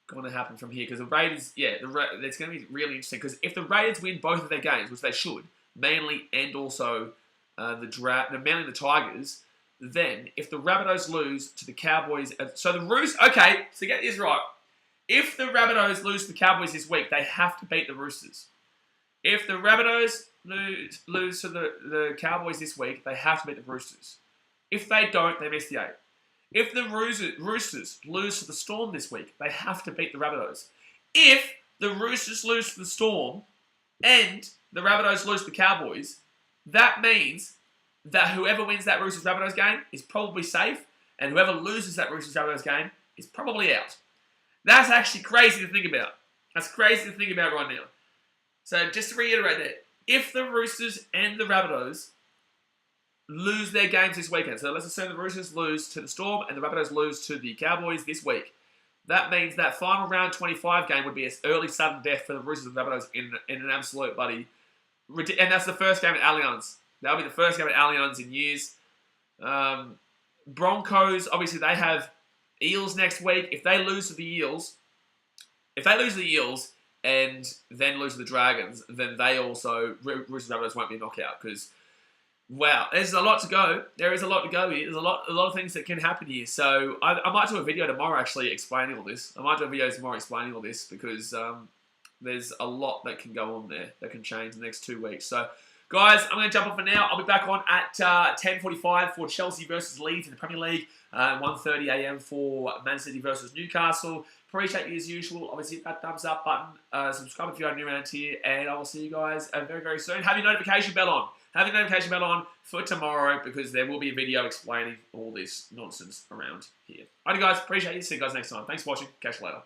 going to happen from here, because the Raiders, it's going to be really interesting, because if the Raiders win both of their games, which they should, Manly and also Manly and the Tigers, then if the Rabbitohs lose to the Cowboys, so the Roosters, okay, so get this right. If the Rabbitohs lose to the Cowboys this week, they have to beat the Roosters. If the Rabbitohs lose to the Cowboys this week, they have to beat the Roosters. If they don't, they miss the 8. If the Roosters lose to the Storm this week, they have to beat the Rabbitohs. If the Roosters lose to the Storm and the Rabbitohs lose to the Cowboys, that means that whoever wins that Roosters-Rabbitohs game is probably safe, and whoever loses that Roosters-Rabbitohs game is probably out. That's actually crazy to think about. That's crazy to think about right now. So just to reiterate that, if the Roosters and the Rabbitohs lose their games this weekend, so let's assume the Roosters lose to the Storm and the Rabbitohs lose to the Cowboys this week, that means that final round 25 game would be an early sudden death for the Roosters and Rabbitohs in an absolute bloody... And that's the first game at Allianz. That'll be the first game at Allianz in years. Broncos, obviously, they have Eels next week. If they lose to the Eels, and then lose to the Dragons, then they also, Roosters Rabbitohs won't be a knockout, because, wow, there's a lot to go. There is a lot to go here. There's a lot of things that can happen here. So I might do a video tomorrow actually explaining all this. Because there's a lot that can go on there that can change in the next 2 weeks. So, guys, I'm going to jump off for now. I'll be back on at 10:45 for Chelsea versus Leeds in the Premier League. 1:30 a.m. for Man City versus Newcastle. Appreciate you as usual. Obviously, hit that thumbs up button. Subscribe if you're new around here. And I will see you guys very, very soon. Have your notification bell on. Have your notification bell on for tomorrow, because there will be a video explaining all this nonsense around here. Alright, guys. Appreciate you. See you guys next time. Thanks for watching. Catch you later.